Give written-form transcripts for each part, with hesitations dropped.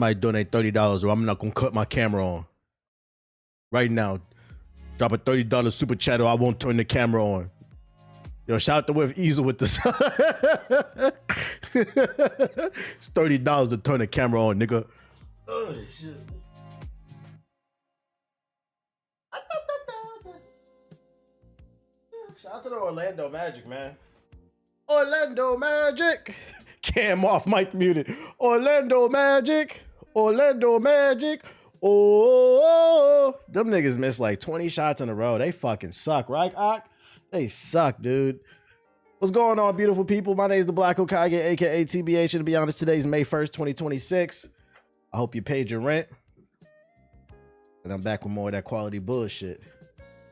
Somebody donate $30 or I'm not gonna cut my camera on. Right now. Drop a $30 super chat or I won't turn the camera on. Yo, shout out to With Easel with this. It's $30 to turn the camera on, nigga. Oh, shit. Shout out to the Orlando Magic, man. Orlando Magic. Cam off, mic muted. Orlando Magic. Orlando Magic. Oh, them niggas missed like 20 shots in a row. They fucking suck, right, Ak? They suck, dude. What's going on, beautiful people? My name is the Black Hokage, aka TBH. And to be honest, today's May 1st, 2026. I hope you paid your rent. And I'm back with more of that quality bullshit.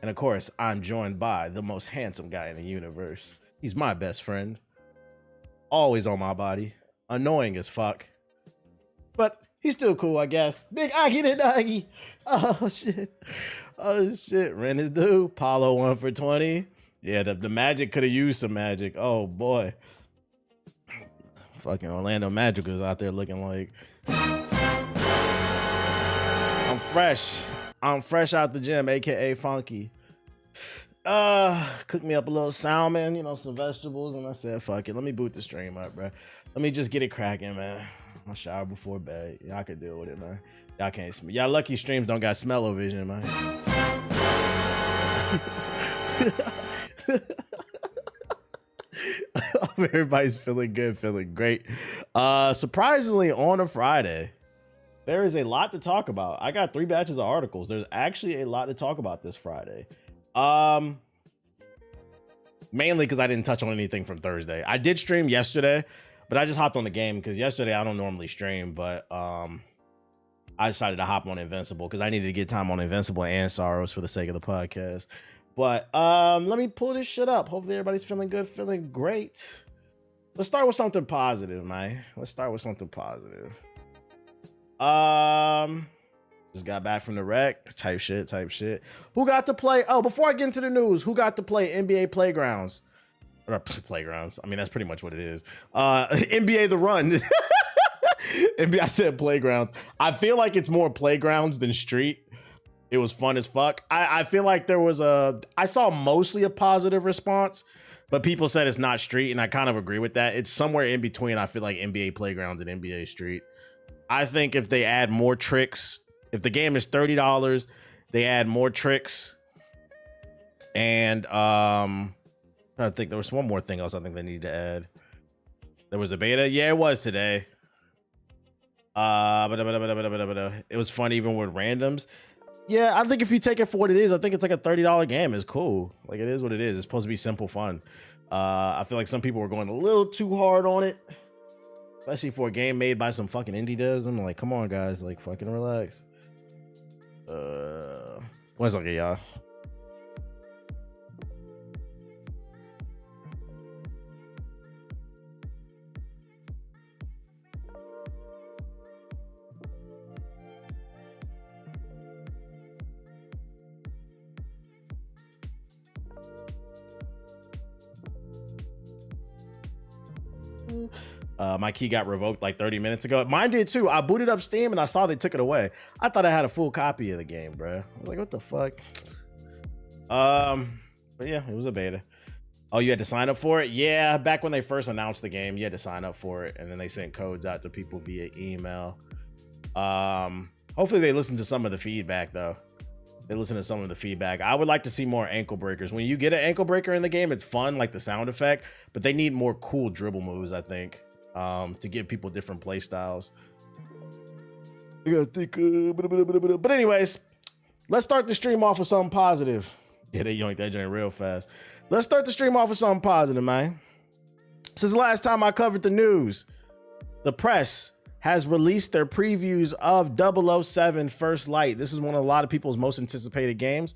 And of course, I'm joined by the most handsome guy in the universe. He's my best friend. Always on my body. Annoying as fuck. But he's still cool, I guess. Big Aki the Doggy. Oh, shit. Oh, shit. Rent is due. Paulo 1 for 20. Yeah, the Magic could have used some magic. Oh, boy. Fucking Orlando Magic was out there looking like... I'm fresh. I'm fresh out the gym, aka funky. Cooked me up a little salmon, you know, some vegetables, and I said, fuck it, let me boot the stream up, bro. Let me just get it cracking, man. I'll shower before bed. Y'all can deal with it, man. Y'all can't smell. Y'all lucky streams don't got smell-o-vision, man. Everybody's feeling good, feeling great. Surprisingly, on a Friday, there is a lot to talk about. I got 3 batches of articles. There's actually a lot to talk about this Friday. Mainly because I didn't touch on anything from Thursday. I did stream yesterday, but I just hopped on the game because yesterday I don't normally stream, but I decided to hop on Invincible because I needed to get time on Invincible and Sorrowos for the sake of the podcast. But let me pull this shit up. Hopefully everybody's feeling good, feeling great. Let's start with something positive, man. Let's start with something positive. Just got back from the rec. Type shit. Who got to play? Oh, before I get into the news, who got to play NBA Playgrounds? Or Playgrounds. I mean, that's pretty much what it is. NBA The Run. NBA, I said Playgrounds. I feel like it's more Playgrounds than Street. It was fun as fuck. I feel like there was I saw mostly a positive response, but people said it's not Street, and I kind of agree with that. It's somewhere in between. I feel like NBA Playgrounds and NBA Street. I think if they add more tricks, if the game is $30, they add more tricks. And I think there was one more thing else I think they need to add. There was a beta. Yeah, it was today. It was fun even with randoms. Yeah, I think if you take it for what it is, I think it's like a $30 game. It's cool. Like, it is what it is. It's supposed to be simple fun. I feel like some people were going a little too hard on it. Especially for a game made by some fucking indie devs. I'm like, come on, guys. Like, fucking relax. One second, y'all. My key got revoked like 30 minutes ago. Mine did too. I booted up Steam and I saw they took it away. I thought I had a full copy of the game, bro. I was like, what the fuck? But yeah, it was a beta. Oh, you had to sign up for it? Yeah, back when they first announced the game, you had to sign up for it, and then they sent codes out to people via email. Hopefully they listen to some of the feedback though. They listen to some of the feedback. I would like to see more ankle breakers. When you get an ankle breaker in the game, it's fun, like the sound effect, but they need more cool dribble moves, I think, to give people different play styles. I gotta think, but anyways, let's start the stream off with something positive. Yeah, they yoinked that joint real fast. Let's start the stream off with something positive, man. Since the last time I covered the news, the press has released their previews of 007 First Light. This is one of a lot of people's most anticipated games.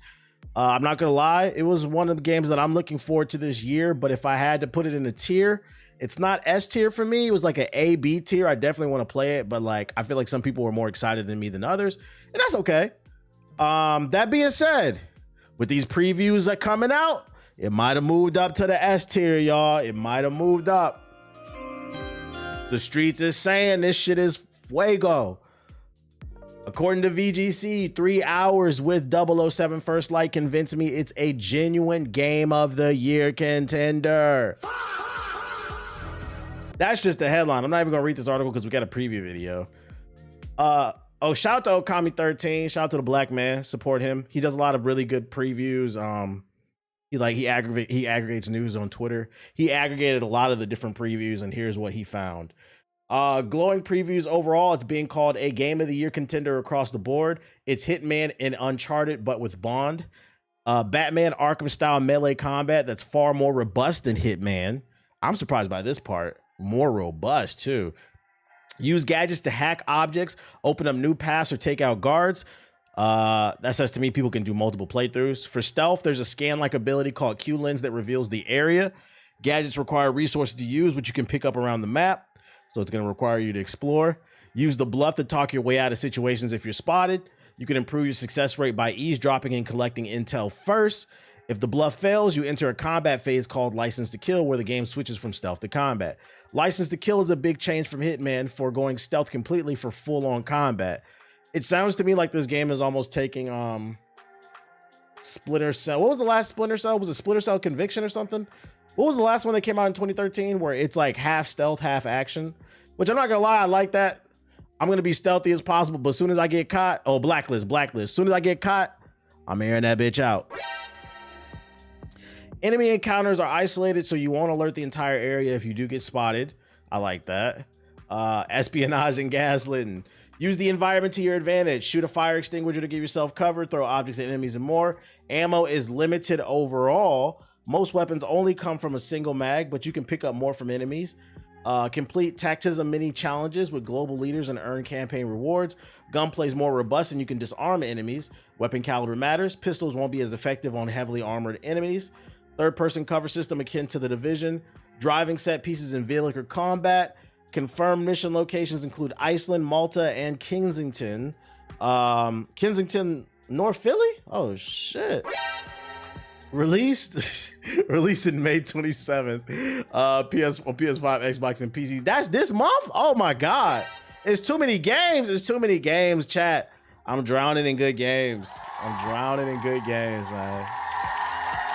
I'm not gonna lie, it was one of the games that I'm looking forward to this year, but if I had to put it in a tier, it's not S tier for me. It was like an A, B tier. I definitely want to play it, but like, I feel like some people were more excited than me than others, and that's okay. That being said, with these previews that coming out, it might have moved up to the S tier, y'all. It might have moved up. The streets is saying this shit is fuego. According to VGC, 3 hours with 007 First Light convinced me it's a genuine Game of the Year contender. That's just the headline. I'm not even gonna read this article because we got a preview video. Oh, shout out to Okami13. Shout out to the black man. Support him. He does a lot of really good previews. He aggregates news on Twitter. He aggregated a lot of the different previews, and here's what he found. Glowing previews overall. It's being called a Game of the Year contender across the board. It's Hitman and Uncharted, but with Bond. Batman Arkham style melee combat that's far more robust than Hitman. I'm surprised by this part. More robust too. Use gadgets to hack objects, open up new paths, or take out guards. That says to me people can do multiple playthroughs. For stealth, there's a scan-like ability called Q Lens that reveals the area. Gadgets require resources to use, which you can pick up around the map. So it's going to require you to explore. Use the bluff to talk your way out of situations if you're spotted. You can improve your success rate by eavesdropping and collecting intel first. If the bluff fails, you enter a combat phase called License to Kill, where the game switches from stealth to combat. License to Kill is a big change from Hitman, foregoing stealth completely for full-on combat. It sounds to me like this game is almost taking Splinter Cell. What was the last Splinter Cell? Was it Splinter Cell Conviction or something? What was the last one that came out in 2013 where it's like half stealth, half action? Which I'm not gonna lie, I like that. I'm gonna be stealthy as possible, but as soon as I get caught, oh, Blacklist. As soon as I get caught, I'm airing that bitch out. Enemy encounters are isolated, so you won't alert the entire area if you do get spotted. I like that. Espionage and gaslighting. Use the environment to your advantage. Shoot a fire extinguisher to give yourself cover, throw objects at enemies and more. Ammo is limited overall. Most weapons only come from a single mag, but you can pick up more from enemies. Complete Tactism mini challenges with global leaders and earn campaign rewards. Gunplay is more robust and you can disarm enemies. Weapon caliber matters. Pistols won't be as effective on heavily armored enemies. Third-person cover system akin to The Division. Driving set pieces in vehicular combat. Confirmed mission locations include Iceland, Malta, and Kensington. Kensington, North Philly? Oh, shit. Released in May 27th. PS5, Xbox, and PC. That's this month? Oh my God. It's too many games. It's too many games, chat. I'm drowning in good games. Man.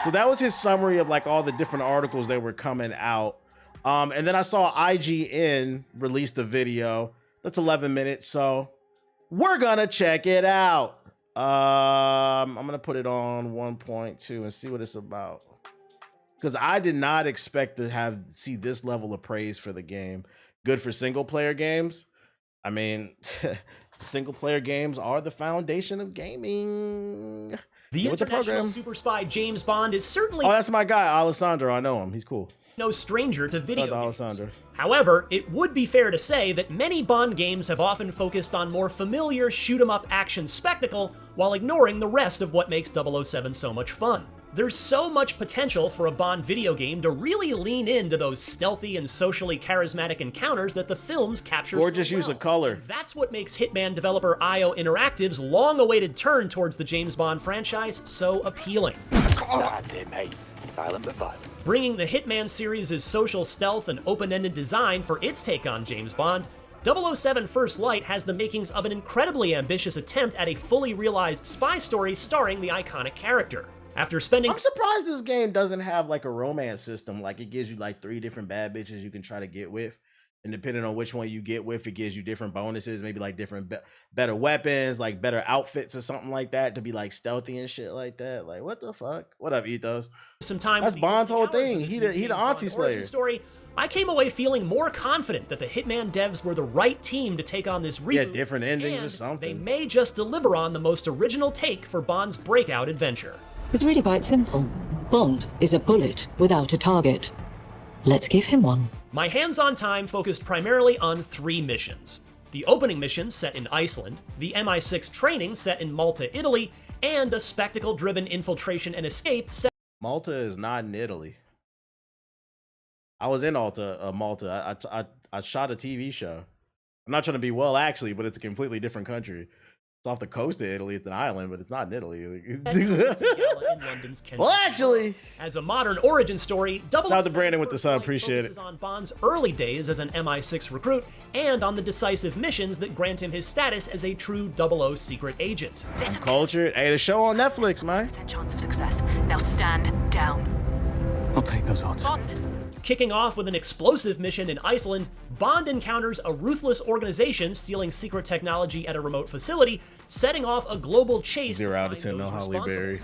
So that was his summary of like all the different articles that were coming out. And then I saw IGN release the video. That's 11 minutes. So we're gonna check it out. I'm gonna put it on 1.2 and see what it's about, because I did not expect to see this level of praise for the game. Good for single player games. I mean, single player games are the foundation of gaming. The international super spy James Bond is certainly— oh, that's my guy Alessandro. I know him. He's cool. No stranger to video games. However, it would be fair to say that many Bond games have often focused on more familiar shoot-'em-up action spectacle while ignoring the rest of what makes 007 so much fun. There's so much potential for a Bond video game to really lean into those stealthy and socially charismatic encounters that the films capture so well. Or just use a color. And that's what makes Hitman developer IO Interactive's long-awaited turn towards the James Bond franchise so appealing. That's it, mate. Silent but violent. Bringing the Hitman series' social stealth and open-ended design for its take on James Bond, 007 First Light has the makings of an incredibly ambitious attempt at a fully realized spy story starring the iconic character. After spending— I'm surprised this game doesn't have like a romance system. Like it gives you like 3 different bad bitches you can try to get with. And depending on which one you get with, it gives you different bonuses, maybe like different better weapons, like better outfits or something like that to be like stealthy and shit like that. Like what the fuck? What up, Ethos? Some time That's Bond's whole thing. He the auntie slayer. Story. I came away feeling more confident that the Hitman devs were the right team to take on this reboot. Yeah, different endings or something. They may just deliver on the most original take for Bond's breakout adventure. It's really quite simple. Bond is a bullet without a target. Let's give him one. My hands-on time focused primarily on 3 missions. The opening mission set in Iceland, the MI6 training set in Malta, Italy, and a spectacle-driven infiltration and escape set— Malta is not in Italy. I was in Malta. I shot a TV show. I'm not trying to be well, actually, but it's a completely different country. It's off the coast of Italy. It's an island, but it's not in Italy. In London's Well, actually, as a modern origin story, shout out to Brandon with the sub. Appreciate it. On Bond's early days as an MI6 recruit and on the decisive missions that grant him his status as a true 00 secret agent. I'm cultured. Hey, the show on Netflix, man. Chance of success. Now stand down. I'll take those odds. Bond. Kicking off with an explosive mission in Iceland, Bond encounters a ruthless organization stealing secret technology at a remote facility, setting off a global chase. 0 out of 10, no Holly Berry.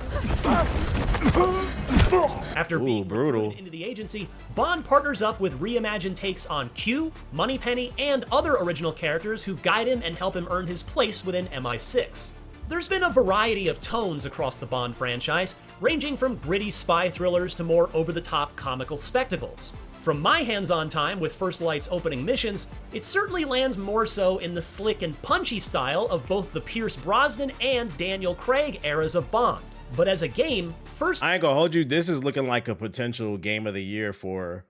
After being recruited into the agency, Bond partners up with reimagined takes on Q, Moneypenny, and other original characters who guide him and help him earn his place within MI6. There's been a variety of tones across the Bond franchise, ranging from gritty spy thrillers to more over-the-top comical spectacles. From my hands-on time with First Light's opening missions, it certainly lands more so in the slick and punchy style of both the Pierce Brosnan and Daniel Craig eras of Bond. But as a game, I ain't gonna hold you, this is looking like a potential game of the year for...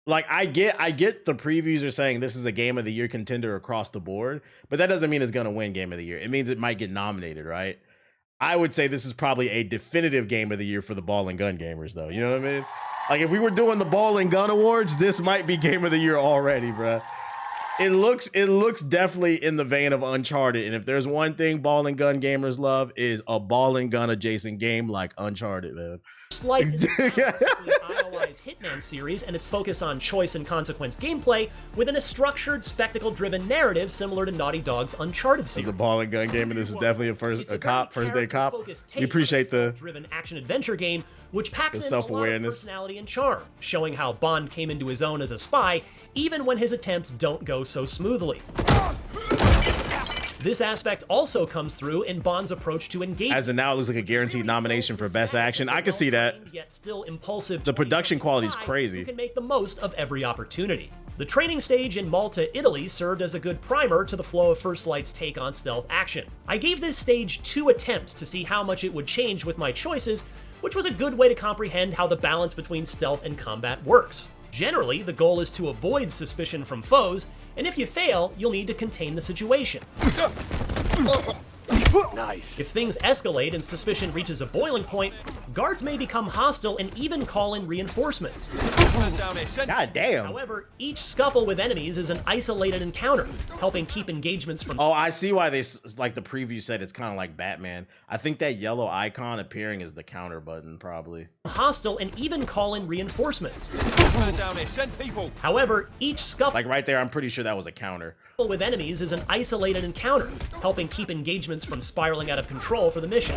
Like, I get the previews are saying this is a game of the year contender across the board, but that doesn't mean it's gonna win game of the year. It means it might get nominated, right? I would say this is probably a definitive game of the year for the ball and gun gamers, though. You know what I mean? Like, if we were doing the ball and gun awards, this might be game of the year already, bruh. It looks definitely in the vein of Uncharted, and if there's one thing ball and gun gamers love is a ball and gun adjacent game like Uncharted, man. Slight is IOI's Hitman series and its focus on choice and consequence gameplay within a structured, spectacle-driven narrative similar to Naughty Dog's Uncharted series. It's a ball and gun game, and this is definitely first day cop. We appreciate the driven action-adventure game, which packs in self-awareness, a lot of personality and charm, showing how Bond came into his own as a spy, even when his attempts don't go so smoothly. This aspect also comes through in Bond's approach to engagement. As of now, it looks like a guaranteed nomination for Best Action. I can see that. Yet still impulsive. The production quality is crazy. You can make the most of every opportunity. The training stage in Malta, Italy served as a good primer to the flow of First Light's take on stealth action. I gave this stage 2 attempts to see how much it would change with my choices, which was a good way to comprehend how the balance between stealth and combat works. Generally, the goal is to avoid suspicion from foes, and if you fail, you'll need to contain the situation. Nice. If things escalate and suspicion reaches a boiling point, guards may become hostile and even call in reinforcements. God damn. However, each scuffle with enemies is an isolated encounter, helping keep engagements from... Oh, I see why this, like the preview said, it's kind of like Batman. I think that yellow icon appearing is the counter button, probably. Hostile and even call in reinforcements. However, each scuffle... Like right there, I'm pretty sure that was a counter. ...with enemies is an isolated encounter, helping keep engagements from spiraling out of control for the mission.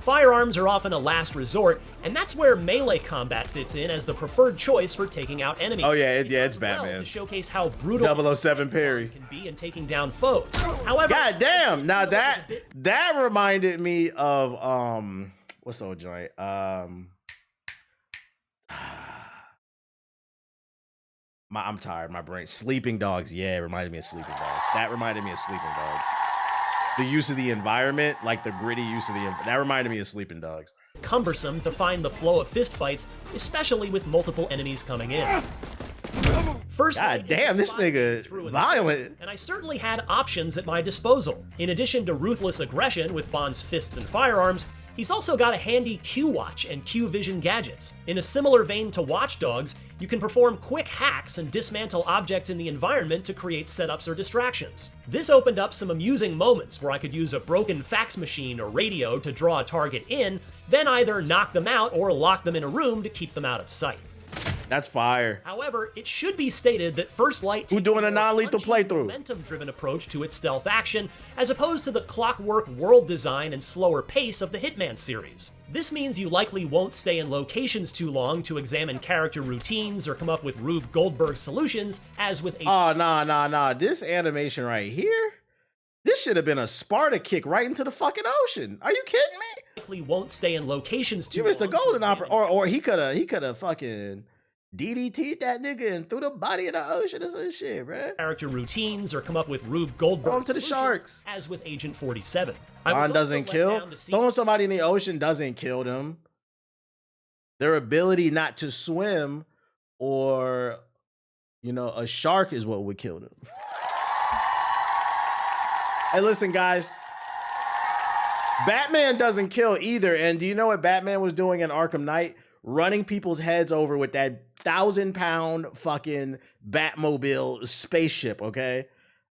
Firearms are often a last resort, and that's where melee combat fits in as the preferred choice for taking out enemies. Oh yeah, it's Batman. To showcase how brutal 007 Perry can be in taking down foes. However, God damn, now that reminded me of what's the old joint? I'm tired, my brain. Sleeping Dogs, yeah, it reminded me of Sleeping Dogs. That reminded me of Sleeping Dogs. The use of the environment, like the gritty use of that reminded me of Sleeping Dogs. Cumbersome to find the flow of fistfights, especially with multiple enemies coming in. First, God damn, this nigga violent. And I certainly had options at my disposal. In addition to ruthless aggression with Bond's fists and firearms, he's also got a handy Q-Watch and Q-Vision gadgets. In a similar vein to Watch Dogs, you can perform quick hacks and dismantle objects in the environment to create setups or distractions. This opened up some amusing moments where I could use a broken fax machine or radio to draw a target in, then either knock them out or lock them in a room to keep them out of sight. That's fire. However, it should be stated that First Light takes doing a non-lethal playthrough momentum-driven approach to its stealth action, as opposed to the clockwork world design and slower pace of the Hitman series. This means you likely won't stay in locations too long to examine character routines or come up with Rube Goldberg solutions, as with a— Oh, nah. This animation right here? This should have been a Sparta kick right into the fucking ocean. Are you kidding me? Likely won't stay in locations too long. You missed the golden opera, or he could have fucking DDT'd that nigga and threw the body in the ocean or some shit, bruh. Character routines or come up with Rube Goldberg on to the sharks, as with Agent 47. Bond doesn't kill. Throwing somebody in the ocean doesn't kill them. Their ability not to swim, or a shark, is what would kill them. Hey, listen, guys. Batman doesn't kill either. And do you know what Batman was doing in Arkham Knight? Running people's heads over with that 1,000-pound fucking Batmobile spaceship, okay?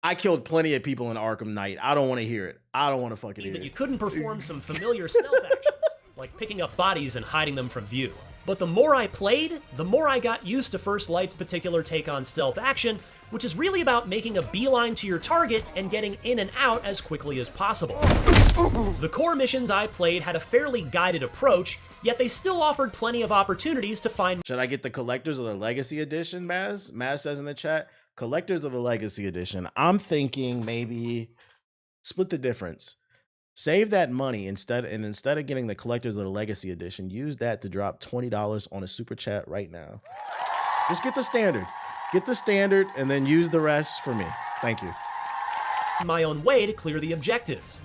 I killed plenty of people in Arkham Knight. I don't want to hear it. I don't want to fucking hear it. You couldn't perform some familiar stealth actions, like picking up bodies and hiding them from view. But the more I played, the more I got used to First Light's particular take on stealth action, which is really about making a beeline to your target and getting in and out as quickly as possible. The core missions I played had a fairly guided approach, yet they still offered plenty of opportunities to find... Should I get the Collectors of the Legacy Edition, Maz? Maz says in the chat, Collectors of the Legacy Edition. I'm thinking maybe split the difference. Save that money instead of getting the Collectors of the Legacy Edition, use that to drop $20 on a super chat right now. Just get the standard. Get the standard and then use the rest for me. Thank you. My own way to clear the objectives.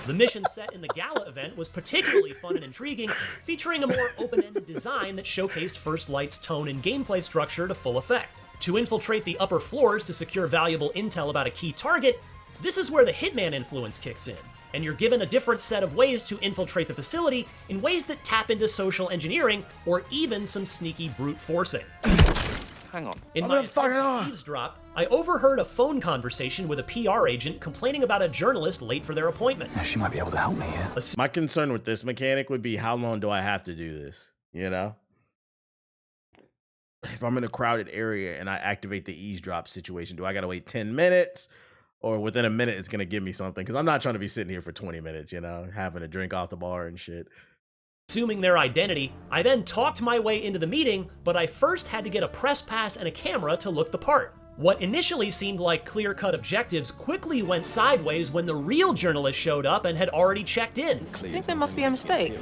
The mission set in the gala event was particularly fun and intriguing, featuring a more open-ended design that showcased First Light's tone and gameplay structure to full effect. To infiltrate the upper floors to secure valuable intel about a key target, this is where the Hitman influence kicks in, and you're given a different set of ways to infiltrate the facility in ways that tap into social engineering or even some sneaky brute forcing. Hang on. In my eavesdrop, I overheard a phone conversation with a PR agent complaining about a journalist late for their appointment. Yeah, she might be able to help me here. My concern with this mechanic would be how long do I have to do this, you know? If I'm in a crowded area and I activate the eavesdrop situation, do I gotta wait 10 minutes? Or within a minute, it's gonna give me something? Because I'm not trying to be sitting here for 20 minutes, you know, having a drink off the bar and shit. Assuming their identity, I then talked my way into the meeting, but I first had to get a press pass and a camera to look the part. What initially seemed like clear-cut objectives quickly went sideways when the real journalist showed up and had already checked in. I think there must be a mistake.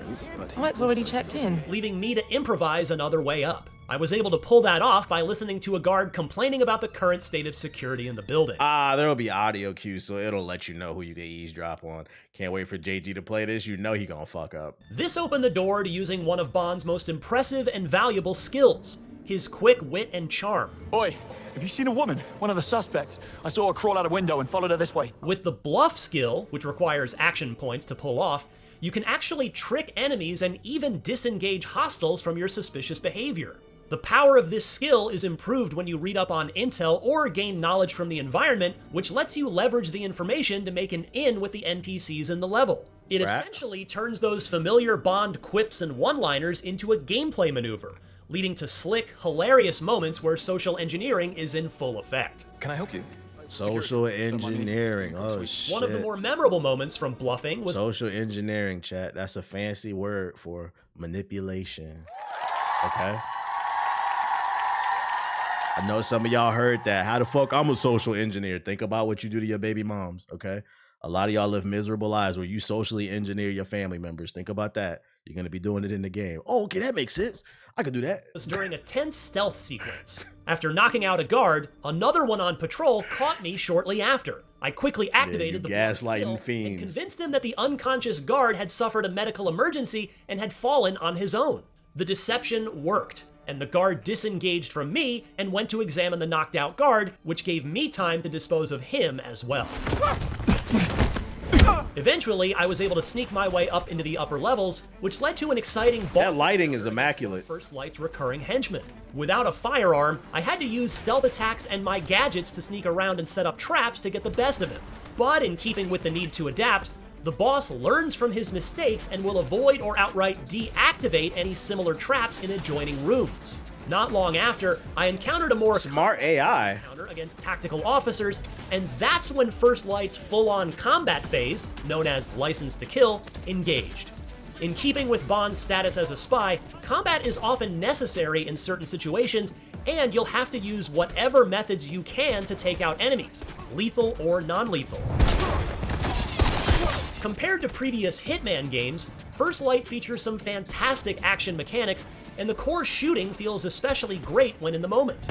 Mike's already checked in. Leaving me to improvise another way up. I was able to pull that off by listening to a guard complaining about the current state of security in the building. There'll be audio cues, so it'll let you know who you can eavesdrop on. Can't wait for JG to play this. You know he gonna fuck up. This opened the door to using one of Bond's most impressive and valuable skills, his quick wit and charm. Oi, have you seen a woman? One of the suspects. I saw her crawl out a window and followed her this way. With the bluff skill, which requires action points to pull off, you can actually trick enemies and even disengage hostiles from your suspicious behavior. The power of this skill is improved when you read up on intel or gain knowledge from the environment, which lets you leverage the information to make an in with the NPCs in the level. It essentially turns those familiar Bond quips and one-liners into a gameplay maneuver, leading to slick, hilarious moments where social engineering is in full effect. Can I help you? Social engineering. Oh, shit. One of the more memorable moments from bluffing was... Social engineering, chat. That's a fancy word for manipulation. Okay? I know some of y'all heard that. How the fuck I'm a social engineer? Think about what you do to your baby moms, okay? A lot of y'all live miserable lives where you socially engineer your family members. Think about that. You're going to be doing it in the game. Oh, okay, that makes sense. I could do that. During a tense stealth sequence. After knocking out a guard, another one on patrol caught me shortly after. I quickly activated the gaslighting fiends and convinced him that the unconscious guard had suffered a medical emergency and had fallen on his own. The deception worked, and the guard disengaged from me and went to examine the knocked out guard, which gave me time to dispose of him as well. Eventually, I was able to sneak my way up into the upper levels, which led to an exciting boss. That lighting is immaculate. First Light's recurring henchmen. Without a firearm, I had to use stealth attacks and my gadgets to sneak around and set up traps to get the best of him. But in keeping with the need to adapt, the boss learns from his mistakes and will avoid or outright deactivate any similar traps in adjoining rooms. Not long after, I encountered a more smart AI encounter against tactical officers, and that's when First Light's full-on combat phase, known as License to Kill, engaged. In keeping with Bond's status as a spy, combat is often necessary in certain situations, and you'll have to use whatever methods you can to take out enemies, lethal or non-lethal. Compared to previous Hitman games, First Light features some fantastic action mechanics, and the core shooting feels especially great when in the moment.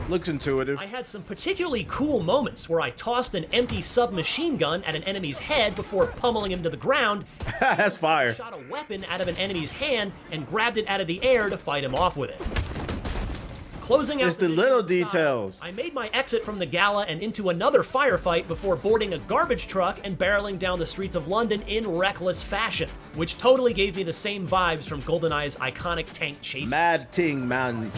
Looks intuitive. I had some particularly cool moments where I tossed an empty submachine gun at an enemy's head before pummeling him to the ground. That's fire. Shot a weapon out of an enemy's hand and grabbed it out of the air to fight him off with it. Closing out It's the little details. I made my exit from the gala and into another firefight before boarding a garbage truck and barreling down the streets of London in reckless fashion, which totally gave me the same vibes from GoldenEye's iconic tank chase. Mad Ting, man.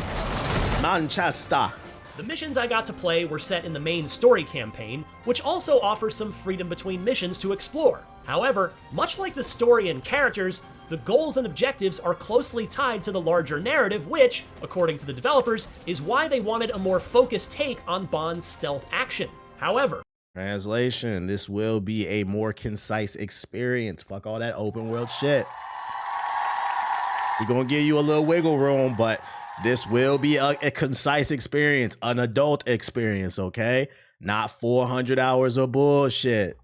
Manchester. The missions I got to play were set in the main story campaign, which also offers some freedom between missions to explore. However, much like the story and characters, the goals and objectives are closely tied to the larger narrative, which, according to the developers, is why they wanted a more focused take on Bond's stealth action. However, translation, this will be a more concise experience. Fuck all that open world shit. We're gonna give you a little wiggle room, but this will be a concise experience, an adult experience, okay? Not 400 hours of bullshit.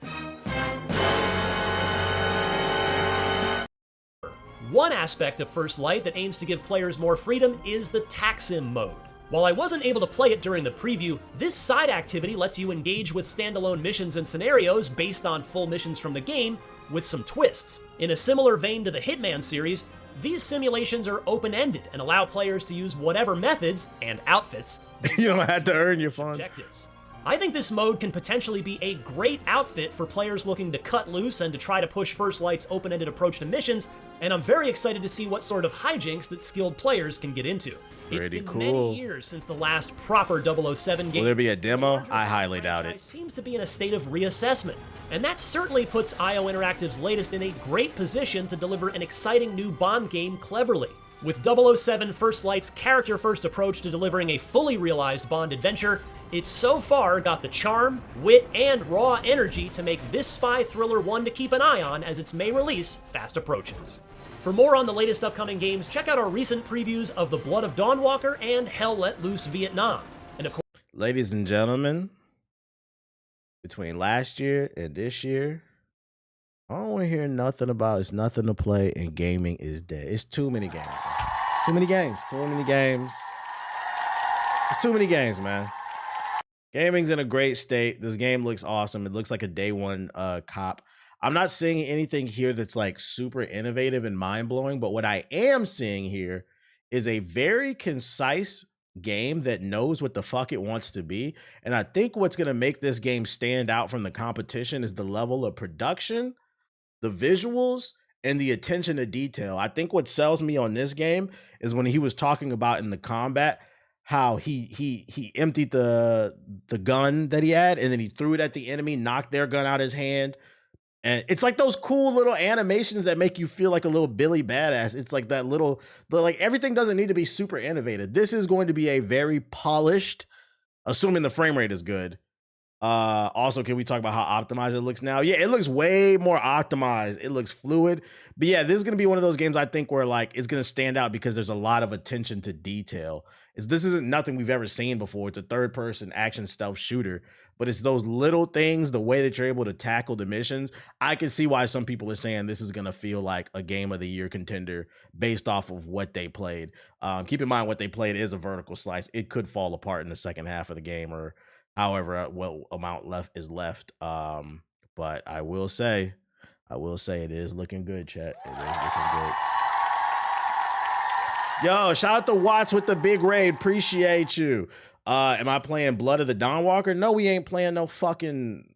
One aspect of First Light that aims to give players more freedom is the Taxim mode. While I wasn't able to play it during the preview, this side activity lets you engage with standalone missions and scenarios based on full missions from the game, with some twists. In a similar vein to the Hitman series, these simulations are open-ended and allow players to use whatever methods and outfits you don't have to earn your fun. Objectives. I think this mode can potentially be a great outfit for players looking to cut loose and to try to push First Light's open-ended approach to missions, and I'm very excited to see what sort of hijinks that skilled players can get into. It's been many years since the last proper 007 game. Will there be a demo? I highly doubt it. Seems to be in a state of reassessment, and that certainly puts IO Interactive's latest in a great position to deliver an exciting new Bond game cleverly. With 007 First Light's character-first approach to delivering a fully realized Bond adventure, it's so far got the charm, wit, and raw energy to make this spy thriller one to keep an eye on as its May release fast approaches. For more on the latest upcoming games, check out our recent previews of The Blood of Dawnwalker and Hell Let Loose Vietnam. And of course, ladies and gentlemen, between last year and this year, I don't want to hear nothing about it's nothing to play and gaming is dead. It's too many games. Too many games. Too many games. It's too many games, man. Gaming's in a great state. This game looks awesome. It looks like a day one cop. I'm not seeing anything here that's like super innovative and mind-blowing, but what I am seeing here is a very concise game that knows what the fuck it wants to be. And I think what's going to make this game stand out from the competition is the level of production, the visuals, and the attention to detail. I think what sells me on this game is when he was talking about in the combat how he emptied the gun that he had and then he threw it at the enemy, knocked their gun out of his hand. And it's like those cool little animations that make you feel like a little Billy Badass. It's like that little, like everything doesn't need to be super innovative. This is going to be a very polished, assuming the frame rate is good. Also, can we talk about how optimized it looks now? Yeah, it looks way more optimized. It looks fluid. But yeah, this is going to be one of those games I think where like it's going to stand out because there's a lot of attention to detail. This isn't nothing we've ever seen before. It's a third-person action stealth shooter, but it's those little things, the way that you're able to tackle the missions. I can see why some people are saying this is going to feel like a game of the year contender based off of what they played. Keep in mind what they played is a vertical slice. It could fall apart in the second half of the game or however what amount left is left. But I will say it is looking good, chat. It is looking good. Yo, shout out to Watts with the big raid. Appreciate you. Am I playing Blood of the Dawnwalker? No, we ain't playing no fucking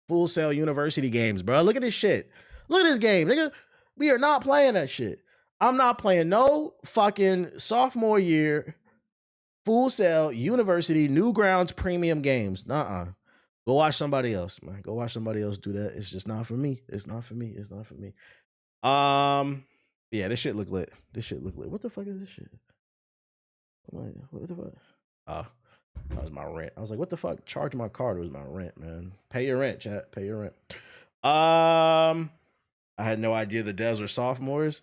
Full Sail University games, bro. Look at this shit. Look at this game, nigga. We are not playing that shit. I'm not playing no fucking sophomore year Full Sail University Newgrounds premium games. Nuh-uh. Go watch somebody else, man. Go watch somebody else do that. It's just not for me. It's not for me. It's not for me. Yeah, this shit look lit. This shit look lit. What the fuck is this shit? What the fuck? Oh, that was my rent. I was like, what the fuck? Charge my card. It was my rent, man. Pay your rent, chat. Pay your rent. I had no idea the devs were sophomores.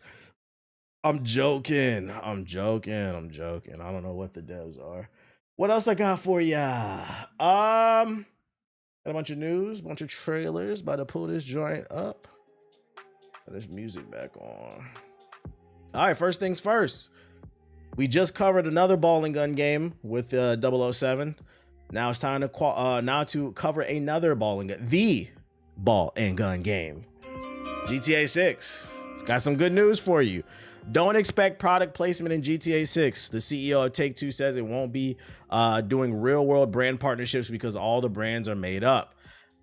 I'm joking. I'm joking. I don't know what the devs are. What else I got for ya? Got a bunch of news, bunch of trailers. About to pull this joint up. Put this music back on. All right, first things first. We just covered another ball and gun game with 007. Now it's time to cover another ball and gun, the ball and gun game. GTA 6. It's got some good news for you. Don't expect product placement in GTA 6. The CEO of Take-Two says it won't be doing real-world brand partnerships because all the brands are made up.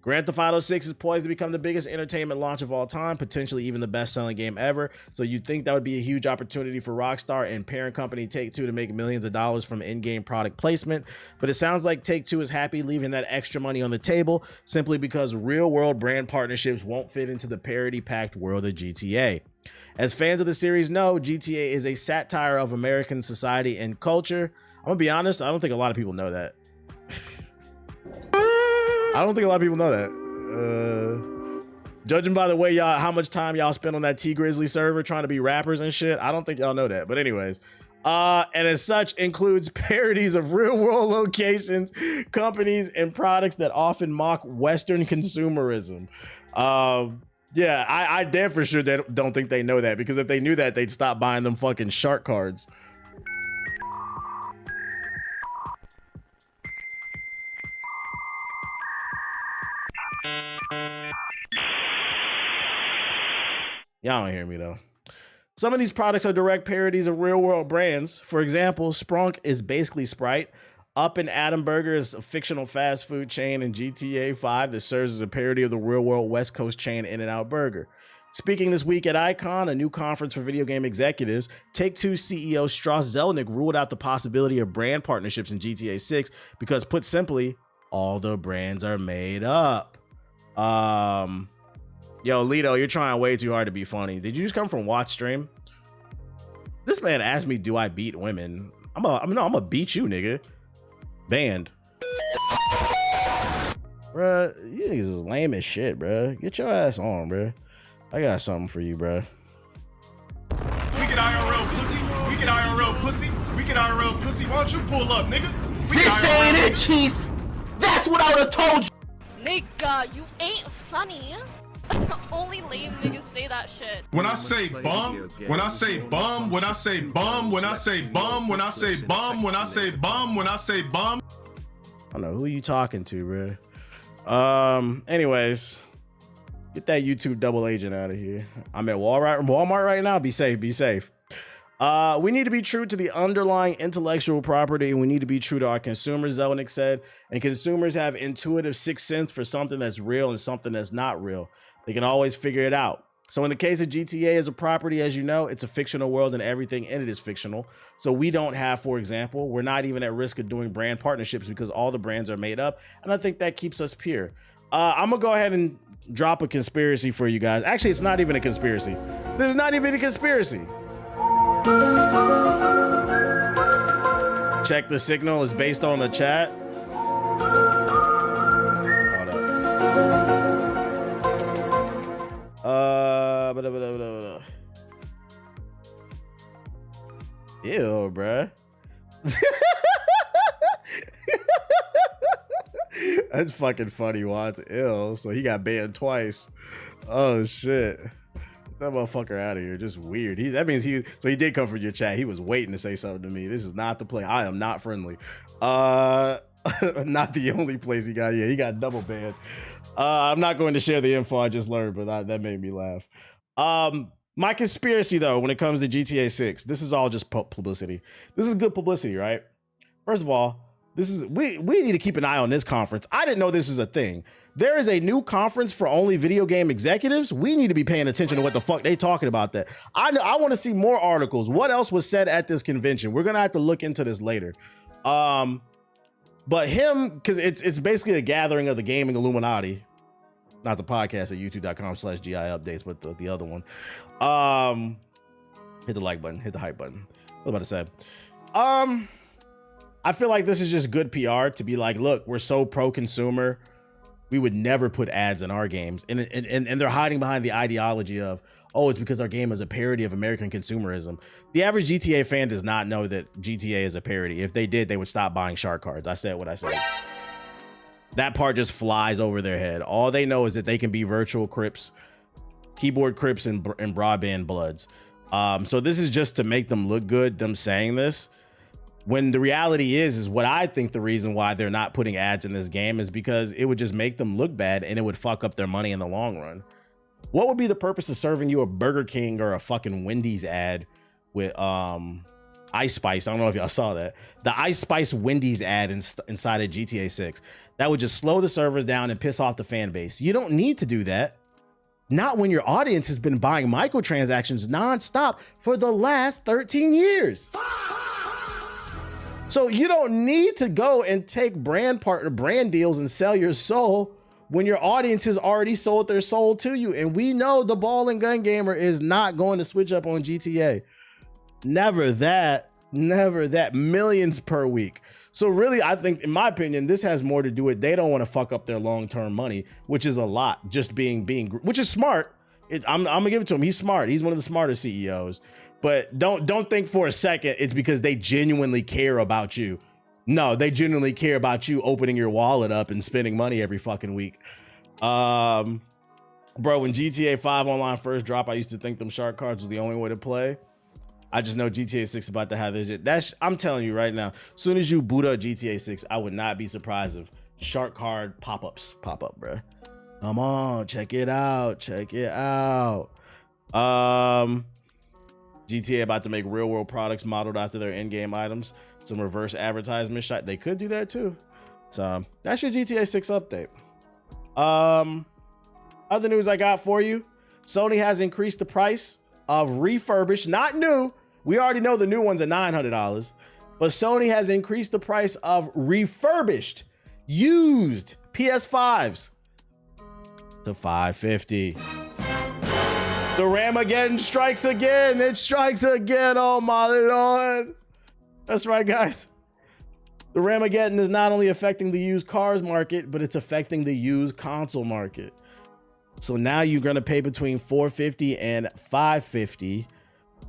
Grand Theft Auto 6 is poised to become the biggest entertainment launch of all time, potentially even the best-selling game ever. So you'd think that would be a huge opportunity for Rockstar and parent company Take-Two to make millions of dollars from in-game product placement. But it sounds like Take-Two is happy leaving that extra money on the table simply because real-world brand partnerships won't fit into the parody-packed world of GTA. As fans of the series know, GTA is a satire of American society and culture. I'm gonna be honest, I don't think a lot of people know that. I don't think a lot of people know that. Judging by the way how much time y'all spend on that T Grizzly server trying to be rappers and shit, I don't think y'all know that. But anyways, and as such includes parodies of real world locations, companies, and products that often mock Western consumerism. Yeah, I damn for sure don't think they know that, because if they knew that, they'd stop buying them fucking shark cards. Y'all don't hear me though. Some of these products are direct parodies of real world brands. For example, Sprunk is basically Sprite. Up and Adam Burger is a fictional fast food chain in GTA 5 that serves as a parody of the real world West Coast chain In-N-Out Burger. Speaking this week at Icon, a new conference for video game executives, Take-Two CEO Strauss Zelnick ruled out the possibility of brand partnerships in GTA 6 because, put simply, all the brands are made up. Yo, Lito, you're trying way too hard to be funny. Did you just come from watch stream? This man asked me, do I beat women? I'm gonna beat you, nigga. Banned. Bruh, you niggas is lame as shit, bruh. Get your ass on, bruh. I got something for you, bruh. We get IRL pussy. We get IRL pussy. We get IRL pussy. Why don't you pull up, nigga? You're saying it, Chief. That's what I would have told you. Nigga, you ain't funny. Only lame niggas say that shit. When I say bum, when I say bum, when I say bum, when I say bum, when I say bum, when I say bum, when I say bum. I don't know who you talking to, bro. Anyways, get that YouTube double agent out of here. I'm at Walmart right now. Be safe, be safe. We need to be true to the underlying intellectual property, and we need to be true to our consumers, Zelnick said. And consumers have intuitive sixth sense for something that's real and something that's not real. They can always figure it out. So in the case of GTA as a property, as you know, it's a fictional world and everything in it is fictional. So we don't have, for example, we're not even at risk of doing brand partnerships because all the brands are made up. And I think that keeps us pure. I'm gonna go ahead and drop a conspiracy for you guys. Actually, it's not even a conspiracy. This is not even a conspiracy. Check the signal is based on the chat. Hold up. Ew, bruh. That's fucking funny, Watts. Ew. So he got banned twice. Oh shit. Get that motherfucker out of here. Just weird. That means he did come from your chat. He was waiting to say something to me. This is not the play. I am not friendly. Not the only place he got. Yeah, he got double banned. I'm not going to share the info I just learned, but that made me laugh. My conspiracy, though, when it comes to GTA 6, this is all just publicity. This is good publicity, right? First of all, we need to keep an eye on this conference. I didn't know this was a thing. There is a new conference for only video game executives. We need to be paying attention to what the fuck they talking about that. I want to see more articles. What else was said at this convention? We're going to have to look into this later. But him, because it's basically a gathering of the gaming Illuminati. Not the podcast at youtube.com/GI updates, but the other one. Hit the like button, hit the hype button. What was I about to say? I feel like this is just good PR to be like, look, we're so pro-consumer. We would never put ads in our games. And they're hiding behind the ideology of, oh, it's because our game is a parody of American consumerism. The average GTA fan does not know that GTA is a parody. If they did, they would stop buying shark cards. I said what I said. That part just flies over their head. All they know is that they can be virtual Crips, keyboard Crips, and broadband Bloods. So this is just to make them look good, them saying this. When the reality is what I think the reason why they're not putting ads in this game is because it would just make them look bad and it would fuck up their money in the long run. What would be the purpose of serving you a Burger King or a fucking Wendy's ad with Ice Spice. I don't know if y'all saw that. The Ice Spice Wendy's ad inside of GTA 6. That would just slow the servers down and piss off the fan base. You don't need to do that. Not when your audience has been buying microtransactions nonstop for the last 13 years. So you don't need to go and take brand deals and sell your soul when your audience has already sold their soul to you. And we know the ball and gun gamer is not going to switch up on GTA. Never that, millions per week. So really, I think, in my opinion, this has more to do with they don't want to fuck up their long-term money, which is a lot, just being which is smart. I'm gonna give it to him. He's smart. He's one of the smarter CEOs. But don't think for a second it's because they genuinely care about you. No, they genuinely care about you opening your wallet up and spending money every fucking week. Bro, when GTA 5 Online first dropped, I used to think them shark cards was the only way to play. I just know GTA 6 about to have this. I'm telling you right now, as soon as you boot up GTA 6, I would not be surprised if shark card pop-ups pop up, bro. Come on, check it out. Check it out. GTA about to make real world products modeled after their in-game items. Some reverse advertisement shot. They could do that too. So that's your GTA 6 update. Other news I got for you. Sony has increased the price of refurbished, not new. We already know the new ones are $900, but Sony has increased the price of refurbished, used PS5s to $550. The Ramageddon strikes again. It strikes again. Oh my Lord. That's right, guys. The Ramageddon is not only affecting the used cars market, but it's affecting the used console market. So now you're going to pay between $450 and $550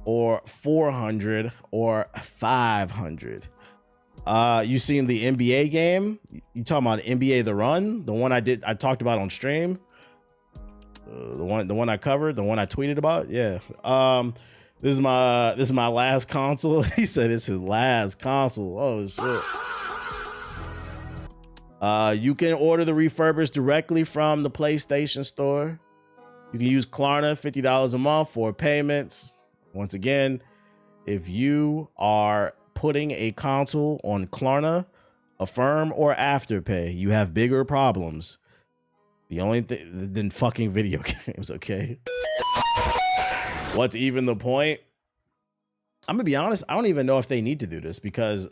or $400 or $500. You seen the NBA game? You talking about NBA The Run? The one I talked about on stream? The one I covered, the one I tweeted about? Yeah. This is my last console. He said it's his last console. Oh shit. You can order the refurbished directly from the PlayStation Store. You can use Klarna, $50 a month for payments. Once again, if you are putting a console on Klarna, Affirm, or Afterpay, you have bigger problems. The only thing than fucking video games, okay? What's even the point? I'm gonna be honest, I don't even know if they need to do this because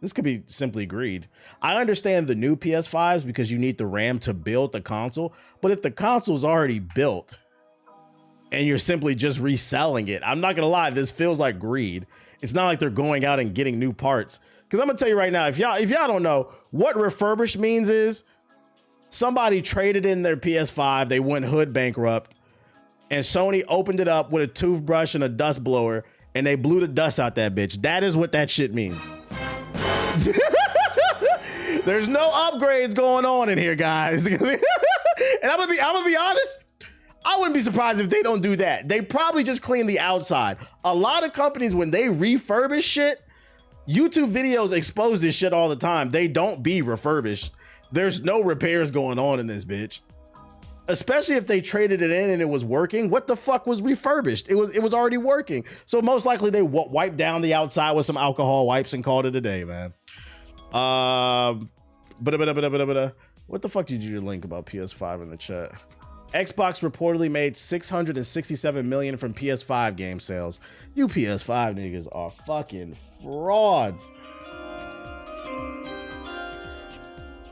this could be simply greed. I understand the new PS5s because you need the RAM to build the console, but if the console's already built and you're simply just reselling it, I'm not gonna lie, this feels like greed. It's not like they're going out and getting new parts. Because I'm gonna tell you right now, if y'all don't know, what refurbished means is somebody traded in their PS5, they went hood bankrupt, and Sony opened it up with a toothbrush and a dust blower, and they blew the dust out that bitch. That is what that shit means. There's no upgrades going on in here, guys. And I'm gonna be honest, I wouldn't be surprised if they don't do that. They probably just clean the outside. A lot of companies, when they refurbish shit, YouTube videos expose this shit all the time. They don't be refurbished. There's no repairs going on in this bitch. Especially if they traded it in and it was working. What the fuck was refurbished? It was already working. So most likely they wiped down the outside with some alcohol wipes and called it a day, man. What the fuck did you link about PS5 in the chat? Xbox reportedly made $667 million from PS5 game sales. You PS5 niggas are fucking frauds.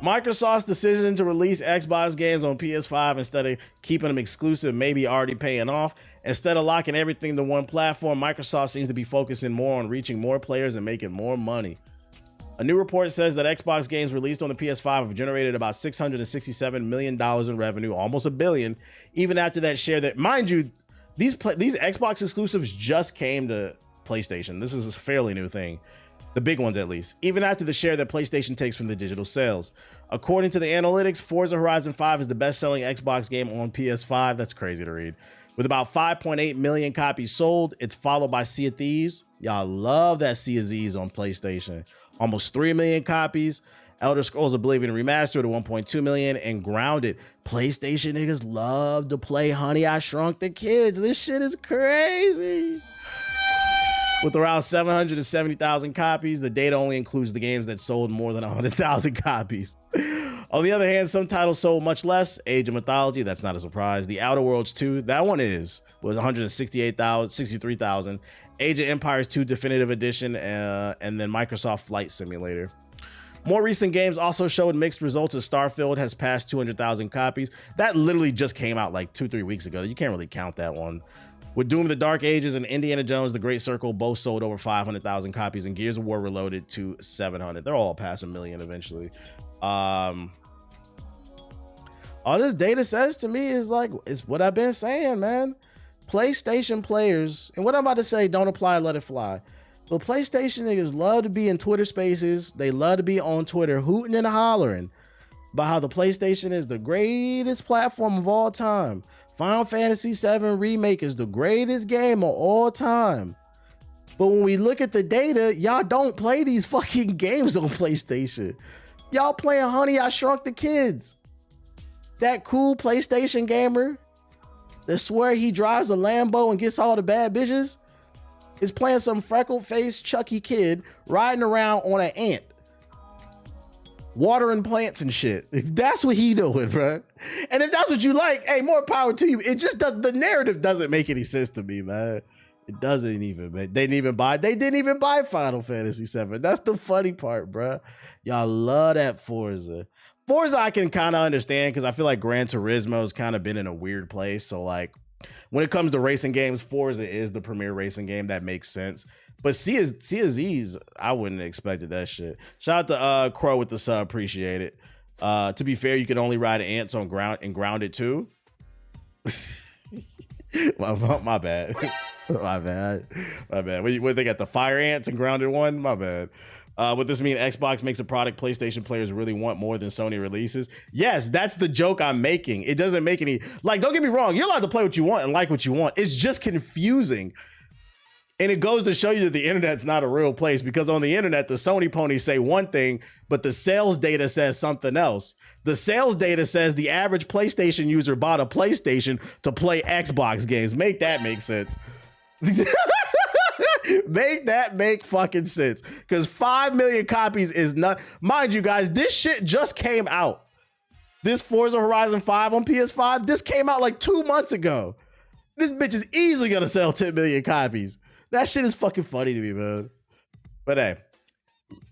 Microsoft's decision to release Xbox games on PS5 instead of keeping them exclusive may be already paying off. Instead of locking everything to one platform, Microsoft seems to be focusing more on reaching more players and making more money. A new report says that Xbox games released on the PS5 have generated about $667 million in revenue, almost $1 billion, even after that share that, mind you, these Xbox exclusives just came to PlayStation. This is a fairly new thing. The big ones, at least, even after the share that PlayStation takes from the digital sales. According to the analytics, Forza Horizon 5 is the best-selling Xbox game on PS5. That's crazy to read. With about 5.8 million copies sold, it's followed by Sea of Thieves. Y'all love that Sea of Thieves on PlayStation. Almost 3 million copies. Elder Scrolls Oblivion Remastered at 1.2 million, and Grounded. PlayStation niggas love to play Honey, I Shrunk the Kids. This shit is crazy. With around 770,000 copies, the data only includes the games that sold more than 100,000 copies. On the other hand, some titles sold much less. Age of Mythology, that's not a surprise. The Outer Worlds 2, that one was 63,000. Age of Empires 2 Definitive Edition, and then Microsoft Flight Simulator. More recent games also showed mixed results as Starfield has passed 200,000 copies. That literally just came out like 2-3 weeks ago. You can't really count that one. With Doom of the Dark Ages and Indiana Jones The Great Circle both sold over 500,000 copies, and Gears of War Reloaded to 700. They're all past 1 million eventually. All this data says to me is like, it's what I've been saying, man. PlayStation players, and what I'm about to say don't apply, let it fly. But PlayStation niggas love to be in Twitter spaces. They love to be on Twitter hooting and hollering about how the PlayStation is the greatest platform of all time. Final Fantasy VII Remake is the greatest game of all time. But when we look at the data, y'all don't play these fucking games on PlayStation. Y'all playing Honey, I Shrunk the Kids. That cool PlayStation gamer that swear he drives a Lambo and gets all the bad bitches is playing some freckled-faced Chucky kid riding around on an ant, watering plants and shit. That's what he doing, bro. And if that's what you like, hey, more power to you. It just does. The narrative doesn't make any sense to me, man. It doesn't even. Man. They didn't even buy Final Fantasy VII. That's the funny part, bro. Y'all love that Forza. Forza I can kind of understand because I feel like Gran Turismo's kind of been in a weird place. So like when it comes to racing games, Forza is the premier racing game. That makes sense. But CSZs, I wouldn't have expected that shit. Shout out to Crow with the sub, appreciate it. To be fair, you can only ride ants on Grounded too. my bad. my bad. What they got, the fire ants and Grounded 1? My bad. Would this mean Xbox makes a product PlayStation players really want more than Sony releases? Yes, that's the joke I'm making. It doesn't make any, like, don't get me wrong. You're allowed to play what you want and like what you want. It's just confusing. And it goes to show you that the internet's not a real place, because on the internet, the Sony ponies say one thing, but the sales data says something else. The sales data says the average PlayStation user bought a PlayStation to play Xbox games. Make that make sense. Make that make fucking sense, because 5 million copies is not, mind you guys, this shit just came out. This Forza Horizon 5 on PS5, this came out like 2 months ago. This bitch is easily gonna sell 10 million copies. That shit is fucking funny to me, man. But hey,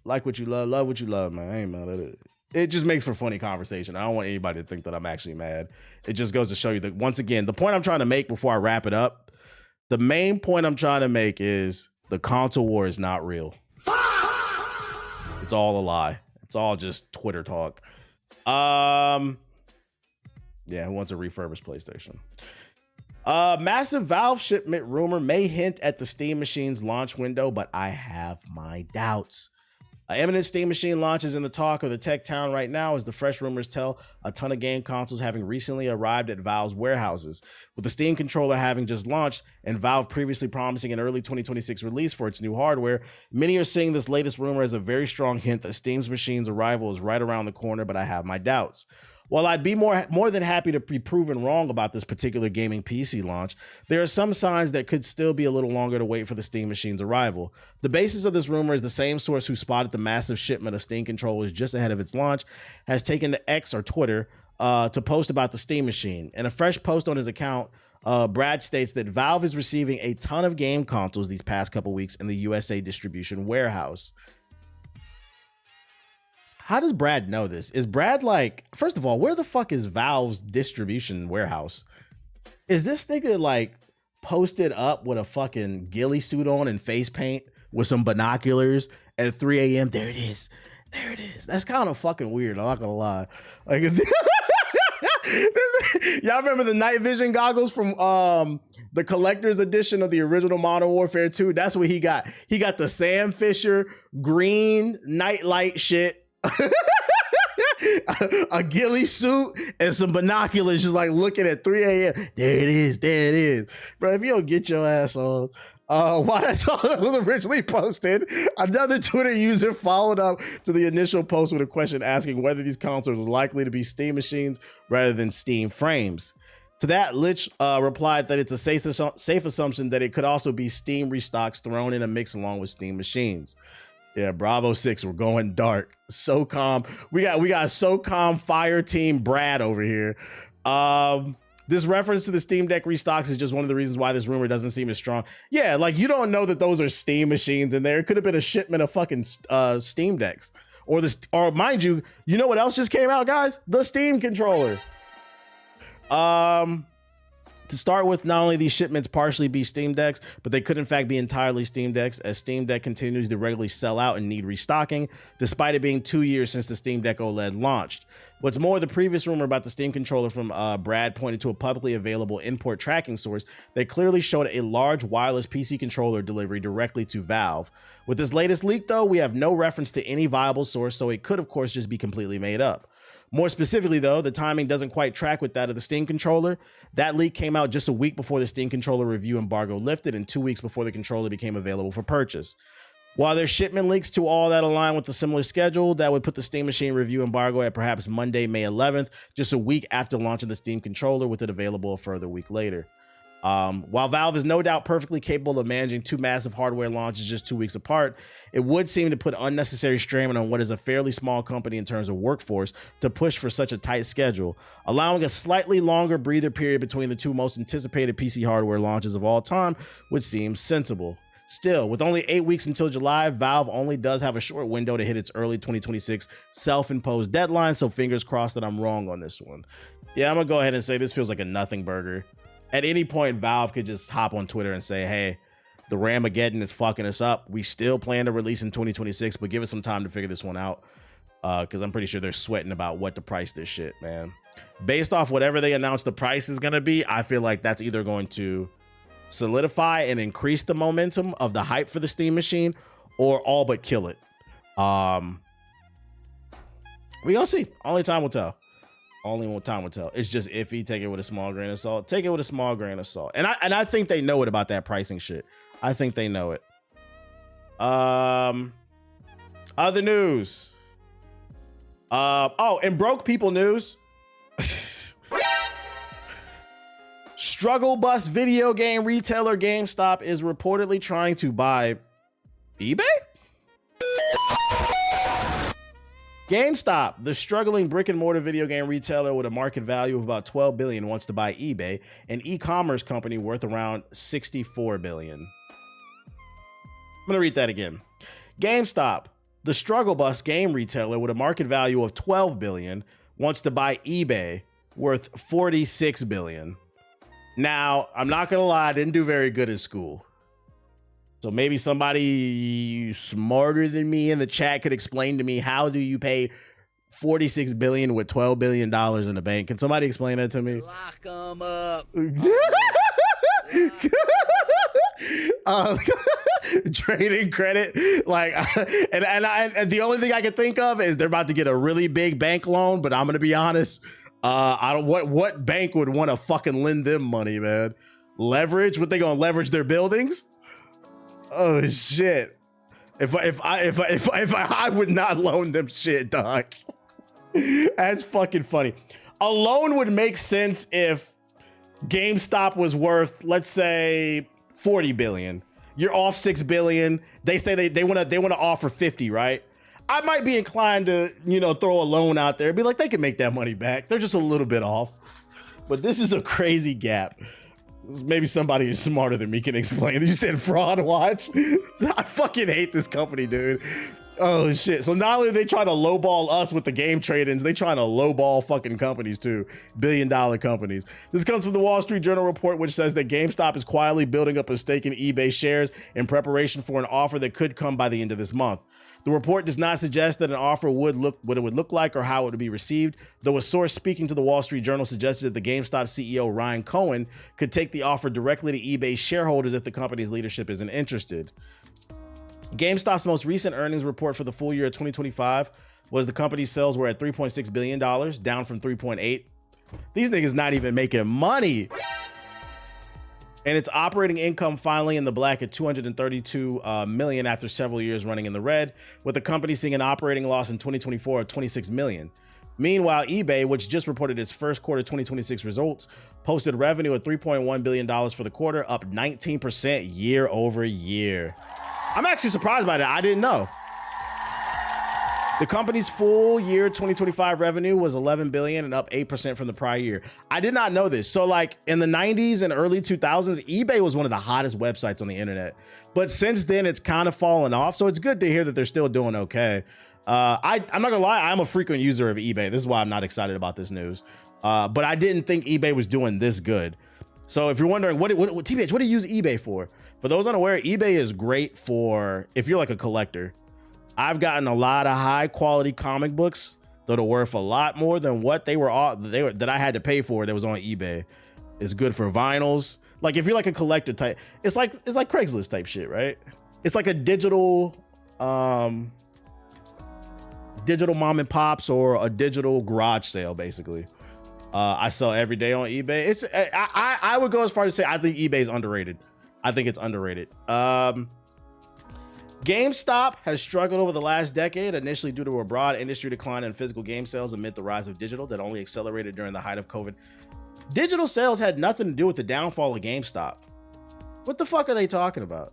like what you love what you love, man. I ain't mad at it. It just makes for funny conversation. I don't want anybody to think that I'm actually mad. It just goes to show you that, once again, the point I'm trying to make before I wrap it up, the main point I'm trying to make is the console war is not real. It's all a lie. It's all just Twitter talk. Yeah, who wants a refurbished PlayStation? Massive Valve shipment rumor may hint at the Steam Machine's launch window, but I have my doubts. Imminent Steam Machine launch is in the talk of the tech town right now, as the fresh rumors tell a ton of game consoles having recently arrived at Valve's warehouses. With the Steam controller having just launched and Valve previously promising an early 2026 release for its new hardware, many are seeing this latest rumor as a very strong hint that Steam's Machine's arrival is right around the corner, but I have my doubts. While I'd be more than happy to be proven wrong about this particular gaming PC launch, there are some signs that could still be a little longer to wait for the Steam Machine's arrival. The basis of this rumor is the same source who spotted the massive shipment of Steam controllers just ahead of its launch has taken to X or Twitter to post about the Steam Machine. In a fresh post on his account, Brad states that Valve is receiving a ton of game consoles these past couple weeks in the USA distribution warehouse. How does Brad know this? Is Brad like, first of all, where the fuck is Valve's distribution warehouse? Is this nigga like posted up with a fucking ghillie suit on and face paint with some binoculars at 3 a.m.? There it is. There it is. That's kind of fucking weird. I'm not gonna lie. Like, y'all remember the night vision goggles from the collector's edition of the original Modern Warfare 2? That's what he got. He got the Sam Fisher green nightlight shit. A ghillie suit and some binoculars, just like looking at 3 a.m. There it is, there it is. Bro, if you don't get your ass on, why that's all that was originally posted, another Twitter user followed up to the initial post with a question asking whether these consoles are likely to be Steam machines rather than Steam frames. To that, Lich replied that it's a safe assumption that it could also be Steam restocks thrown in a mix along with Steam machines. Yeah, Bravo 6, we're going dark. SOCOM. We got SOCOM fire team Brad over here. This reference to the Steam Deck restocks is just one of the reasons why this rumor doesn't seem as strong. Yeah, like you don't know that those are Steam machines in there. It could have been a shipment of fucking Steam Decks. Or mind you, you know what else just came out, guys? The Steam controller. To start with, not only these shipments partially be Steam Decks, but they could in fact be entirely Steam Decks, as Steam Deck continues to regularly sell out and need restocking, despite it being 2 years since the Steam Deck OLED launched. What's more, the previous rumor about the Steam controller from Brad pointed to a publicly available import tracking source that clearly showed a large wireless PC controller delivery directly to Valve. With this latest leak, though, we have no reference to any viable source, so it could, of course, just be completely made up. More specifically, though, the timing doesn't quite track with that of the Steam controller. That leak came out just a week before the Steam controller review embargo lifted and 2 weeks before the controller became available for purchase. While there's shipment links to all that align with the similar schedule, that would put the Steam Machine review embargo at perhaps Monday, May 11th, just a week after launching the Steam controller, with it available a further week later. While Valve is no doubt perfectly capable of managing two massive hardware launches just 2 weeks apart, it would seem to put unnecessary strain on what is a fairly small company in terms of workforce to push for such a tight schedule. Allowing a slightly longer breather period between the two most anticipated PC hardware launches of all time would seem sensible. Still, with only 8 weeks until July, Valve only does have a short window to hit its early 2026 self-imposed deadline, so fingers crossed that I'm wrong on this one. Yeah, I'm gonna go ahead and say this feels like a nothing burger. At any point, Valve could just hop on Twitter and say, hey, the Ramageddon is fucking us up. We still plan to release in 2026, but give us some time to figure this one out. Because I'm pretty sure they're sweating about what to price this shit, man. Based off whatever they announce the price is going to be, I feel like that's either going to solidify and increase the momentum of the hype for the Steam machine, or all but kill it. We gonna see. Only time will tell. Only time will tell. It's just iffy. Take it with a small grain of salt. Take it with a small grain of salt. And I think they know it about that pricing shit. I think they know it. Other news. Oh, and broke people news. Struggle bus video game retailer GameStop is reportedly trying to buy eBay? GameStop, the struggling brick and mortar video game retailer with a market value of about $12 billion, wants to buy eBay, an e-commerce company worth around $64 billion. I'm going to read that again. GameStop, the struggle bus game retailer with a market value of $12 billion, wants to buy eBay, worth $46 billion. Now, I'm not going to lie, I didn't do very good in school. So maybe somebody smarter than me in the chat could explain to me, how do you pay $46 billion with $12 billion in the bank? Can somebody explain that to me? Lock them up. Trading credit, like, and the only thing I can think of is they're about to get a really big bank loan, but I'm gonna be honest, I don't. What bank would want to fucking lend them money, man? Leverage? What, they gonna leverage their buildings? Oh shit! If I would not loan them shit, dog. That's fucking funny. A loan would make sense if GameStop was worth, let's say, 40 billion. You're off 6 billion. They say they want to offer 50, right? I might be inclined to, throw a loan out there and be like, they can make that money back. They're just a little bit off. But this is a crazy gap. Maybe somebody who's smarter than me can explain. You said fraud watch? I fucking hate this company, dude. Oh shit. So not only are they trying to lowball us with the game trade-ins, they trying to lowball fucking companies too. billion-dollar companies. This comes from the Wall Street Journal report, which says that GameStop is quietly building up a stake in eBay shares in preparation for an offer that could come by the end of this month. The report does not suggest that an offer would look like or how it would be received, though a source speaking to the Wall Street Journal suggested that the GameStop CEO Ryan Cohen could take the offer directly to eBay shareholders if the company's leadership isn't interested. GameStop's most recent earnings report for the full year of 2025 was the company's sales were at $3.6 billion, down from 3.8. These niggas not even making money. And its operating income finally in the black at $232 million after several years running in the red, with the company seeing an operating loss in 2024 of $26 million. Meanwhile, eBay, which just reported its first quarter 2026 results, posted revenue of $3.1 billion for the quarter, up 19% year over year. I'm actually surprised by that. I didn't know. The company's full year 2025 revenue was $11 billion and up 8% from the prior year. I did not know this. So like in the 90s and early 2000s, eBay was one of the hottest websites on the internet. But since then, it's kind of fallen off. So it's good to hear that they're still doing okay. I'm not gonna lie, I'm a frequent user of eBay. This is why I'm not excited about this news. But I didn't think eBay was doing this good. So if you're wondering, what TBH, what do you use eBay for? For those unaware, eBay is great for if you're like a collector. I've gotten a lot of high quality comic books that are worth a lot more than what that I had to pay for that was on eBay. It's good for vinyls. Like if you're like a collector type, it's like Craigslist type shit, right? It's like a digital mom and pops or a digital garage sale, basically. I sell every day on eBay. I would go as far as to say I think eBay is underrated. I think it's underrated. GameStop has struggled over the last decade, initially due to a broad industry decline in physical game sales amid the rise of digital that only accelerated during the height of COVID. Digital sales had nothing to do with the downfall of GameStop. What the fuck are they talking about?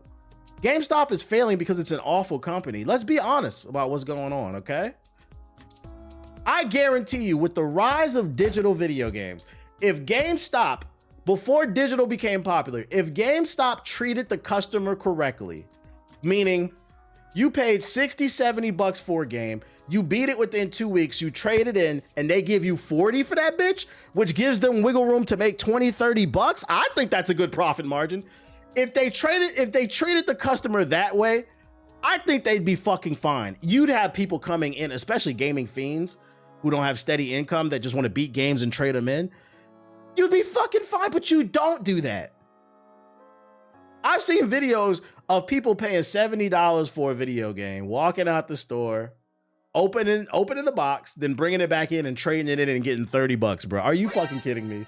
GameStop is failing because it's an awful company. Let's be honest about what's going on, okay? I guarantee you, with the rise of digital video games, if GameStop, before digital became popular, if GameStop treated the customer correctly, meaning you paid 60, 70 bucks for a game, you beat it within 2 weeks, you trade it in, and they give you 40 for that bitch, which gives them wiggle room to make 20, 30 bucks. I think that's a good profit margin. If they treated the customer that way, I think they'd be fucking fine. You'd have people coming in, especially gaming fiends who don't have steady income that just want to beat games and trade them in. You'd be fucking fine, but you don't do that. I've seen videos of people paying $70 for a video game, walking out the store, opening the box, then bringing it back in and trading it in and getting 30 bucks, bro. Are you fucking kidding me?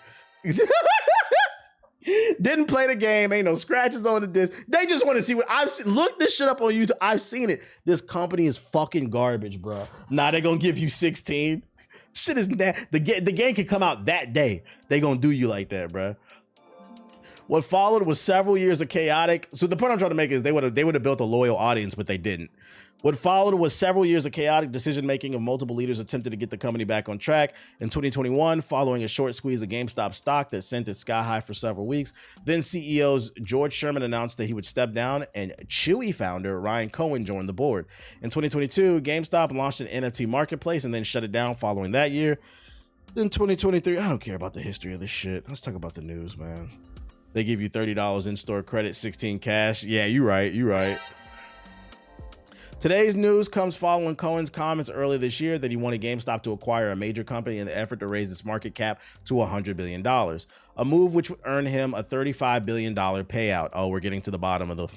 Didn't play the game, ain't no scratches on the disc. They just want to see what I've seen. Look this shit up on YouTube. I've seen it. This company is fucking garbage, bro. Now they're gonna give you 16. Shit is the game can come out that day. They gonna do you like that, bro. What followed was several years of chaotic. So the point I'm trying to make is they would have built a loyal audience, but they didn't. What followed was several years of chaotic decision-making of multiple leaders attempted to get the company back on track. In 2021, following a short squeeze of GameStop stock that sent it sky high for several weeks, then CEOs George Sherman announced that he would step down and Chewy founder Ryan Cohen joined the board. In 2022, GameStop launched an NFT marketplace and then shut it down following that year. Then 2023, I don't care about the history of this shit. Let's talk about the news, man. They give you $30 in-store credit, 16 cash. Yeah, you're right. Today's news comes following Cohen's comments earlier this year that he wanted GameStop to acquire a major company in the effort to raise its market cap to $100 billion, a move which would earn him a $35 billion payout. Oh, we're getting to the bottom of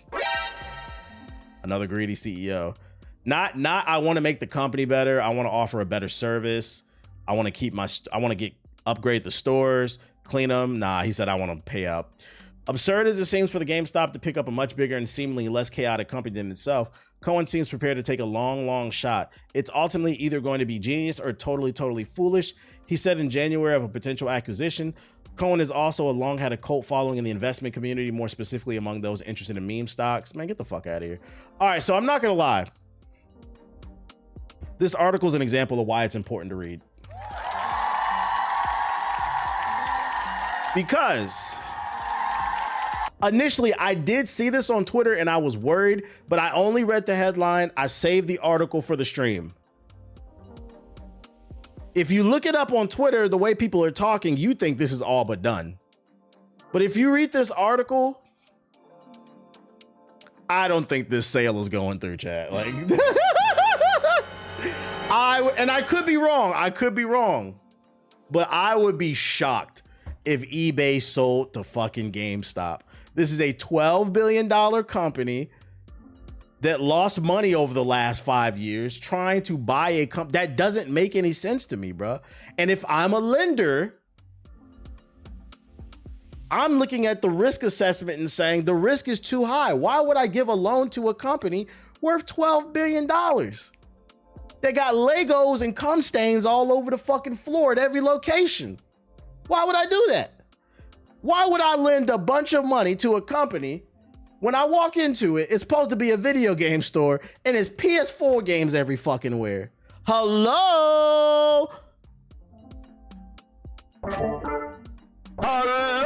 another greedy CEO. Not I want to make the company better. I want to offer a better service. I want to upgrade the stores, clean them. Nah, he said I want to pay out. Absurd as it seems for the GameStop to pick up a much bigger and seemingly less chaotic company than itself, Cohen seems prepared to take a long shot. It's ultimately either going to be genius or totally foolish, he said in January of a potential acquisition. Cohen has also long had a cult following in the investment community, more specifically among those interested in meme stocks. Man, get the fuck out of here. All right, so I'm not gonna lie. This article is an example of why it's important to read. Because initially, I did see this on Twitter and I was worried, but I only read the headline. I saved the article for the stream. If you look it up on Twitter, the way people are talking, you think this is all but done. But if you read this article, I don't think this sale is going through, chat. Like, I could be wrong. But I would be shocked if eBay sold to fucking GameStop. This is a $12 billion company that lost money over the last 5 years trying to buy a company. That doesn't make any sense to me, bro. And if I'm a lender, I'm looking at the risk assessment and saying the risk is too high. Why would I give a loan to a company worth $12 billion? They got Legos and cum stains all over the fucking floor at every location. Why would I do that? Why would I lend a bunch of money to a company when I walk into it, it's supposed to be a video game store and it's PS4 games every fucking where? Hello? Hello?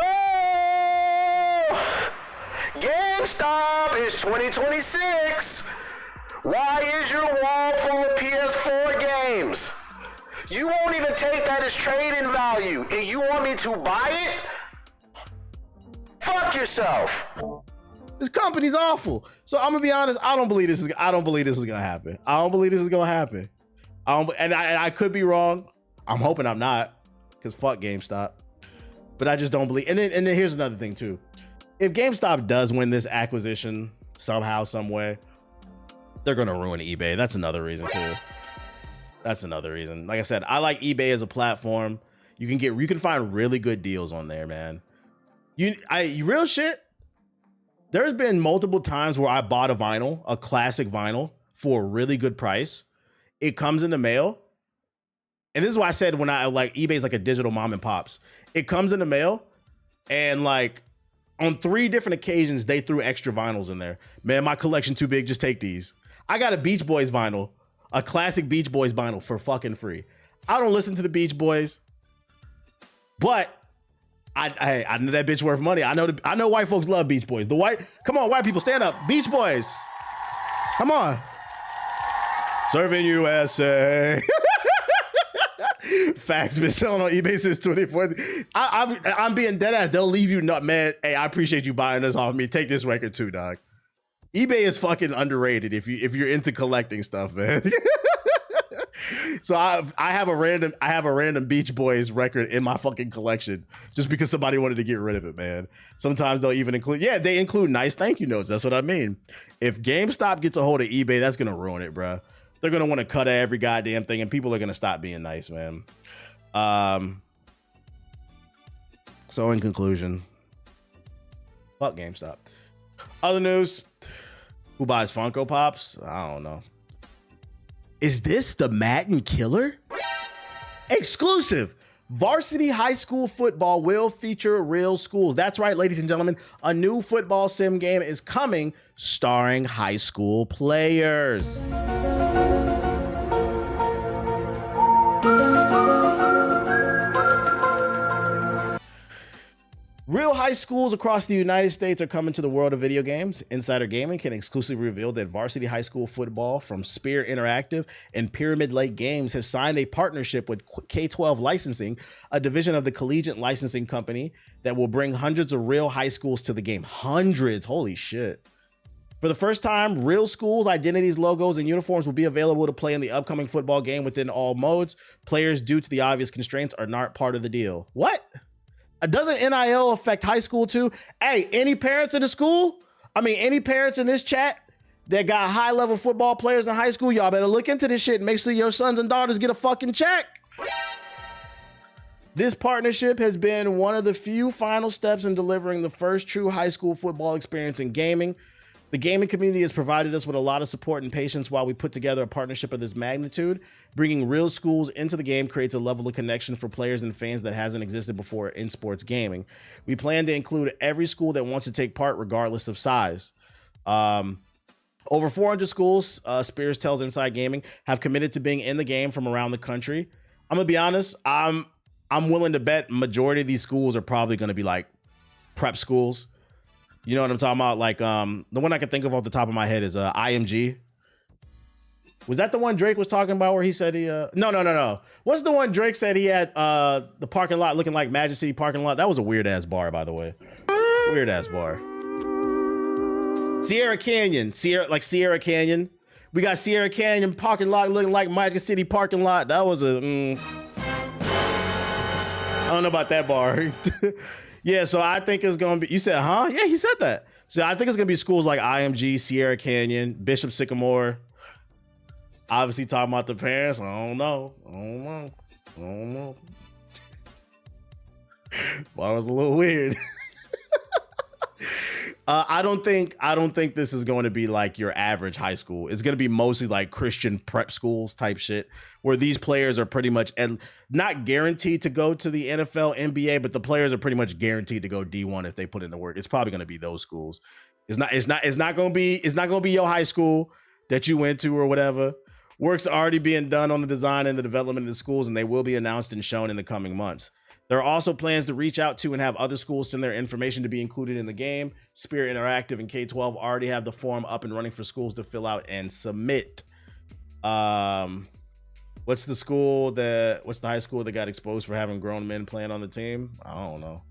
GameStop is 2026. Why is your wall full of PS4 games? You won't even take that as trade-in value, and you want me to buy it? Fuck yourself. This company's awful. So I'm gonna be honest. I don't believe this is gonna happen. I don't believe this is gonna happen. And I could be wrong. I'm hoping I'm not, because fuck GameStop. But I just don't believe. And then here's another thing too. If GameStop does win this acquisition somehow, some way, they're gonna ruin eBay. That's another reason too. That's another reason. Like I said, I like eBay as a platform. You can find really good deals on there, man. Real shit. There's been multiple times where I bought a vinyl, a classic vinyl, for a really good price. It comes in the mail. And this is why I said when I like eBay's like a digital mom and pops. It comes in the mail, and like on 3 different occasions, they threw extra vinyls in there. Man, my collection too big, just take these. I got a Beach Boys vinyl, a classic Beach Boys vinyl for fucking free. I don't listen to the Beach Boys, but I know that bitch worth money. I know white folks love Beach Boys. Come on, white people, stand up. Beach Boys. Come on. Serving USA. Facts been selling on eBay since 2014. I'm being dead ass. They'll leave you nut, man. Hey, I appreciate you buying this off me. Take this record too, dog. eBay is fucking underrated if you're into collecting stuff, man. So I have a random Beach Boys record in my fucking collection just because somebody wanted to get rid of it, man. Sometimes they'll even include, they include nice thank you notes. That's what I mean. If GameStop gets a hold of eBay, that's gonna ruin it, bro. They're gonna want to cut every goddamn thing, and people are gonna stop being nice, man. So in conclusion, fuck GameStop. Other news: who buys Funko Pops? I don't know. Is this the Madden Killer? Exclusive. Varsity High School Football will feature real schools. That's right, ladies and gentlemen. A new football sim game is coming starring high school players. Real high schools across the United States are coming to the world of video games. Insider Gaming can exclusively reveal that Varsity High School Football from Spear Interactive and Pyramid Lake Games have signed a partnership with K-12 Licensing, a division of the Collegiate Licensing Company that will bring hundreds of real high schools to the game. Hundreds, holy shit. For the first time, real schools, identities, logos, and uniforms will be available to play in the upcoming football game within all modes. Players, due to the obvious constraints, are not part of the deal. What? Doesn't NIL affect high school too? Hey, any parents in the school? Any parents in this chat that got high-level football players in high school, y'all better look into this shit and make sure your sons and daughters get a fucking check. This partnership has been one of the few final steps in delivering the first true high school football experience in gaming. The gaming community has provided us with a lot of support and patience while we put together a partnership of this magnitude. Bringing real schools into the game creates a level of connection for players and fans that hasn't existed before in sports gaming. We plan to include every school that wants to take part, regardless of size. Over 400 schools, Spears tells Inside Gaming, have committed to being in the game from around the country. I'm gonna be honest. I'm willing to bet majority of these schools are probably gonna be like prep schools. You know what I'm talking about? Like, the one I can think of off the top of my head is IMG. Was that the one Drake was talking about where he said he... No. What's the one Drake said he had the parking lot looking like Magic City parking lot? That was a weird-ass bar, by the way. Weird-ass bar. Sierra Canyon. Sierra Canyon. We got Sierra Canyon parking lot looking like Magic City parking lot. That was a... I don't know about that bar. Yeah, so I think it's going to be... You said, huh? Yeah, he said that. So I think it's going to be schools like IMG, Sierra Canyon, Bishop Sycamore. Obviously talking about the parents. I don't know. Well, it was a little weird. I don't think this is going to be like your average high school. It's going to be mostly like Christian prep schools type shit, where these players are pretty much not guaranteed to go to the NFL, NBA, but the players are pretty much guaranteed to go D1 if they put in the work. It's probably going to be those schools. It's not going to be your high school that you went to or whatever. Work's already being done on the design and the development of the schools, and they will be announced and shown in the coming months. There are also plans to reach out to and have other schools send their information to be included in the game. Spirit Interactive and K-12 already have the form up and running for schools to fill out and submit. What's the high school that got exposed for having grown men playing on the team? I don't know.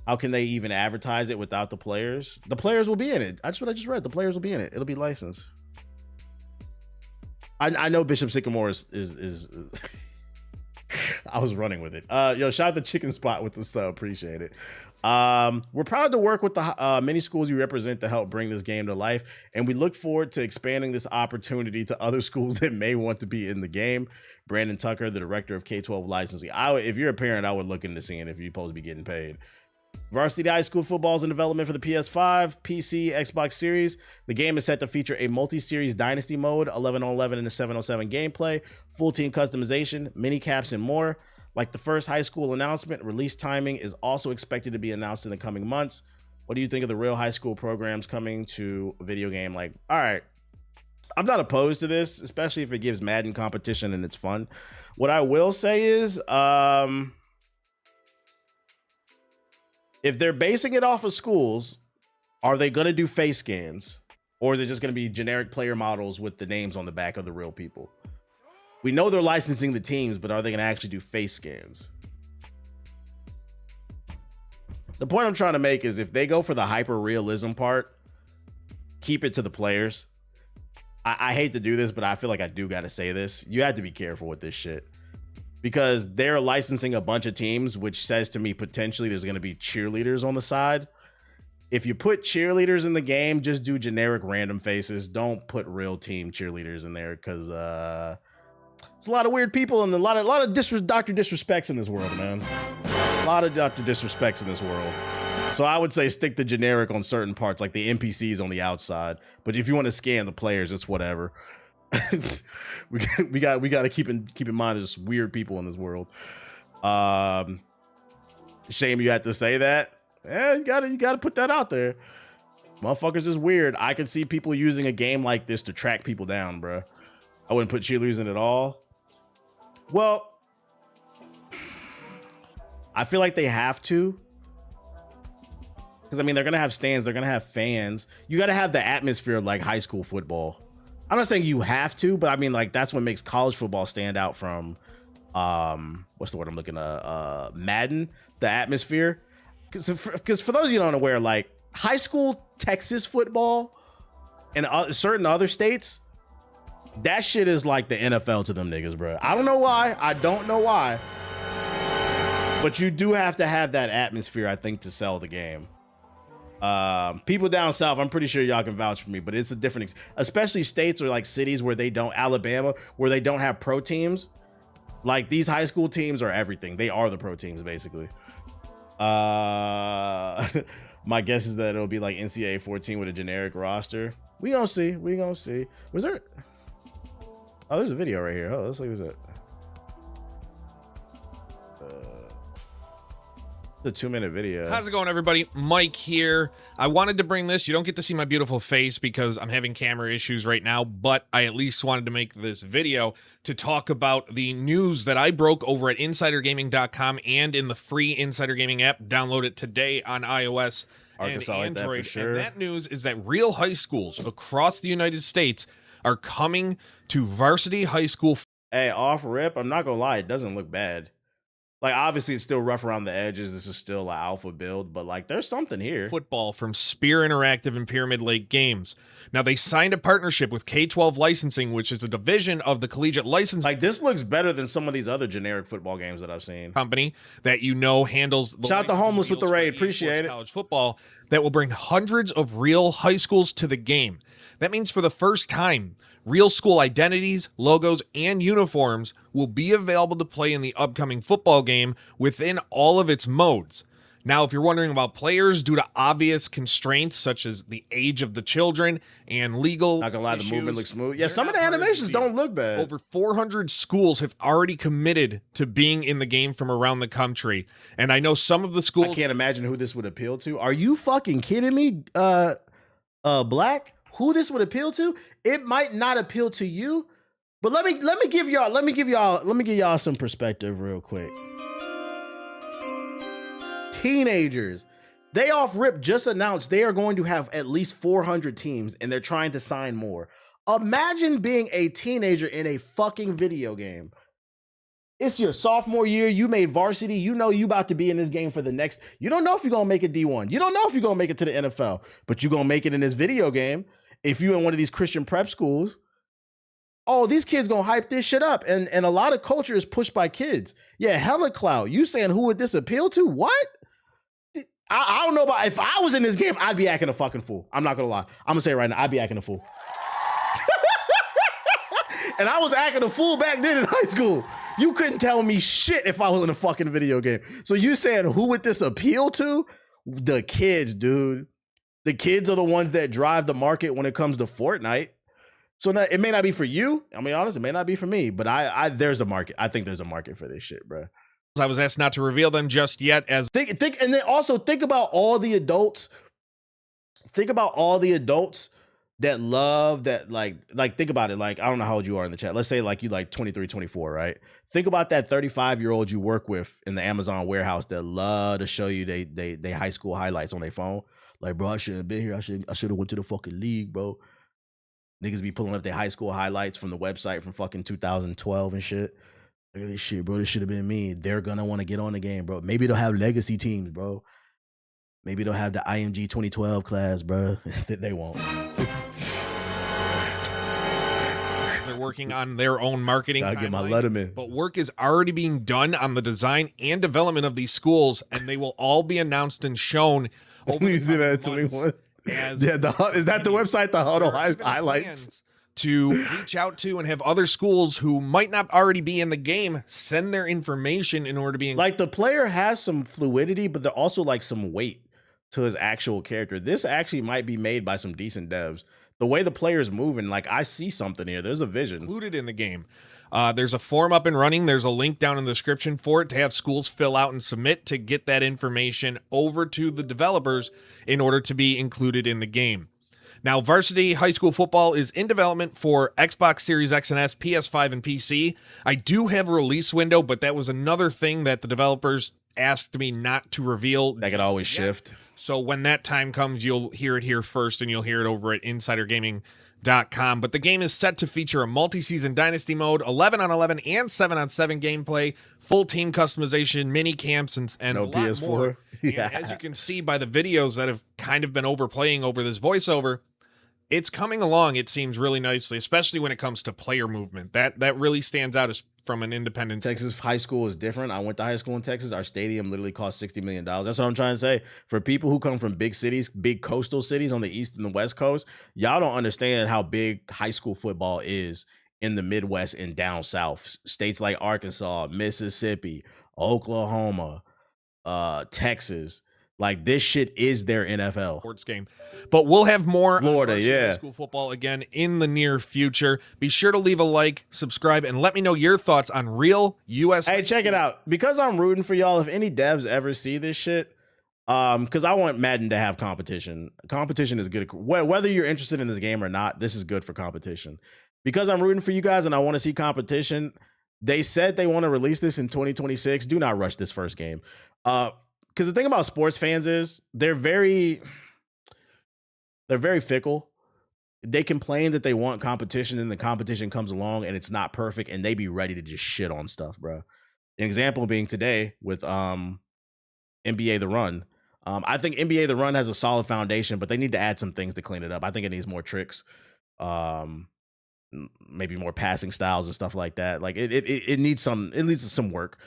How can they even advertise it without the players? The players will be in it. That's what I just read. The players will be in it. It'll be licensed. I know Bishop Sycamore is I was running with it. Yo, shout out the Chicken Spot with the sub. Appreciate it. We're proud to work with the many schools you represent to help bring this game to life, and we look forward to expanding this opportunity to other schools that may want to be in the game. Brandon Tucker, the director of K-12 licensing. If you're a parent, I would look into seeing if you're supposed to be getting paid. Varsity High School Football is in development for the PS5, PC, Xbox Series. The game is set to feature a multi-series dynasty mode, 11-on-11 and a 7-on-7 gameplay, full team customization, mini caps, and more. Like the first high school announcement, release timing is also expected to be announced in the coming months. What do you think of the real high school programs coming to a video game? Like, all right, I'm not opposed to this, especially if it gives Madden competition and it's fun. What I will say is, if they're basing it off of schools, are they going to do face scans, or is it just going to be generic player models with the names on the back of the real people? We know they're licensing the teams, but are they going to actually do face scans? The point I'm trying to make is if they go for the hyper realism part, keep it to the players. I hate to do this, but I feel like I do got to say this. You have to be careful with this shit, because they're licensing a bunch of teams, which says to me potentially there's going to be cheerleaders on the side. If you put cheerleaders in the game, just do generic random faces. Don't put real team cheerleaders in there, because it's a lot of weird people and a lot of Dr. Disrespects in this world, man. A lot of Dr. Disrespects in this world. So I would say stick to generic on certain parts, like the NPCs on the outside. But if you want to scan the players, it's whatever. we got to keep in mind there's weird people in this world. Shame you had to say that. Yeah, you gotta put that out there. Motherfuckers is weird. I could see people using a game like this to track people down, bro. I wouldn't put cheerleaders in it at all. Well, I feel like they have to, because I mean they're gonna have stands, they're gonna have fans. You gotta have the atmosphere of like high school football. I'm not saying you have to, but I mean, like, that's what makes college football stand out from, what's the word I'm looking at? Madden, the atmosphere. Because for those of you who don't aware, like, high school Texas football and certain other states, that shit is like the NFL to them niggas, bro. I don't know why. But you do have to have that atmosphere, I think, to sell the game. People down south, I'm pretty sure y'all can vouch for me, but it's a different, especially states or like cities where they don't, Alabama, where they don't have pro teams. Like, these high school teams are everything. They are the pro teams, basically. My guess is that it'll be like NCAA 14 with a generic roster. We gonna see. Was there? Oh, there's a video right here. Oh, let's look at this. The 2-minute video. How's it going, everybody? Mike here. I wanted to bring this. You don't get to see my beautiful face because I'm having camera issues right now, but I at least wanted to make this video to talk about the news that I broke over at insidergaming.com and in the free Insider Gaming app. Download it today on iOS and Android. And that news is that real high schools across the United States are coming to Varsity High School. Hey, off rip, I'm not gonna lie, it doesn't look bad. Like, obviously, it's still rough around the edges. This is still an alpha build, but, like, there's something here. Football from Spear Interactive and Pyramid Lake Games. Now, they signed a partnership with K-12 Licensing, which is a division of the Collegiate Licensing. Like, this looks better than some of these other generic football games that I've seen. Company that you know handles the shout out to Homeless with the raid. Appreciate it. College football that will bring hundreds of real high schools to the game. That means for the first time, real school identities, logos, and uniforms will be available to play in the upcoming football game within all of its modes. Now, if you're wondering about players, due to obvious constraints such as the age of the children and legal not gonna lie, issues, the movement looks smooth. Yeah, some of the animations don't look bad. Over 400 schools have already committed to being in the game from around the country. And I know some of the schools... I can't imagine who this would appeal to. Are you fucking kidding me? Black? Who this would appeal to? It might not appeal to you, but let me give y'all some perspective real quick. Teenagers. They off rip just announced they are going to have at least 400 teams and they're trying to sign more. Imagine being a teenager in a fucking video game. It's your sophomore year. You made varsity. You know you about to be in this game for the next. You don't know if you're going to make it D1. You don't know if you're going to make it to the NFL, but you're going to make it in this video game. If you're in one of these Christian prep schools, oh, these kids going to hype this shit up. And a lot of culture is pushed by kids. Yeah, hella clout. You saying who would this appeal to? What? I don't know about, if I was in this game, I'd be acting a fucking fool. I'm not gonna lie. I'm gonna say it right now, I'd be acting a fool. And I was acting a fool back then in high school. You couldn't tell me shit if I was in a fucking video game. So you saying who would this appeal to? The kids, dude. The kids are the ones that drive the market when it comes to Fortnite. So now, it may not be for you. I mean, honestly, it may not be for me, but there's a market. I think there's a market for this shit, bro. I was asked not to reveal them just yet, as think and then also think about all the adults. Think about all the adults that love that, like think about it. Like, I don't know how old you are in the chat. Let's say like you like 23, 24, right? Think about that 35-year-old you work with in the Amazon warehouse that love to show you they high school highlights on their phone. Like, bro, I shouldn't have been here. I should have went to the fucking league, bro. Niggas be pulling up their high school highlights from the website from fucking 2012 and shit. Look at this shit, bro. This should have been me. They're gonna want to get on the game, bro. Maybe they'll have legacy teams, bro. Maybe they'll have the IMG 2012 class, bro. They won't. They're working on their own marketing. I'll get my Letterman. But work is already being done on the design and development of these schools, and they will all be announced and shown. Please do that to me one. Yeah, is that the website? The Huddle highlights. To reach out to and have other schools who might not already be in the game send their information in order to be like, the player has some fluidity, but they're also like some weight to his actual character. This actually might be made by some decent devs. The way the player's moving, like, I see something here. There's a vision included in the game. There's a form up and running. There's a link down in the description for it to have schools fill out and submit to get that information over to the developers in order to be included in the game. Now, Varsity High School Football is in development for Xbox Series X and S, PS5, and PC. I do have a release window, but that was another thing that the developers asked me not to reveal. That could always shift. So when that time comes, you'll hear it here first, and you'll hear it over at InsiderGaming.com. But the game is set to feature a multi-season Dynasty mode, 11-on-11 and 7-on-7 gameplay, full team customization, mini camps, and no a lot PS4. More. Yeah. And as you can see by the videos that have kind of been overplaying over this voiceover, it's coming along, it seems, really nicely, especially when it comes to player movement. That really stands out as from an independent. Texas high school is different. I went to high school in Texas. Our stadium literally cost $60 million. That's what I'm trying to say. For people who come from big cities, big coastal cities on the East and the West Coast, y'all don't understand how big high school football is in the Midwest and down south. States like Arkansas, Mississippi, Oklahoma, Texas. Like, this shit is their NFL sports game. But we'll have more Florida, on yeah, high school football again in the near future. Be sure to leave a like, subscribe, and let me know your thoughts on real US. Hey, check it out. Because I'm rooting for y'all, if any devs ever see this shit, because I want Madden to have competition. Competition is good. Whether you're interested in this game or not, this is good for competition. Because I'm rooting for you guys and I want to see competition, they said they want to release this in 2026. Do not rush this first game. Because the thing about sports fans is they're very fickle. They complain that they want competition and the competition comes along and it's not perfect and they be ready to just shit on stuff, bro. An example being today with NBA The Run. I think NBA The Run has a solid foundation, but they need to add some things to clean it up. I think it needs more tricks, maybe more passing styles and stuff like that. Like it needs some work.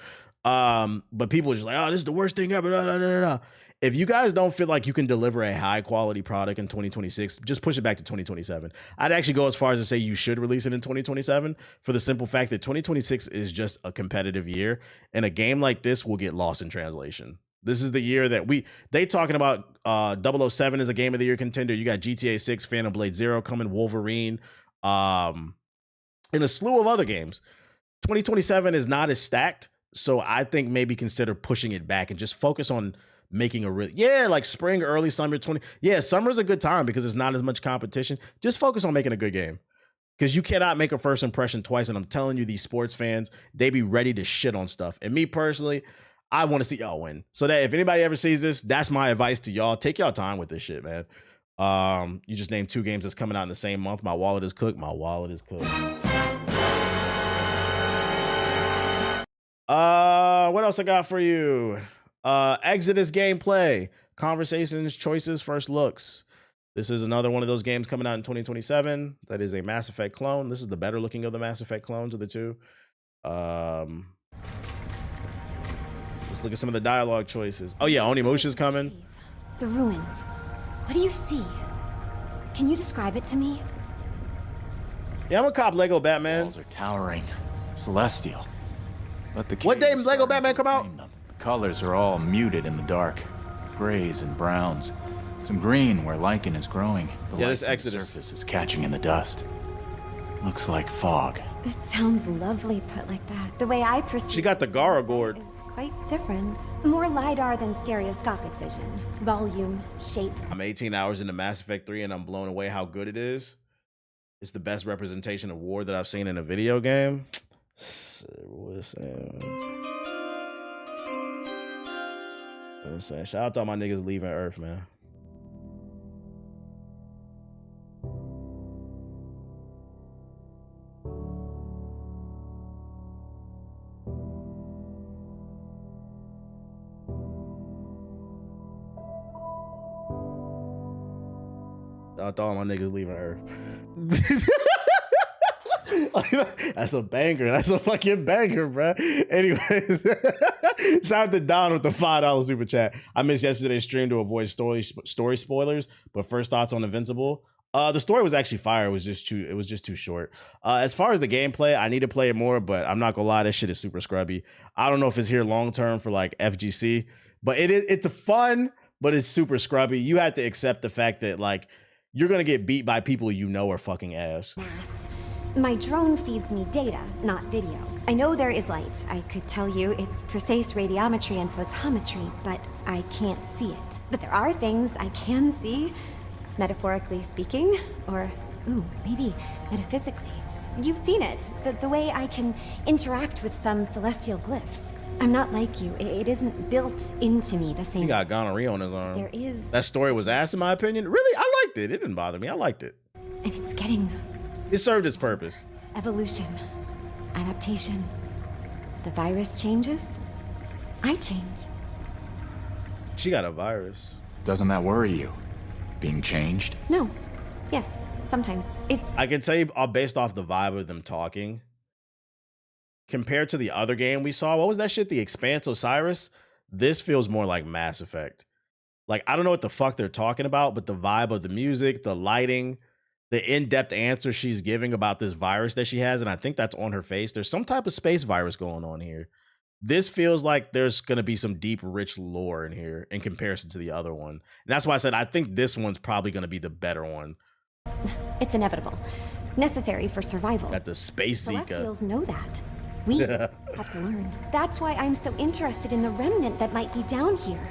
But people are just like, oh, this is the worst thing ever. No. If you guys don't feel like you can deliver a high quality product in 2026, just push it back to 2027. I'd actually go as far as to say you should release it in 2027 for the simple fact that 2026 is just a competitive year and a game like this will get lost in translation. This is the year that they talking about 007 as a game of the year contender. You got GTA 6, Phantom Blade 0 coming, Wolverine, and a slew of other games. 2027 is not as stacked, so I think maybe consider pushing it back and just focus on making a like spring, early summer 20. Yeah, summer's a good time because there's not as much competition. Just focus on making a good game. Because you cannot make a first impression twice. And I'm telling you, these sports fans, they be ready to shit on stuff. And me personally, I want to see y'all win. So that if anybody ever sees this, that's my advice to y'all. Take y'all time with this shit, man. You just named 2 games that's coming out in the same month. My wallet is cooked. My wallet is cooked. What else I got for you? Exodus gameplay, conversations, choices, first looks. This is another one of those games coming out in 2027. That is a Mass Effect clone. This is the better looking of the Mass Effect clones of the two. Let's look at some of the dialogue choices. Oh yeah, Onimusha's coming. The ruins. What do you see? Can you describe it to me? Yeah, I'm a cop Lego Batman. Walls are towering, celestial. But the what day Lego Batman come out? The colors are all muted in the dark. Grays and browns. Some green where lichen is growing. The this Exodus surface is catching in the dust. Looks like fog. It sounds lovely put like that. The way I perceive she got the Gara gourd. Is quite different. More LiDAR than stereoscopic vision. Volume, shape. I'm 18 hours into Mass Effect 3 and I'm blown away how good it is. It's the best representation of war that I've seen in a video game. Listen, shout out to all my niggas leaving Earth, man. I thought my niggas leaving Earth. That's a banger. That's a fucking banger, bro. Anyways, shout out to Don with the $5 super chat. I missed yesterday's stream to avoid story spoilers, but first thoughts on Invincible. The story was actually fire. It was just too short. As far as the gameplay, I need to play it more, but I'm not gonna lie, this shit is super scrubby. I don't know if it's here long term for like FGC, but it's fun, but it's super scrubby. You have to accept the fact that like you're gonna get beat by people you know are fucking ass. My drone feeds me data, not video. I know there is light. I could tell you it's precise radiometry and photometry, but I can't see it. But there are things I can see, metaphorically speaking, or maybe metaphysically. You've seen it, the way I can interact with some celestial glyphs. I'm not like you. It isn't built into me the same. He got gonorrhea on his arm. There is. That story was ass, in my opinion. Really, I liked it. It didn't bother me. I liked it. And it's getting. It served its purpose. Evolution, adaptation. The virus changes. I change. She got a virus. Doesn't that worry you? Being changed? No. Yes. Sometimes it's. I can tell you, based off the vibe of them talking. Compared to the other game we saw, what was that shit? The Expanse Osiris? This feels more like Mass Effect. Like, I don't know what the fuck they're talking about, but the vibe of the music, the lighting, the in-depth answer she's giving about this virus that she has, and I think that's on her face. There's some type of space virus going on here. This feels like there's going to be some deep, rich lore in here in comparison to the other one. And that's why I said I think this one's probably going to be the better one. It's inevitable. Necessary for survival. At the Space Zika. Celestials know that. We have to learn. That's why I'm so interested in the remnant that might be down here.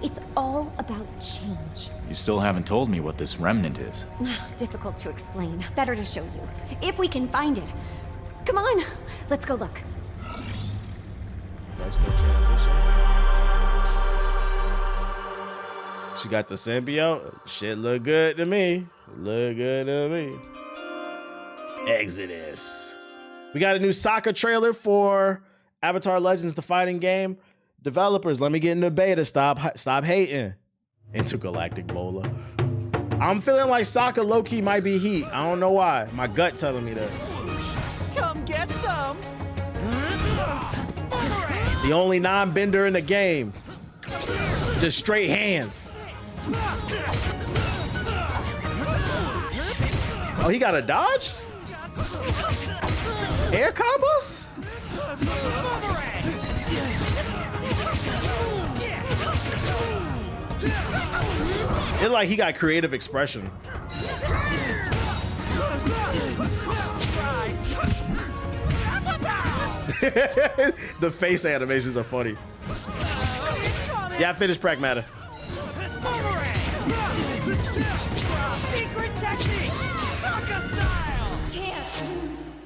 It's all about change. You still haven't told me what this remnant is. Difficult to explain. Better to show you. If we can find it. Come on, let's go look. Nice little transition. She got the symbiote. Shit look good to me. Look good to me. Exodus. We got a new soccer trailer for Avatar Legends, the fighting game. Developers, let me get in the beta. Stop hating. Intergalactic Bola. I'm feeling like soccer low-key might be heat. I don't know why. My gut telling me that. Come get some. The only non-bender in the game. Just straight hands. Oh, he got a dodge? Air combos? It's like he got creative expression. The face animations are funny. Yeah, I finished Pragmata. Secret technique! Soccer style! Can't lose.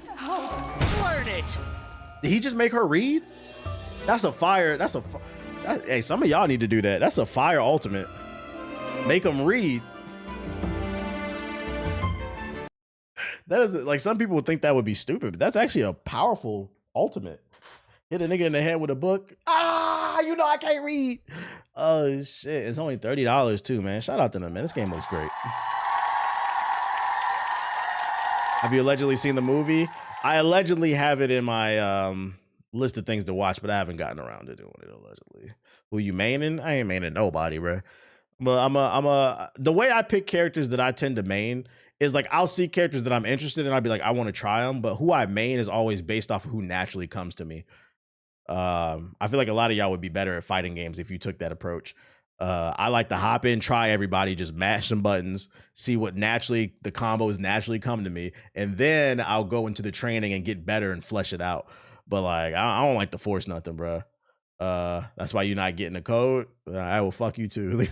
Learn it! Did he just make her read? That's a fire. Hey, some of y'all need to do that. That's a fire ultimate. Make them read. That is like, some people would think that would be stupid, but that's actually a powerful ultimate. Hit a nigga in the head with a book. Ah, you know I can't read. Oh shit, it's only $30 too, man. Shout out to them, man. This game looks great. Have you allegedly seen the movie? I allegedly have it in my list of things to watch, but I haven't gotten around to doing it allegedly. Who you maining? I ain't maining nobody, bro. But the way I pick characters that I tend to main is like, I'll see characters that I'm interested in. I'll be like, I want to try them, but who I main is always based off of who naturally comes to me. I feel like a lot of y'all would be better at fighting games if you took that approach. I like to hop in, try everybody, just mash some buttons, see what the combos naturally come to me, and then I'll go into the training and get better and flesh it out. But like, I don't like to force nothing, bro. That's why you're not getting a code. I will fuck you too.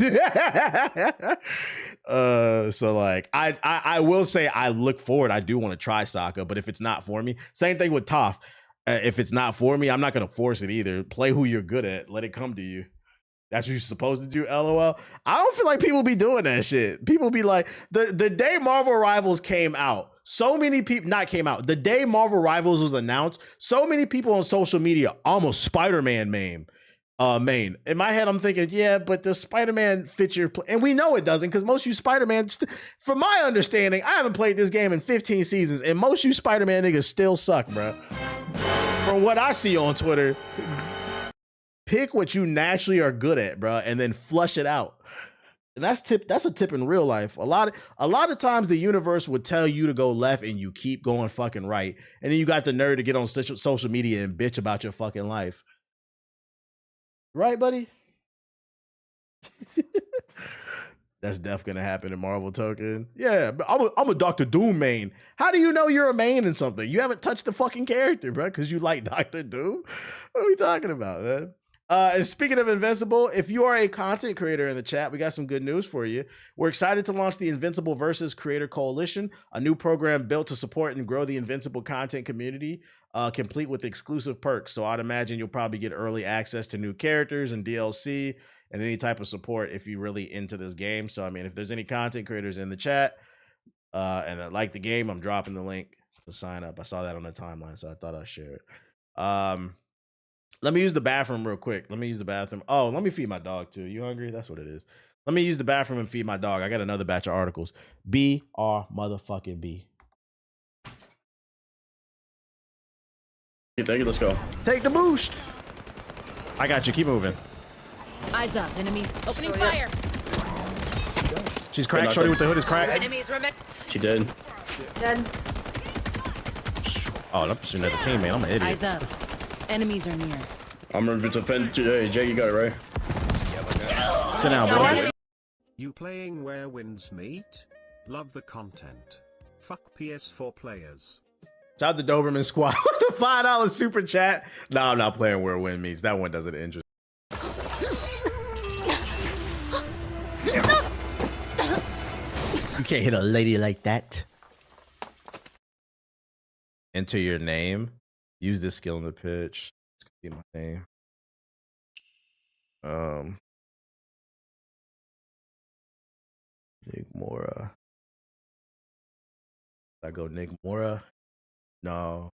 So like, I will say I look forward. I do want to try Sokka, but if it's not for me, same thing with Toph. If it's not for me, I'm not gonna force it either. Play who you're good at. Let it come to you. That's what you're supposed to do, LOL. I don't feel like people be doing that shit. People be like, the day Marvel Rivals came out, so many people, not came out, the day Marvel Rivals was announced, so many people on social media almost Spider-Man main. In my head, I'm thinking, yeah, but does Spider-Man fit your and we know it doesn't, because most of you Spider-Man, from my understanding, I haven't played this game in 15 seasons, and most of you Spider-Man niggas still suck, bro. From what I see on Twitter, pick what you naturally are good at, bro, and then flush it out. And that's a tip in real life. A lot of times the universe would tell you to go left and you keep going fucking right. And then you got the nerve to get on social media and bitch about your fucking life. Right, buddy? That's definitely gonna happen in Marvel Token. Yeah, but I'm a Doctor Doom main. How do you know you're a main in something? You haven't touched the fucking character, bro, because you like Doctor Doom? What are we talking about, man? And speaking of Invincible, if you are a content creator in the chat, we got some good news for you. We're excited to launch the Invincible Versus Creator Coalition, a new program built to support and grow the Invincible content community, complete with exclusive perks. So I'd imagine you'll probably get early access to new characters and DLC and any type of support if you're really into this game. So, I mean, if there's any content creators in the chat and that like the game, I'm dropping the link to sign up. I saw that on the timeline, so I thought I'd share it. Let me use the bathroom real quick. Let me use the bathroom. Oh, let me feed my dog too. You hungry? That's what it is. Let me use the bathroom and feed my dog. I got another batch of articles. motherfucking B. Thank you. Let's go. Take the boost. I got you. Keep moving. Eyes up, enemy. Opening fire. She's cracked. Shorty with the hood is cracked. Enemies remit. She did. Dead. Oh, I'm shooting at the teammate. I'm an idiot. Eyes up. Enemies are near. I'm gonna defend Jay. Jay, you got it right. Sit down, bro. You playing where wins meet? Love the content. Fuck PS4 players. Shout out to Doberman Squad with the $5 super chat. No, I'm not playing where win meets. That one doesn't interest. You can't hit a lady like that. Enter your name. Use this skill in the pitch. It's gonna be my name. Nick Mora. Did I go Nick Mora? No.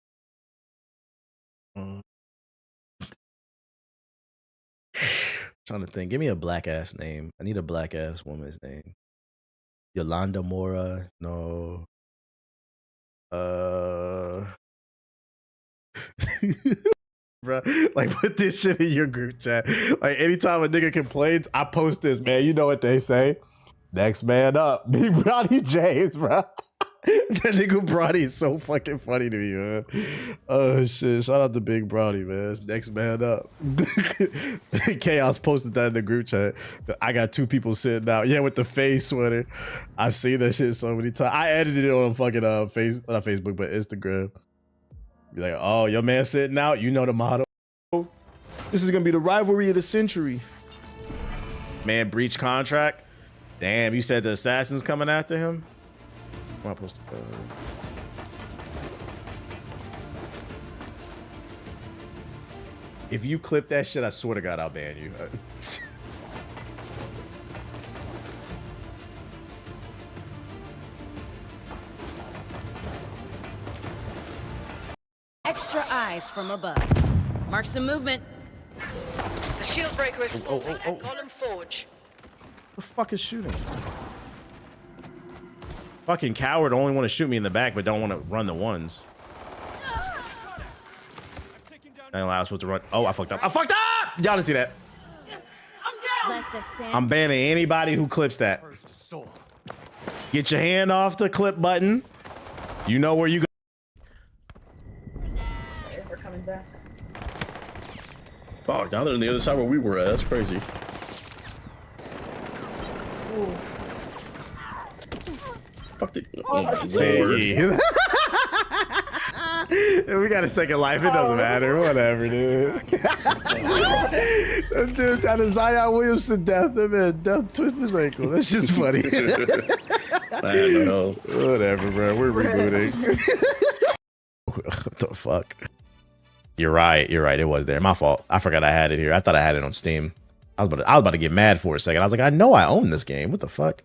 Trying to think. Give me a black ass name. I need a black ass woman's name. Yolanda Mora. No. Bro, like, put this shit in your group chat. Like, anytime a nigga complains, I post this, man. You know what they say? Next man up. Big Brownie James, bro. That nigga Brody is so fucking funny to me, man. Oh shit! Shout out to Big Brody, man. It's next man up. Chaos posted that in the group chat. I got 2 people sitting out. Yeah, with the face sweater. I've seen that shit so many times. I edited it on fucking not Facebook, but Instagram. Be like, oh, your man sitting out. You know the motto. This is gonna be the rivalry of the century. Man, breach contract. Damn, you said the assassin's coming after him. Am I supposed to go? If you clip that shit, I swear to God, I'll ban you. Extra eyes from above. Mark some movement. The shield breaker is falling at Golem Forge. Who the fuck is shooting? Fucking coward only want to shoot me in the back, but don't want to run the ones. I was supposed to run. Oh, I fucked up. I fucked up! Y'all didn't see that. I'm banning anybody who clips that. Get your hand off the clip button. You know where you go. We're coming back. Fuck, now they're on the other side where we were at. That's crazy. Ooh. Fuck the. We got a second life. It doesn't matter. Whatever, dude. Dude, out of Zion Williamson death, that man twist his ankle. That's just funny. I don't know. Whatever, bro. We're rebooting. What the fuck? You're right. You're right. It was there. My fault. I forgot I had it here. I thought I had it on Steam. I was about to get mad for a second. I was like, I know I own this game. What the fuck?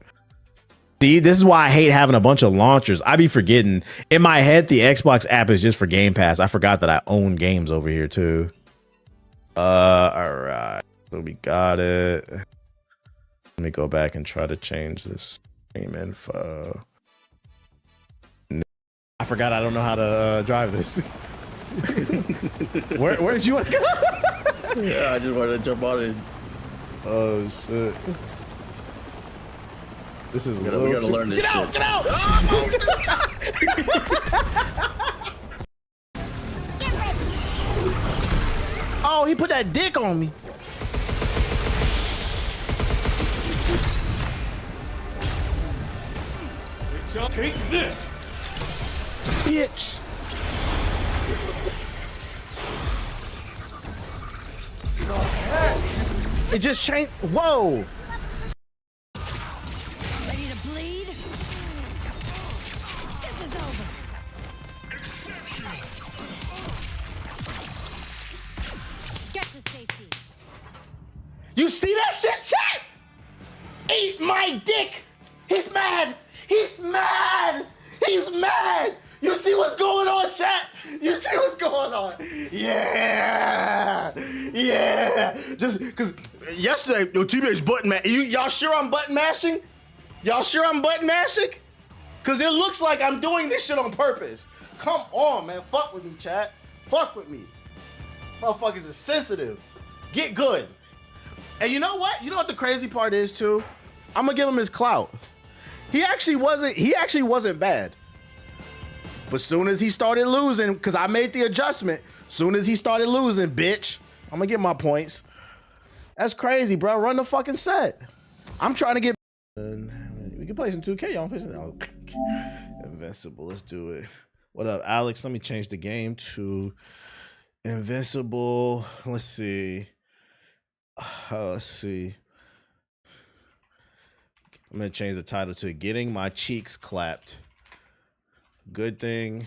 See, this is why I hate having a bunch of launchers. I be forgetting. In my head, the Xbox app is just for Game Pass. I forgot that I own games over here too. All right. So we got it. Let me go back and try to change this game info. I forgot I don't know how to drive this. Where did you want to go? Yeah, I just wanted to jump on it. Oh shit. This is we gotta learn this. Get out! Get out! Oh, he put that dick on me. Take this, bitch. It just changed. Whoa. Ready to bleed? This is over. Get to safety. You see that shit, chat? Eat my dick. He's mad. He's mad. He's mad. You see what's going on, chat? You see what's going on? Yeah. Yeah. Just because yesterday, yo, TBH button mash. Y'all sure I'm button mashing? Y'all sure I'm button mashing? Because it looks like I'm doing this shit on purpose. Come on, man. Fuck with me, chat. Fuck with me. Motherfuckers is sensitive. Get good. And you know what? You know what the crazy part is, too? I'm going to give him his clout. He actually wasn't bad. But soon as he started losing, because I made the adjustment, soon as he started losing, bitch, I'm gonna get my points. That's crazy, bro. Run the fucking set. I'm trying to get. We can play some 2K, y'all. Invincible. Let's do it. What up, Alex? Let me change the game to Invincible. Let's see. Let's see. I'm gonna change the title to Getting My Cheeks Clapped. Good thing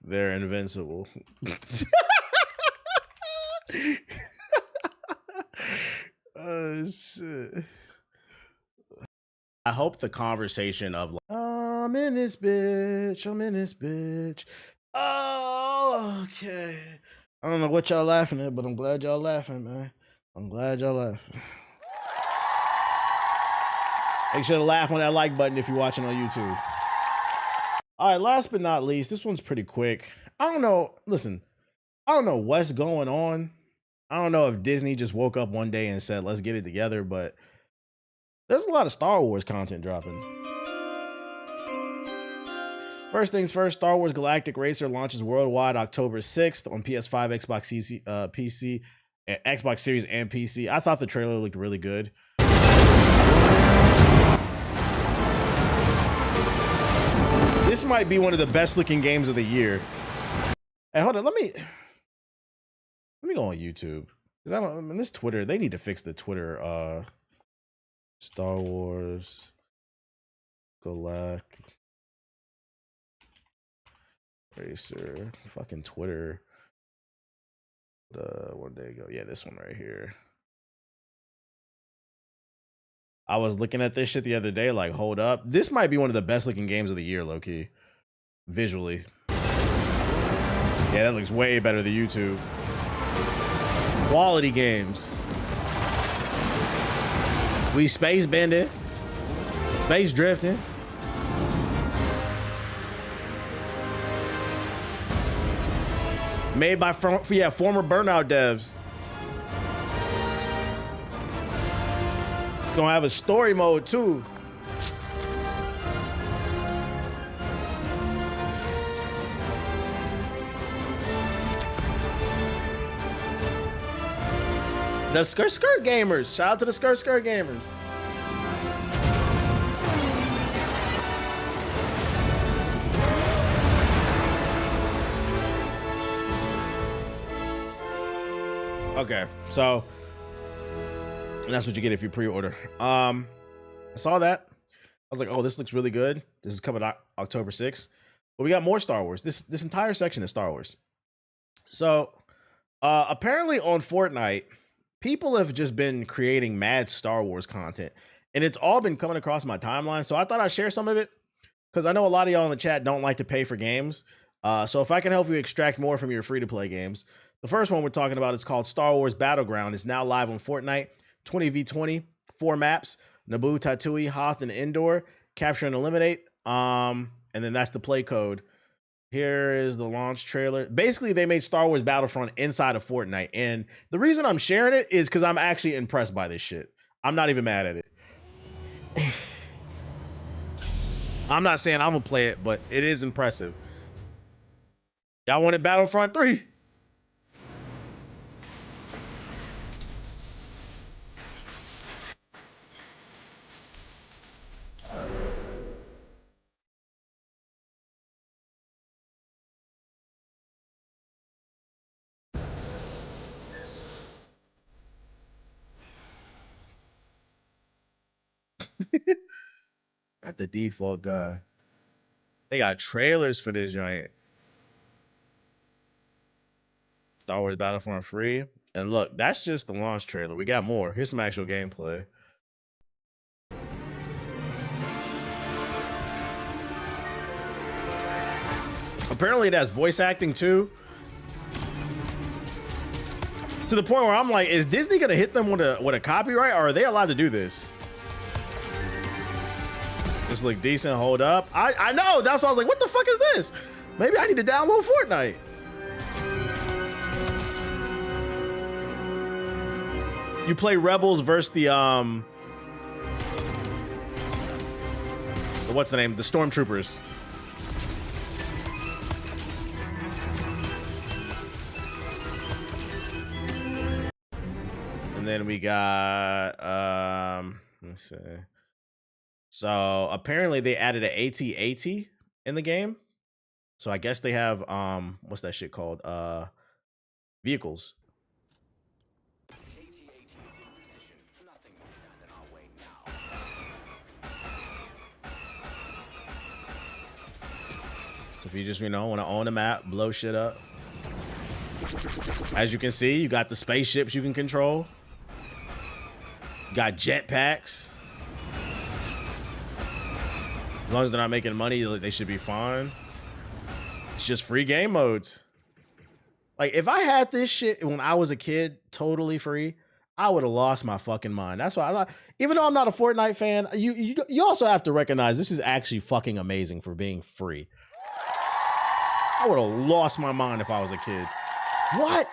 they're invincible. Oh shit. I hope the conversation of like, oh, I'm in this bitch. I'm in this bitch. Oh, okay. I don't know what y'all laughing at, but I'm glad y'all laughing, man. I'm glad y'all laughing. Make sure to laugh on that like button if you're watching on YouTube. All right, last but not least, this one's pretty quick. I don't know. Listen, I don't know what's going on. I don't know if Disney just woke up one day and said, let's get it together, but there's a lot of Star Wars content dropping. First things first, Star Wars Galactic Racer launches worldwide October 6th on PS5, Xbox PC, Xbox Series, and PC. I thought the trailer looked really good. This might be one of the best looking games of the year. Hey, hold on, let me go on YouTube. Because I mean, this Twitter, they need to fix the Twitter. Star Wars Galactic Racer, fucking Twitter. Where'd they go? Yeah, this one right here. I was looking at this shit the other day, like, hold up. This might be one of the best looking games of the year, low-key. Visually. Yeah, that looks way better than YouTube. Quality games. We space bending. Space drifting. Made by former Burnout devs. It's gonna have a story mode too. The Skirt Gamers. Shout out to the Skirt Gamers. Okay, so that's what you get if you pre-order. I saw that. I was like, oh, this looks really good. This is coming out October 6th. But we got more Star Wars. This entire section is Star Wars. So apparently on Fortnite, people have just been creating mad Star Wars content. And it's all been coming across my timeline. So I thought I'd share some of it. Because I know a lot of y'all in the chat don't like to pay for games. So if I can help you extract more from your free-to-play games. The first one we're talking about is called Star Wars Battleground. It's now live on Fortnite. 20v20, 4 maps, Naboo, Tatooine, Hoth, and Endor. Capture and eliminate. And then that's the play code. Here is the launch trailer. Basically, they made Star Wars Battlefront inside of Fortnite. And the reason I'm sharing it is because I'm actually impressed by this shit. I'm not even mad at it. I'm not saying I'm going to play it, but it is impressive. Y'all wanted Battlefront 3? Not the default guy. They got trailers for this giant. Star Wars Battlefront free. And look, that's just the launch trailer. We got more. Here's some actual gameplay. Apparently it has voice acting too. To the point where I'm like, is Disney gonna hit them with a copyright, or are they allowed to do this? This look decent. Hold up. I know. That's why I was like, what the fuck is this? Maybe I need to download Fortnite. You play Rebels versus the what's the name? The Stormtroopers. And then we got let's see. So apparently they added an AT-AT in the game. So I guess they have what's that shit called? Vehicles. So if you just, want to own a map, blow shit up. As you can see, you got the spaceships you can control. You got jetpacks. As long as they're not making money, they should be fine. It's just free game modes. Like, if I had this shit when I was a kid, totally free, I would have lost my fucking mind. That's why I thought, even though I'm not a Fortnite fan, you also have to recognize this is actually fucking amazing for being free. I would have lost my mind if I was a kid. What?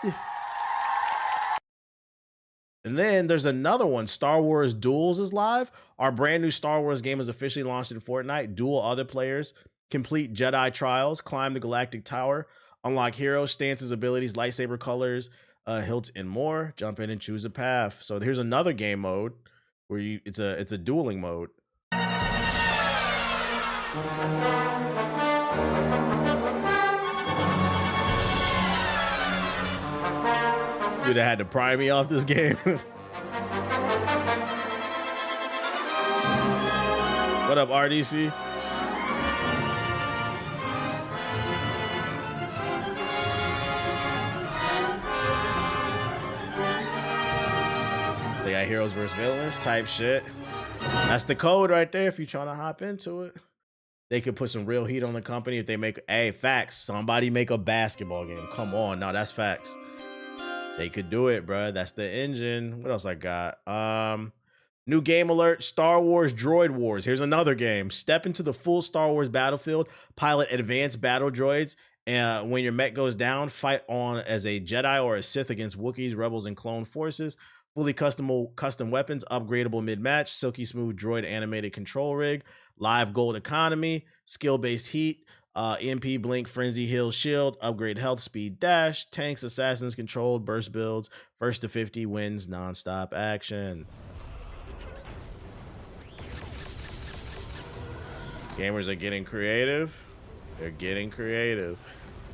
And then there's another one. Star Wars Duels is live. Our brand new Star Wars game is officially launched in Fortnite. Duel other players complete Jedi trials, climb the galactic tower, unlock heroes, stances, abilities, lightsaber colors, hilts, and more. Jump in and choose a path. So here's another game mode where it's a dueling mode. Dude, I had to pry me off this game. What up, RDC? They got heroes versus villains type shit. That's the code right there if you're trying to hop into it. They could put some real heat on the company if they make, hey, facts, somebody make a basketball game. Come on, no, that's facts. They could do it, bro. That's the engine. What else I got? New game alert, Star Wars Droid Wars. Here's another game. Step into the full Star Wars battlefield, pilot advanced battle droids, and when your mech goes down, fight on as a Jedi or a Sith against Wookiees, Rebels, and clone forces. Fully custom weapons, upgradable mid-match, silky smooth droid animated control rig, live gold economy, skill-based heat, EMP, blink, frenzy, heal, shield, upgrade health, speed, dash, tanks, assassins, controlled, burst builds, first to 50 wins, non-stop action. Gamers are getting creative. They're getting creative.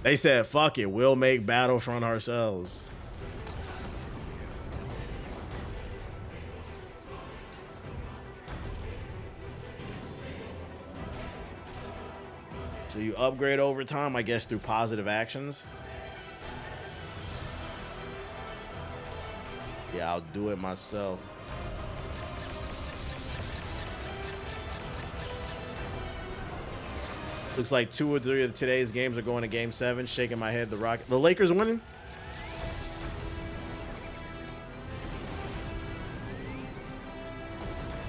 They said, fuck it, we'll make Battlefront ourselves. So you upgrade over time, I guess, through positive actions. Yeah, I'll do it myself. Looks like 2 or 3 of today's games are going to Game 7. Shaking my head. The Lakers winning?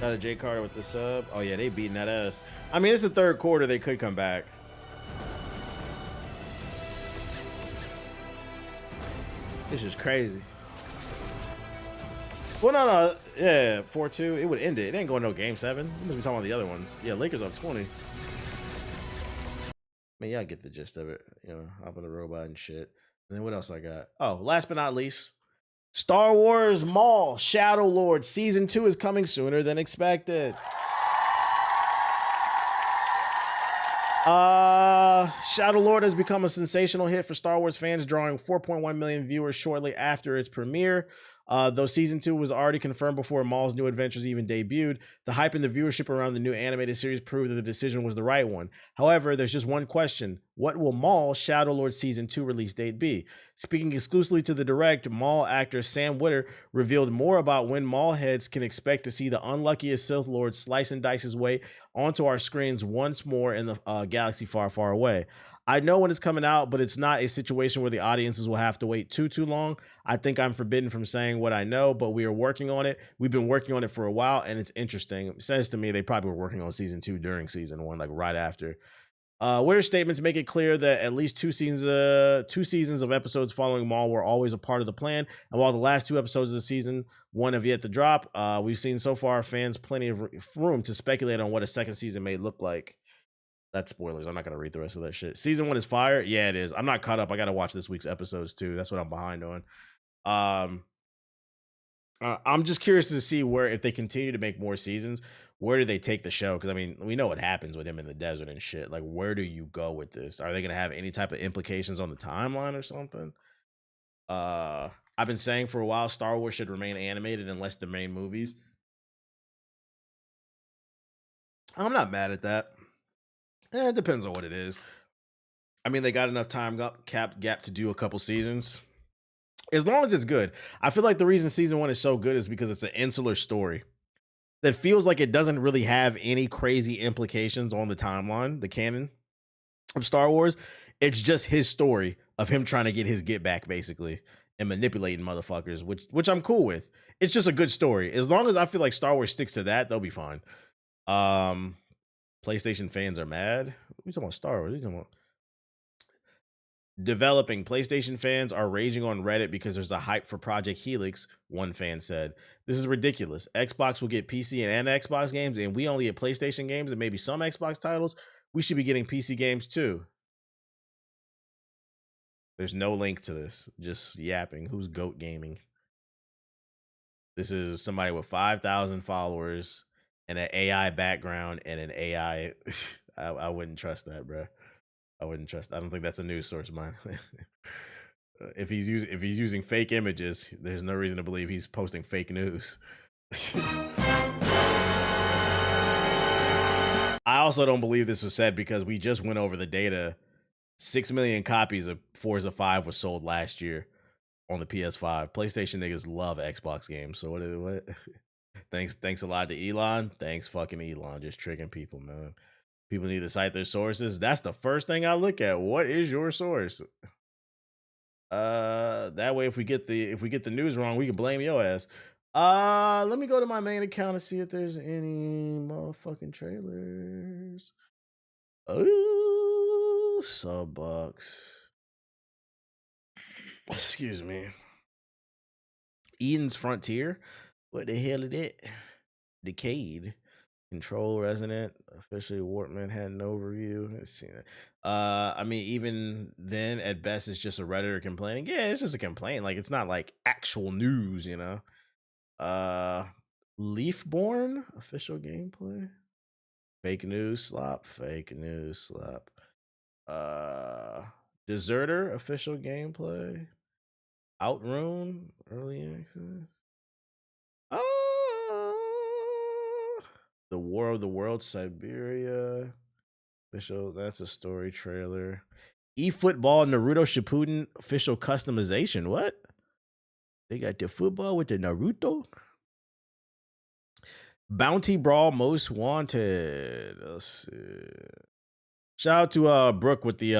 Got a Jay Carter with the sub. Oh, yeah, they beating that ass. I mean, it's the third quarter. They could come back. This is crazy. Well, no. Yeah, 4-2. It would end it. It ain't going no Game 7. You must be talking about the other ones. Yeah, Lakers up 20. Man, y'all get the gist of it. You know, hop on the robot and shit. And then what else I got? Oh, last but not least, Star Wars Maul Shadow Lord Season 2 is coming sooner than expected. Shadow Lord has become a sensational hit for Star Wars fans, drawing 4.1 million viewers shortly after its premiere. Though Season 2 was already confirmed before Maul's new adventures even debuted, the hype and the viewership around the new animated series proved that the decision was the right one. However, there's just one question. What will Maul Shadow Lord Season 2 release date be? Speaking exclusively to the Direct, Maul actor Sam Witter revealed more about when Maul heads can expect to see the unluckiest Sith Lord slice and dice his way onto our screens once more in the galaxy far, far away. I know when it's coming out, but it's not a situation where the audiences will have to wait too long. I think I'm forbidden from saying what I know, but we are working on it. We've been working on it for a while, and it's interesting. It says to me they probably were working on Season 2 during Season 1, like right after. Witter's statements make it clear that at least two seasons of episodes following Maul were always a part of the plan. And while the last 2 episodes of the season 1 have yet to drop, we've seen so far fans plenty of room to speculate on what a second season may look like. That's spoilers. I'm not going to read the rest of that shit. Season 1 is fire. Yeah, it is. I'm not caught up. I got to watch this week's episodes too. That's what I'm behind on. I'm just curious to see where, if they continue to make more seasons, where do they take the show? Because I mean, we know what happens with him in the desert and shit. Like, where do you go with this? Are they going to have any type of implications on the timeline or something? I've been saying for a while, Star Wars should remain animated unless the main movies. I'm not mad at that. It depends on what it is. I mean, they got enough time gap to do a couple seasons. As long as it's good. I feel like the reason Season 1 is so good is because it's an insular story that feels like it doesn't really have any crazy implications on the timeline, the canon of Star Wars. It's just his story of him trying to get his get back, basically, and manipulating motherfuckers, which I'm cool with. It's just a good story. As long as I feel like Star Wars sticks to that, they'll be fine. PlayStation fans are mad. What are you talking about Star Wars? What are you talking about? Developing PlayStation fans are raging on Reddit because there's a hype for Project Helix, one fan said. This is ridiculous. Xbox will get PC and Xbox games, and we only get PlayStation games and maybe some Xbox titles. We should be getting PC games too. There's no link to this. Just yapping. Who's Goat Gaming? This is somebody with 5,000 followers and an AI background and an AI. I wouldn't trust that, bro. I wouldn't trust. I don't think that's a news source, man. If he's using fake images, there's no reason to believe he's posting fake news. I also don't believe this was said because we just went over the data. 6 million copies of Forza 5 was sold last year on the PS5. PlayStation niggas love Xbox games. So what? Thanks a lot to Elon. Thanks fucking Elon. Just tricking people, man. People need to cite their sources. That's the first thing I look at. What is your source? That way if we get the news wrong, we can blame your ass. Let me go to my main account and see if there's any motherfucking trailers. Oh, Subbox. Excuse me. Eden's Frontier. What the hell is that? Decayed. Control Resonant. Officially Warp Manhattan overview. Let's see that. I mean, even then, at best, it's just a Redditor complaining. Yeah, it's just a complaint. Like, it's not like actual news, you know. Leafborn official gameplay. Fake news slop. Fake news slop. Deserter official gameplay. Outrun early access. The War of the Worlds Siberia official. That's a story trailer. eFootball Naruto Shippuden official customization. What? They got the football with the Naruto. Bounty Brawl Most Wanted. Let's see. Shout out to Brooke with the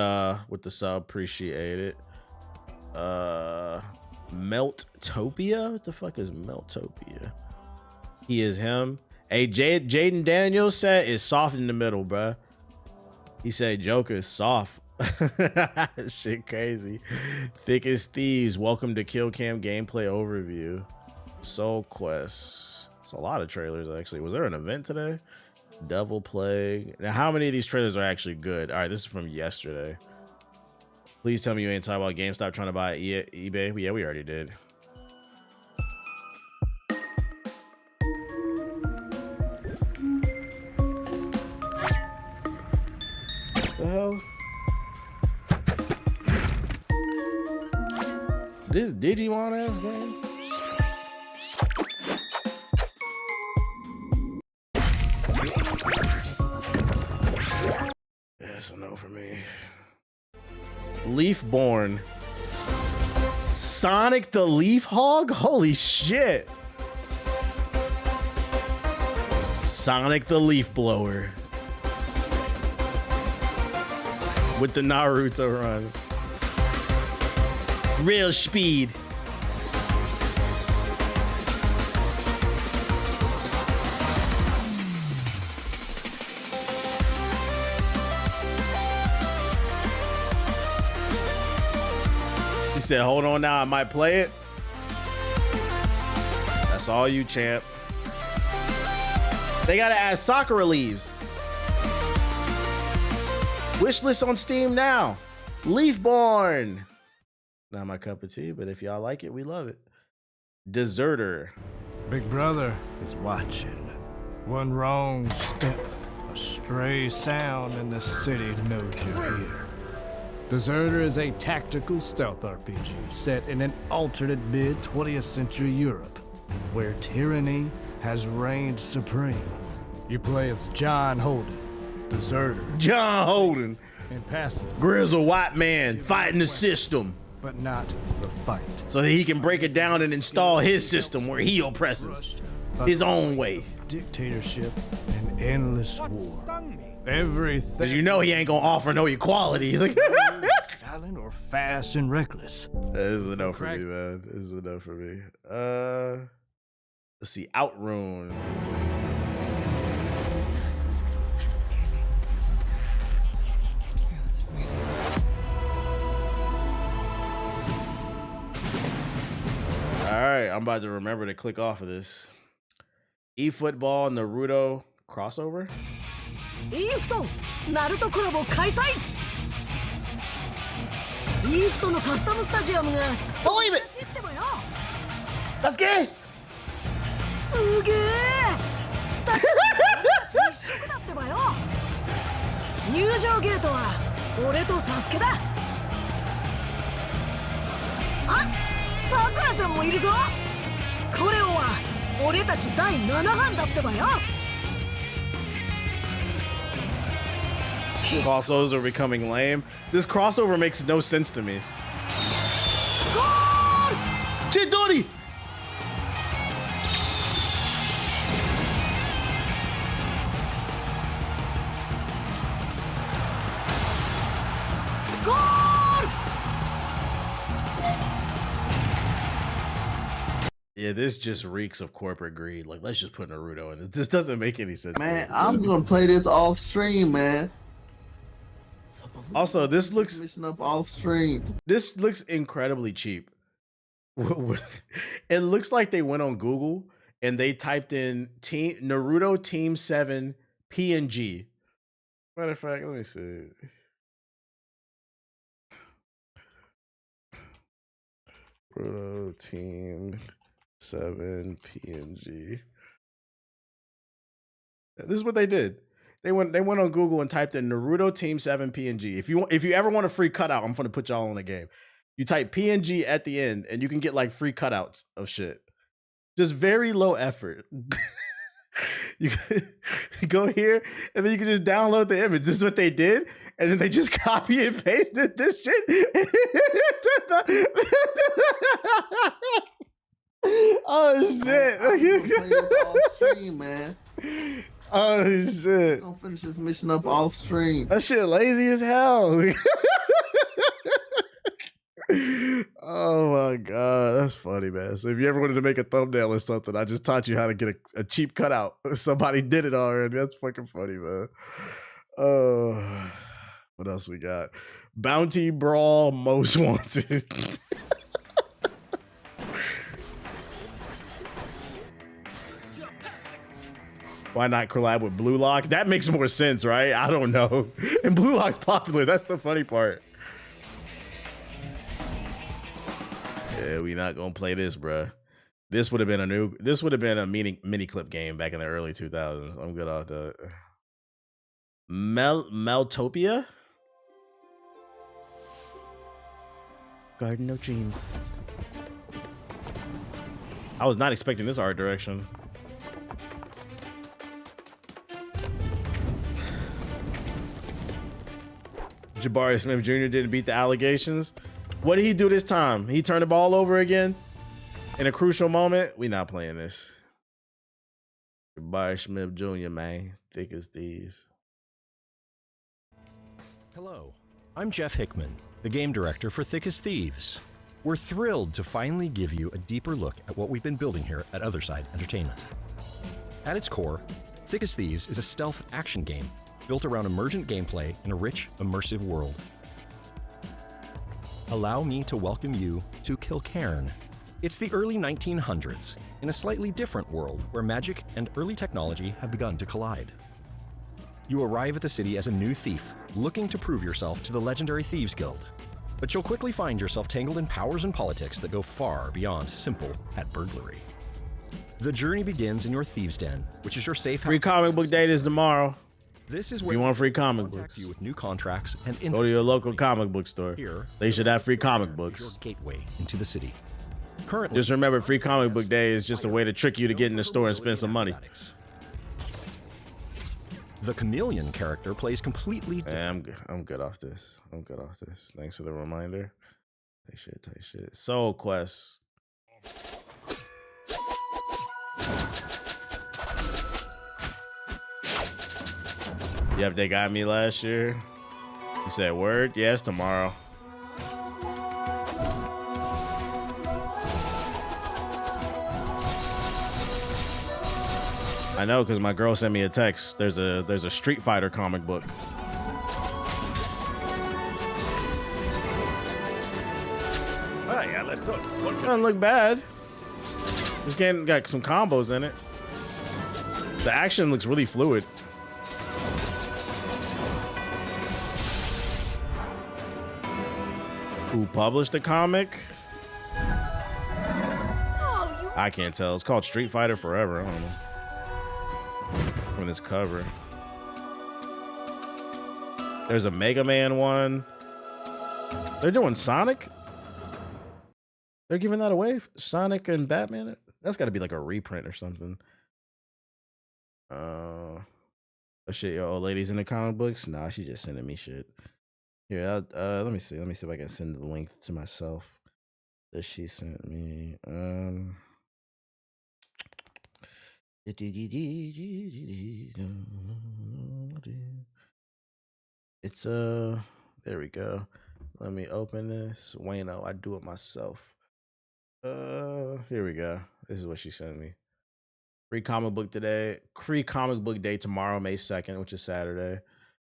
sub. Appreciate it. Meltopia? What the fuck is Meltopia? He is him. Hey, Jaden Daniels said is soft in the middle, bruh. He said Joker is soft. Shit crazy. Thick as Thieves. Welcome to Kill Cam gameplay overview. Soul Quest. It's a lot of trailers, actually. Was there an event today? Devil Plague. Now, how many of these trailers are actually good? All right, this is from yesterday. Please tell me you ain't talking about GameStop trying to buy eBay. Yeah, we already did. The hell? This Digimon ass game? That's a no for me. Leafborn. Sonic the Leaf Hog? Holy shit. Sonic the Leaf Blower. With the Naruto run. Real speed. He said, hold on now, I might play it. That's all you, champ. They gotta add Sakura leaves. Wishlist on Steam now. Leafborn. Not my cup of tea, but if y'all like it, we love it. Deserter. Big Brother is watching. One wrong step, a stray sound, and the city knows you're here. Deserter is a tactical stealth RPG set in an alternate mid 20th century Europe, where tyranny has reigned supreme. You play as John Holden, Deserter. John Holden. And passive. Grizzle white man fighting the system. But not the fight. So that he can break it down and install his system where he oppresses his own way. Dictatorship and endless war. Everything. Because you know he ain't gonna offer no equality. Silent or fast and reckless. This is enough for me, man. This is enough for me. Let's see. Outrun. All right, I'm about to remember to click off of this. eFootball Naruto crossover. ナルトコラボ開催。リフトのカスタムスタジアムがそういう走ってばよ。助け。すげえ。スタジアム一色だってばよ。入場ゲートは俺とサスケだ。あ、さくらちゃんもいるぞ。コレオは俺たち第7班だってばよ。Crossovers are becoming lame. This crossover makes no sense to me. Chidori! Yeah, this just reeks of corporate greed. Like, let's just put Naruto in. This doesn't make any sense. Man, I'm gonna play this off stream, man. Also, this looks up off stream. This looks incredibly cheap. It looks like they went on Google and they typed in Naruto Team 7 PNG. Matter of fact, let me see. Naruto Team 7 PNG. This is what they did. They went on Google and typed in Naruto Team 7 PNG. If you ever want a free cutout, I'm gonna put y'all on the game. You type PNG at the end and you can get like free cutouts of shit. Just very low effort. You go here and then you can just download the image. This is what they did, and then they just copy and pasted this shit. Oh shit! Off stream, man. Oh shit! I'm gonna finish this mission up off stream. That shit lazy as hell. Oh my god, that's funny, man. So if you ever wanted to make a thumbnail or something, I just taught you how to get a cheap cutout. Somebody did it already. That's fucking funny, man. What else we got? Bounty Brawl Most Wanted. Why not collab with Blue Lock? That makes more sense, right? I don't know. And Blue Lock's popular. That's the funny part. Yeah, we not gonna play this, bruh. This would have been a mini clip game back in the early 2000s. I'm good off that. Meltopia? Garden of Dreams. I was not expecting this art direction. Jabari Smith Jr. didn't beat the allegations. What did he do this time? He turned the ball over again in a crucial moment? We not playing this. Jabari Smith Jr., man. Thick as thieves. Hello, I'm Jeff Hickman, the game director for Thick as Thieves. We're thrilled to finally give you a deeper look at what we've been building here at Otherside Entertainment. At its core, Thick as Thieves is a stealth action game built around emergent gameplay in a rich, immersive world. Allow me to welcome you to Kilcairn. It's the early 1900s, in a slightly different world where magic and early technology have begun to collide. You arrive at the city as a new thief, looking to prove yourself to the legendary Thieves Guild. But you'll quickly find yourself tangled in powers and politics that go far beyond simple pet burglary. The journey begins in your Thieves' Den, which is your safe house. Free comic book date is tomorrow. This is if where you want free comic books, you with new contracts and go to your local comic book store. Here, they should have free comic books. Your gateway into the city. Currently, just remember, free comic book day is just a way to trick you to get in the store and spend some money. The Chameleon character plays completely different. I'm good off this. I'm good off this. Thanks for the reminder. Take shit. Soul Quest. Yep, they got me last year. You said word? Yes, tomorrow. I know, because my girl sent me a text. There's a Street Fighter comic book. Hey, let's go. Doesn't look bad. This game got some combos in it. The action looks really fluid. Who published the comic? I can't tell. It's called Street Fighter Forever. I don't know. From this cover. There's a Mega Man one. They're doing Sonic? They're giving that away? Sonic and Batman? That's got to be like a reprint or something. Oh shit, your old lady's in the comic books? Nah, she just sending me shit. Here, let me see. Let me see if I can send the link to myself that she sent me. It's there we go. Let me open this. Wayno, I do it myself. Here we go. This is what she sent me. Free comic book today. Free comic book day tomorrow, May 2nd, which is Saturday.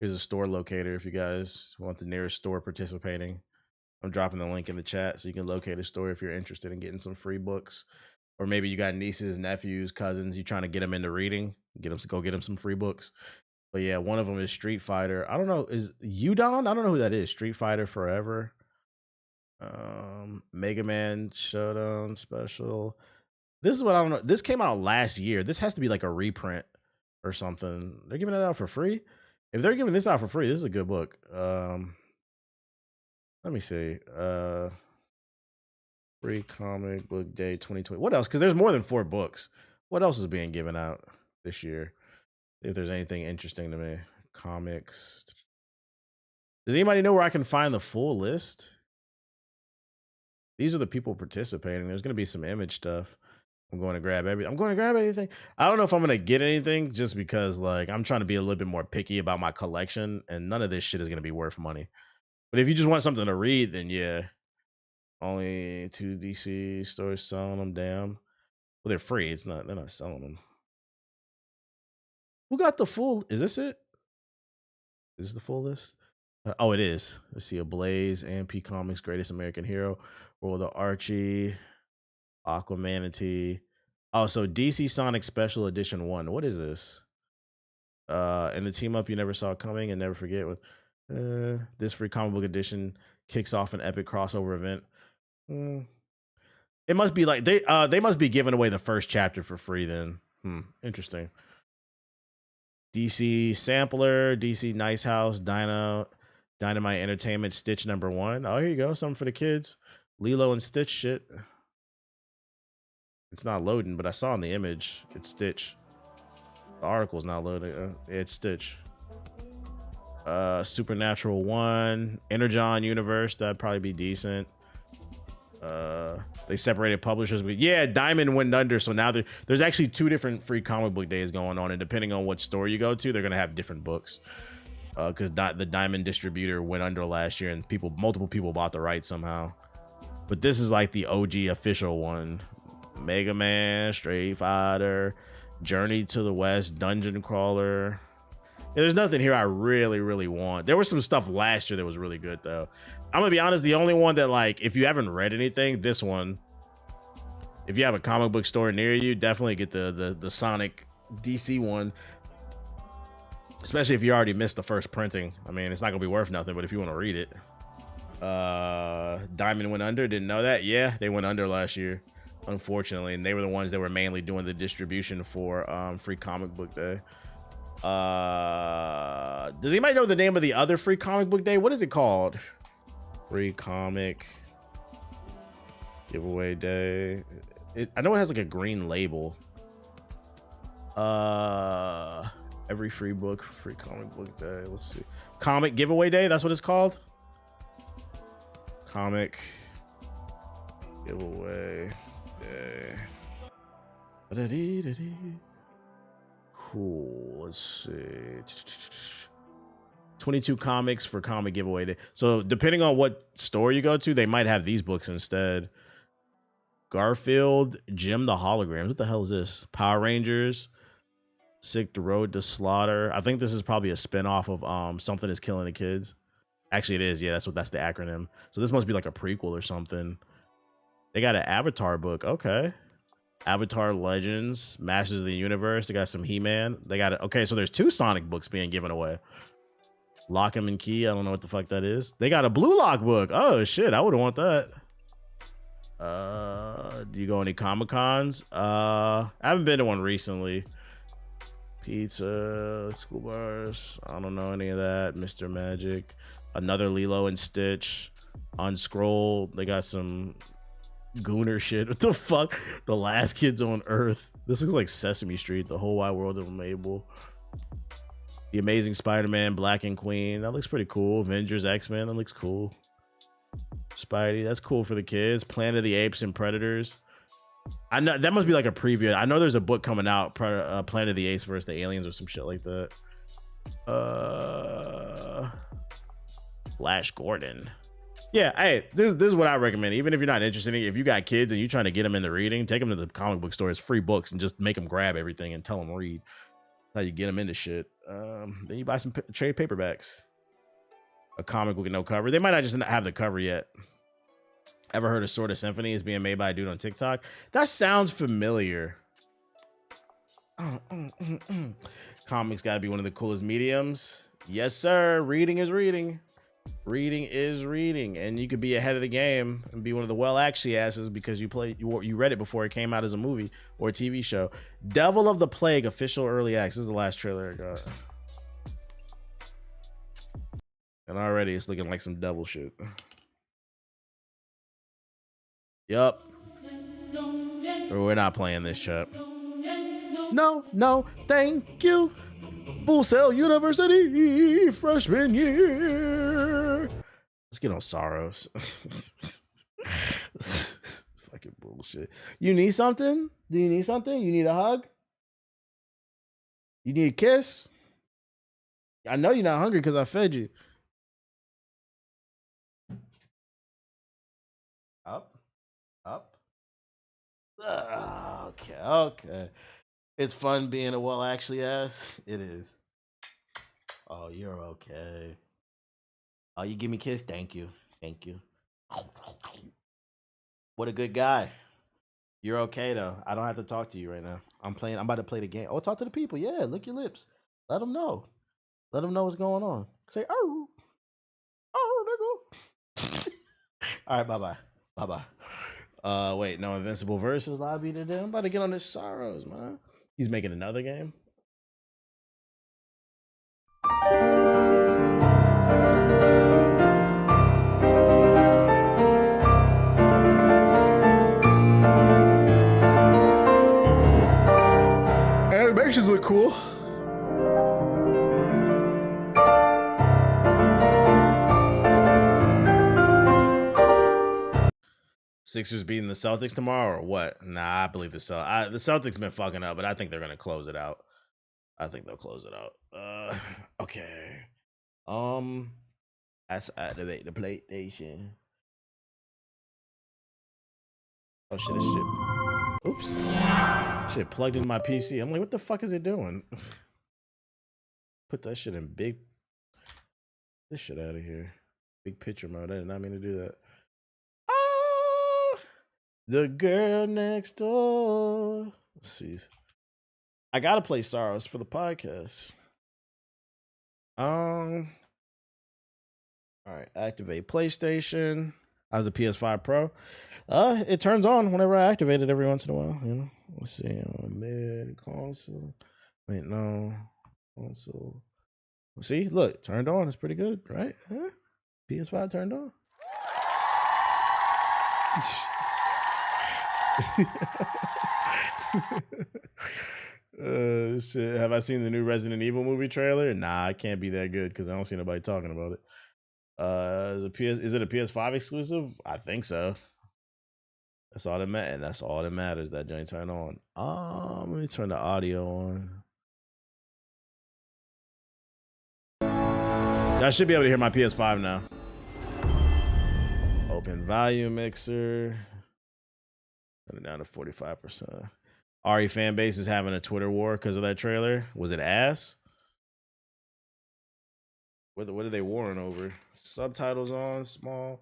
Here's a store locator if you guys want the nearest store participating. I'm dropping the link in the chat so you can locate a store if you're interested in getting some free books. Or maybe you got nieces, nephews, cousins, you're trying to get them into reading. Go get them some free books. But yeah, one of them is Street Fighter. I don't know. Is Udon? I don't know who that is. Street Fighter Forever. Mega Man Showdown Special. This is what I don't know. This came out last year. This has to be like a reprint or something. They're giving it out for free. If they're giving this out for free, this is a good book. Let me see. Free comic book day 2020. What else? Because there's more than 4 books. What else is being given out this year? If there's anything interesting to me. Comics. Does anybody know where I can find the full list? These are the people participating. There's going to be some image stuff. I'm going to grab anything. I don't know if I'm going to get anything just because like I'm trying to be a little bit more picky about my collection and none of this shit is going to be worth money. But if you just want something to read, then yeah. Only 2 DC stores selling them, damn. Well, they're free. They're not selling them. Who got the full? Is this it? Is this the full list? Oh, it is. Let's see. Ablaze, AMP Comics, Greatest American Hero, World of Archie, Aquamanatee. Oh, so DC Sonic Special Edition 1. What is this? And the team up you never saw coming and never forget. With this free comic book edition kicks off an epic crossover event. It must be like they must be giving away the first chapter for free then. Interesting. DC Sampler, DC Nice House, Dynamite Entertainment, Stitch #1. Oh, here you go. Something for the kids. Lilo and Stitch shit. It's not loading, but I saw in the image. It's Stitch. The article's not loading. It's Stitch. Supernatural 1. Energon Universe. That'd probably be decent. They separated publishers, but yeah, Diamond went under, so now there's actually 2 different free comic book days going on, and depending on what store you go to, they're gonna have different books. Because the Diamond distributor went under last year, and multiple people bought the rights somehow. But this is like the OG official one. Mega Man, Street Fighter, Journey to the West, Dungeon Crawler. Yeah, there's nothing here I really, really want. There was some stuff last year that was really good though. I'm gonna be honest, the only one that like, if you haven't read anything, this one. If you have a comic book store near you, definitely get the Sonic DC one. Especially if you already missed the first printing. I mean, it's not gonna be worth nothing, but if you want to read it. Diamond went under, didn't know that. Yeah, they went under last year, unfortunately, and they were the ones that were mainly doing the distribution for free comic book day. Does anybody know the name of the other free comic book day? What is it called? Free comic giveaway day. I know it has like a green label. Every free book, free comic book day. Let's see. Comic giveaway day. That's what it's called. Comic giveaway day. Cool. Let's see. 22 comics for comic giveaway day. So depending on what store you go to, they might have these books instead. Garfield, Jim the Holograms. What the hell is this? Power Rangers, Sick the Road to Slaughter. I think this is probably a spinoff of Something is Killing the Kids. Actually, it is. Yeah, that's the acronym. So this must be like a prequel or something. They got an Avatar book. Okay. Avatar Legends, Masters of the Universe. They got some He-Man. They got it. Okay, so there's 2 Sonic books being given away. Lock 'em and Key. I don't know what the fuck that is. They got a Blue Lock book. Oh shit, I wouldn't want that. Do you go any Comic Cons? I haven't been to one recently. Pizza, school bars. I don't know any of that. Mr. Magic. Another Lilo and Stitch. Unscrolled. They got some Gooner shit. What the fuck? The Last Kids on Earth. This looks like Sesame Street. The Whole Wide World of Mabel. The Amazing Spider-Man, Black and Queen. That looks pretty cool. Avengers, X-Men. That looks cool. Spidey. That's cool for the kids. Planet of the Apes and Predators. I know that must be like a preview. I know there's a book coming out, Planet of the Apes versus the Aliens or some shit like that. Flash Gordon. Yeah, hey, this is what I recommend. Even if you're not interested in it, if you got kids and you're trying to get them into reading, take them to the comic book store. It's free books and just make them grab everything and tell them read. That's how you get them into shit. Then you buy some trade paperbacks. A comic book with no cover. They might not just have the cover yet. Ever heard of Sword of Symphony is being made by a dude on TikTok? That sounds familiar. Comics gotta be one of the coolest mediums. Yes, sir. Reading is reading. Reading is reading. And you could be ahead of the game and be one of the actually asses because you read it before it came out as a movie or a TV show. Devil of the Plague official early access. This is the last trailer I got. And already it's looking like some devil shit. Yup. We're not playing this, chat. No, thank you. Full Sail University freshman year. Let's get on Sorrowos. Fucking bullshit. You need something? Do you need something? You need a hug? You need a kiss? I know you're not hungry because I fed you. Up. Okay. It's fun being a actually ass. It is. Oh, you're okay. Oh, you give me a kiss? Thank you. What a good guy. You're okay though. I don't have to talk to you right now. I'm about to play the game. Oh, talk to the people. Yeah, lick your lips. Let them know. Let them know what's going on. Say, oh, nigga. All right, bye-bye. Wait, no Invincible versus lobby today. I'm about to get on this Sorrowos, man. He's making another game. Animations look cool. Sixers beating the Celtics tomorrow or what? Nah, I believe the Celtics been fucking up, but I think they're gonna close it out. I think they'll close it out. Okay. Let's activate the PlayStation. Oh shit, this shit. Oops. Shit plugged into my PC. I'm like, what the fuck is it doing? Put that shit in big. This shit out of here. Big picture mode. I did not mean to do that. The girl next door. Let's see. I gotta play Sorrowos for the podcast. All right, activate PlayStation. I have the PS5 Pro. It turns on whenever I activate it every once in a while. You know. Let's see. Mid console. Wait, no console. See, look, turned on. It's pretty good, right? Huh? PS5 turned on. Shit. Have I seen the new Resident Evil movie trailer? Nah, it can't be that good because I don't see nobody talking about it. Is it a PS5 exclusive? I think so. That's all that matters. That's all that matters. That joint turn on. Let me turn the audio on. I should be able to hear my PS5 now. Open volume mixer. Turn it down to 45%. Ari fan base is having a Twitter war because of that trailer. Was it ass? What are they warring over? Subtitles on, small.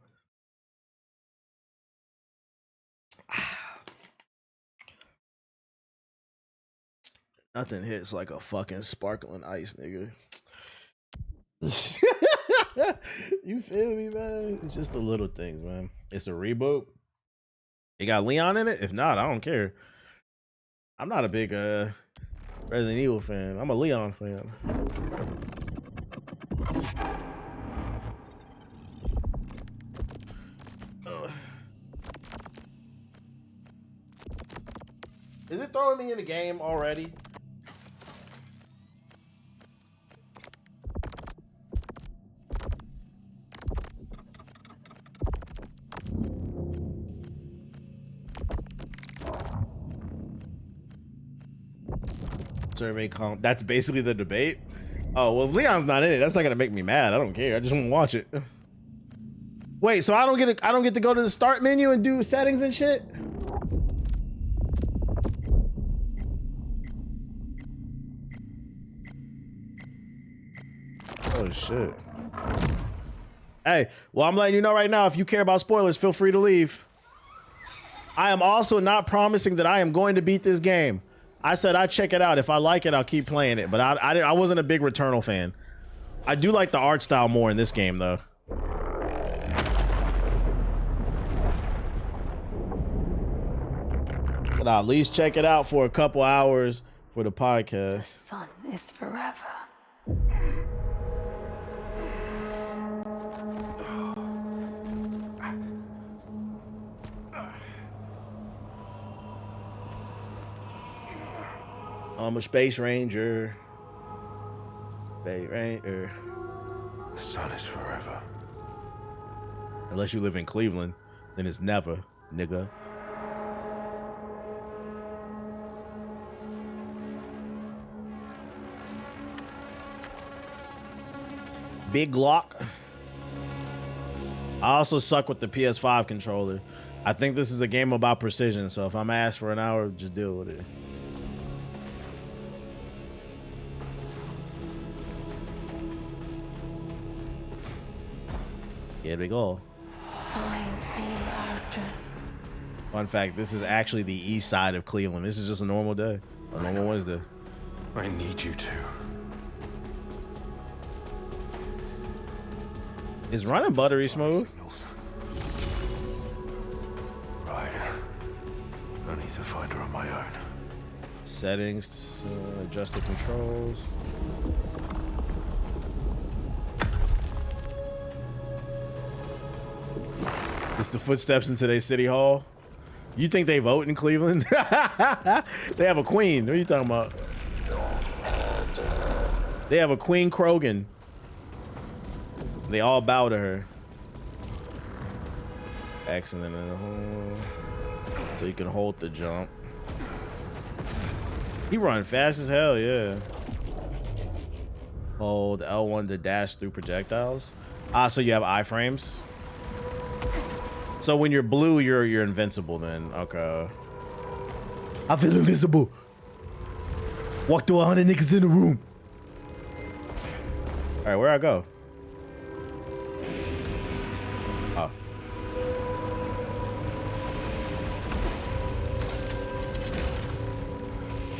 Nothing hits like a fucking sparkling ice, nigga. You feel me, man? It's just the little things, man. It's a reboot. It got Leon in it? If not, I don't care. I'm not a big Resident Evil fan. I'm a Leon fan. Is it throwing me in the game already? Survey comp. That's basically the debate. Oh well, if Leon's not in it, that's not gonna make me mad. I don't care. I just want to watch it. Wait, so I don't get to go to the start menu and do settings and shit? Oh shit. Hey, well, I'm letting you know right now, if you care about spoilers, feel free to leave. I am also not promising that I am going to beat this game. I said I'd check it out. If I like it, I'll keep playing it. But I wasn't a big Returnal fan. I do like the art style more in this game, though. But I'll at least check it out for a couple hours for the podcast. Sun is forever. I'm a Space Ranger. Space Ranger. The sun is forever. Unless you live in Cleveland, then it's never, nigga. Big Glock. I also suck with the PS5 controller. I think this is a game about precision, so if I'm asked for an hour, just deal with it. Here we go. Fun fact, this is actually the east side of Cleveland. This is just a normal day. A normal Wednesday. I need you to. Is running buttery smooth? Right. I need to find her on my own. Settings, adjust the controls. It's the footsteps into their city hall. You think they vote in Cleveland? They have a queen. What are you talking about? They have a Queen Krogan. They all bow to her. Excellent. So you can hold the jump. He run fast as hell, yeah. Hold L1 to dash through projectiles. Ah, so you have iframes. So when you're blue, you're invincible then. Okay. I feel invincible. Walk through 100 niggas in the room. All right, where I go? Oh.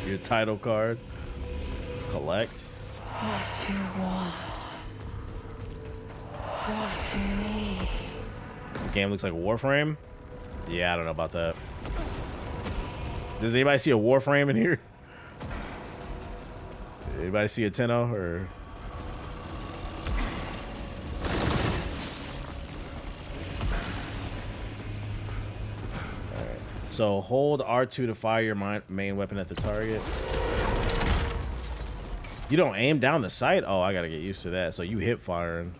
Your title card. Collect. What you want. What you need. This game looks like Warframe. Yeah, I don't know about that. Does anybody see a Warframe in here? Anybody see a Tenno or? Alright. So hold R2 to fire your main weapon at the target. You don't aim down the sight? Oh, I gotta get used to that. So you hip firing.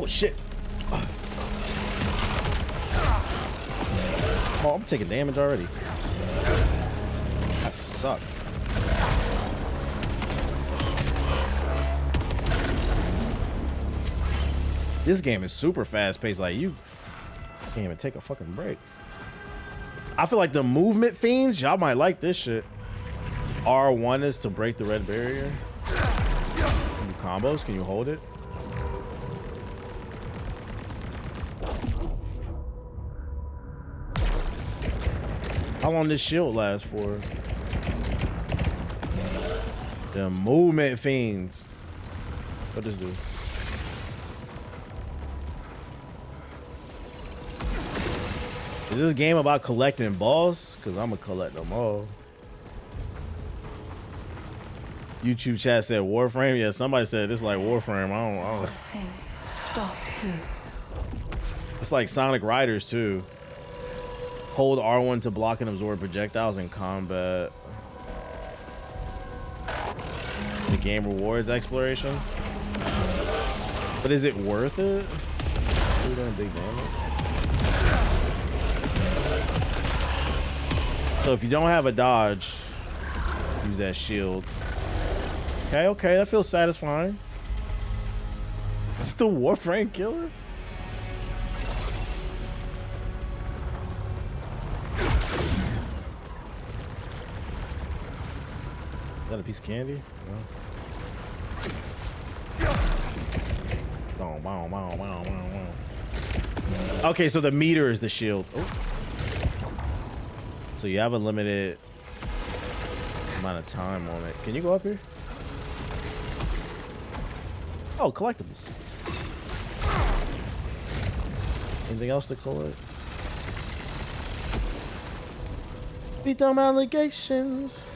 Shit. Oh, I'm taking damage already. I suck. This game is super fast paced. Like, you can't even take a fucking break. I feel like the movement fiends, y'all might like this shit. R1 is to break the red barrier. Can you combos? Can you hold it? How long does shield last for? The movement fiends. What does this do? Is this game about collecting balls? Cause I'm gonna collect them all. YouTube chat said Warframe. Yeah, somebody said this like Warframe. I don't. Stop here. It's like Sonic Riders too. Hold R1 to block and absorb projectiles in combat. The game rewards exploration. But is it worth it? We're doing big damage. So if you don't have a dodge, use that shield. Okay, okay, that feels satisfying. Is this the Warframe killer? Is that a piece of candy? No. Okay, so the meter is the shield. Oh. So you have a limited amount of time on it. Can you go up here? Oh, collectibles. Anything else to collect? Beat them allegations.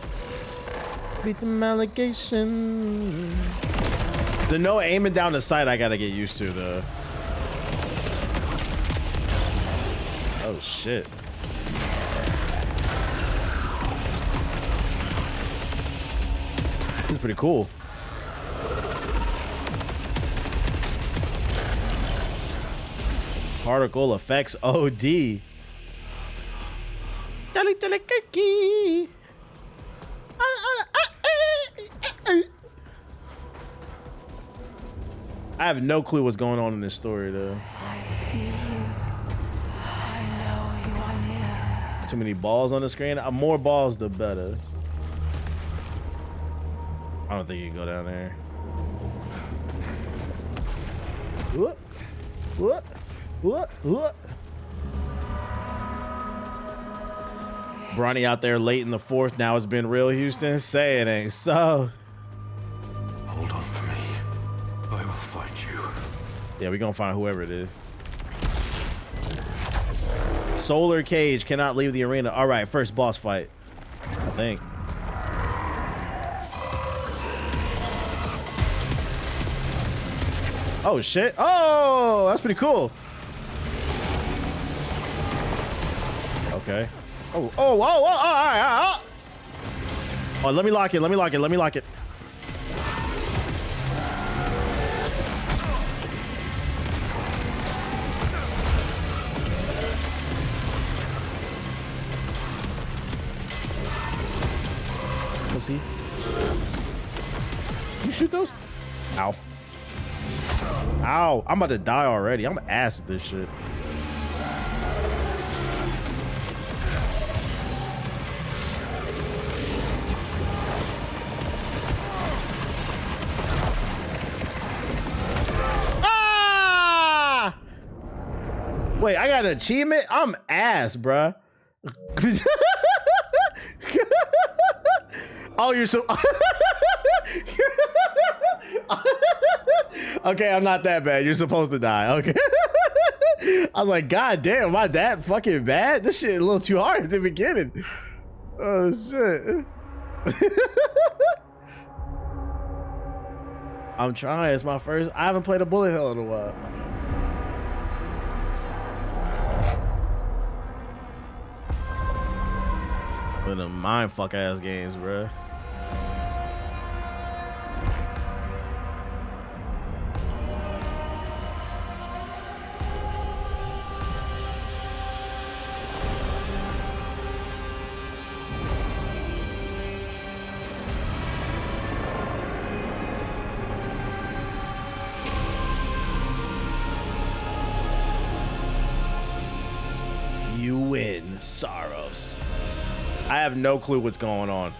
Beat them allegations. The no aiming down the sight I gotta get used to though. Oh shit. This is pretty cool. Particle effects OD. I have no clue what's going on in this story though. I see you. I know you are near. Too many balls on the screen. More balls the better. I don't think you can go down there. What? Bronny out there late in the fourth. Now it's been real, Houston. Say it ain't so. Hold on for me. I will find you. Yeah, we gonna find whoever it is. Solar Cage cannot leave the arena. All right, first boss fight. I think. Oh shit! Oh, that's pretty cool. Okay. Oh! All right. Oh, let me lock it. Let me lock it. Let's see. You shoot those? Ow. Ow. I'm about to die already. I'm ass at this shit. Ah! Wait, I got an achievement? I'm ass, bruh. Oh, you're so... Okay, I'm not that bad. You're supposed to die. Okay. I was like, God damn, am I that fucking bad? This shit a little too hard at the beginning. Oh, shit. I'm trying. It's my first... I haven't played a bullet hell in a while. One of them mindfuck ass games, bruh. You win, Sorrowos. have no clue what's going on.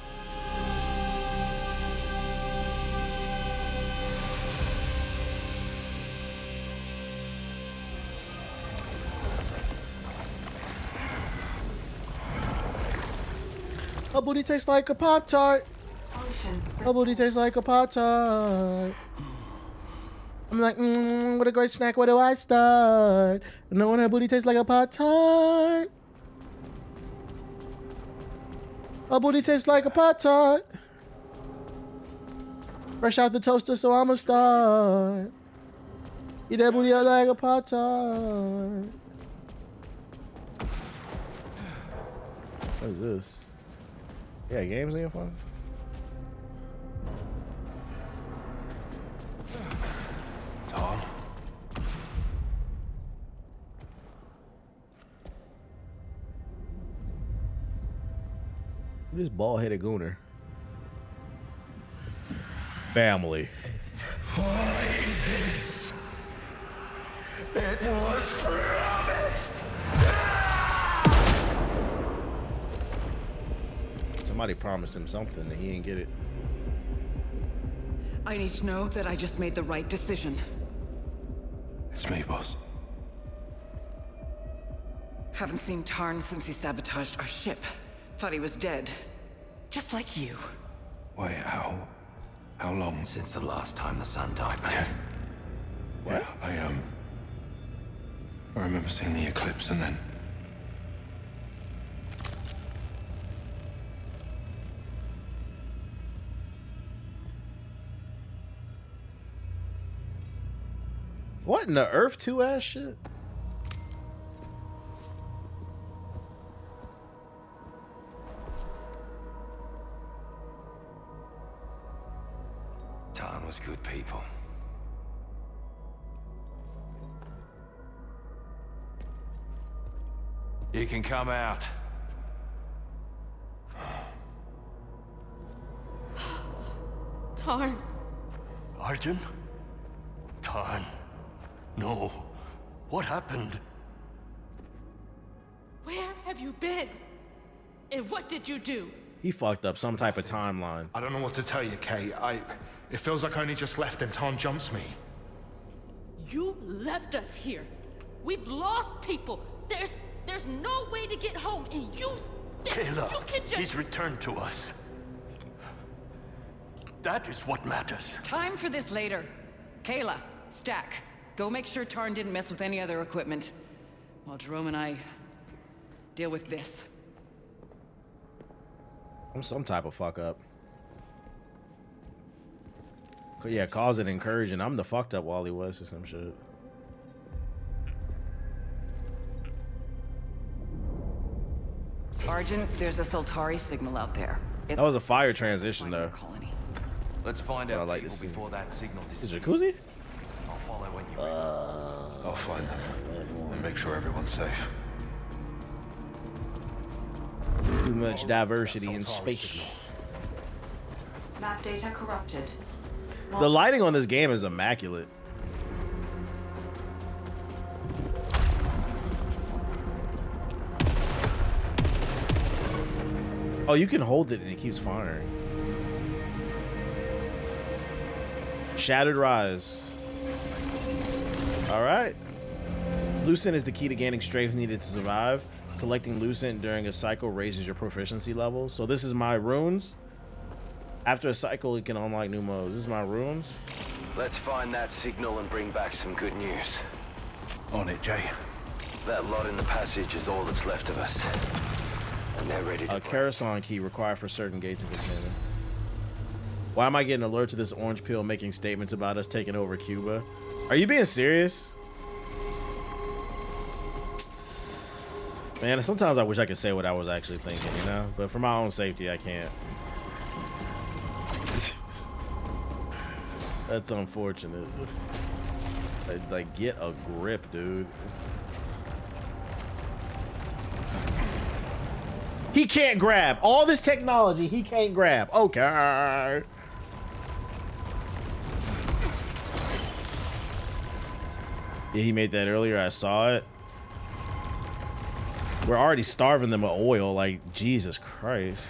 Her booty tastes like a Pop-Tart. Her booty tastes like a Pop-Tart. I'm like, what a great snack. Where do I start? Knowing her booty tastes like a Pop-Tart. Her booty tastes like a Pop-Tart. Fresh out the toaster, so I'ma start. Eat that booty up like a Pop-Tart. What is this? Yeah, games in your phone. Tom? This bald-headed gooner. Family. Poison. It was promised. Somebody promised him something and he didn't get it. I need to know that I just made the right decision. It's me, boss. Haven't seen Tarn since he sabotaged our ship. Thought he was dead. Just like you. Wait, how long? Since the last time the sun died, man. Yeah, I remember seeing the eclipse and then... What in the Earth 2 ass shit? Tarn was good people. You can come out. Tarn. Arjun? Tarn. No. What happened? Where have you been? And what did you do? He fucked up some type of timeline. I don't know what to tell you, Kay. It feels like I only just left and Tarn jumps me. You left us here. We've lost people. There's no way to get home, and you Kayla, you can just... he's returned to us. That is what matters. Time for this later. Kayla, Stack, go make sure Tarn didn't mess with any other equipment, while Jerome and I deal with this. I'm some type of fuck up. Yeah, cause an incursion. I'm the fucked up Wally West or some shit. Argent, there's a Sultari signal out there. That was a fire transition though. Let's find out like people before that signal is jacuzzi? I'll follow when you I'll find them and make sure everyone's safe. Too much diversity in space. Map data corrupted. The lighting on this game is immaculate. Oh, you can hold it and it keeps firing. Shattered Rise. All right. Lucent is the key to gaining strength needed to survive. Collecting Lucent during a cycle raises your proficiency level. So this is my runes. After a cycle, you can unlock new modes. This is my runes. Let's find that signal and bring back some good news. On it, Jay. That lot in the passage is all that's left of us. And they're ready to A Karasan key required for certain gates of containment. Why am I getting an alert to this orange pill making statements about us taking over Cuba? Are you being serious? Man, sometimes I wish I could say what I was actually thinking, you know? But for my own safety, I can't. That's unfortunate. Like, get a grip, dude. He can't grab. All this technology, he can't grab. Okay. Yeah, he made that earlier. I saw it. We're already starving them of oil. Like, Jesus Christ.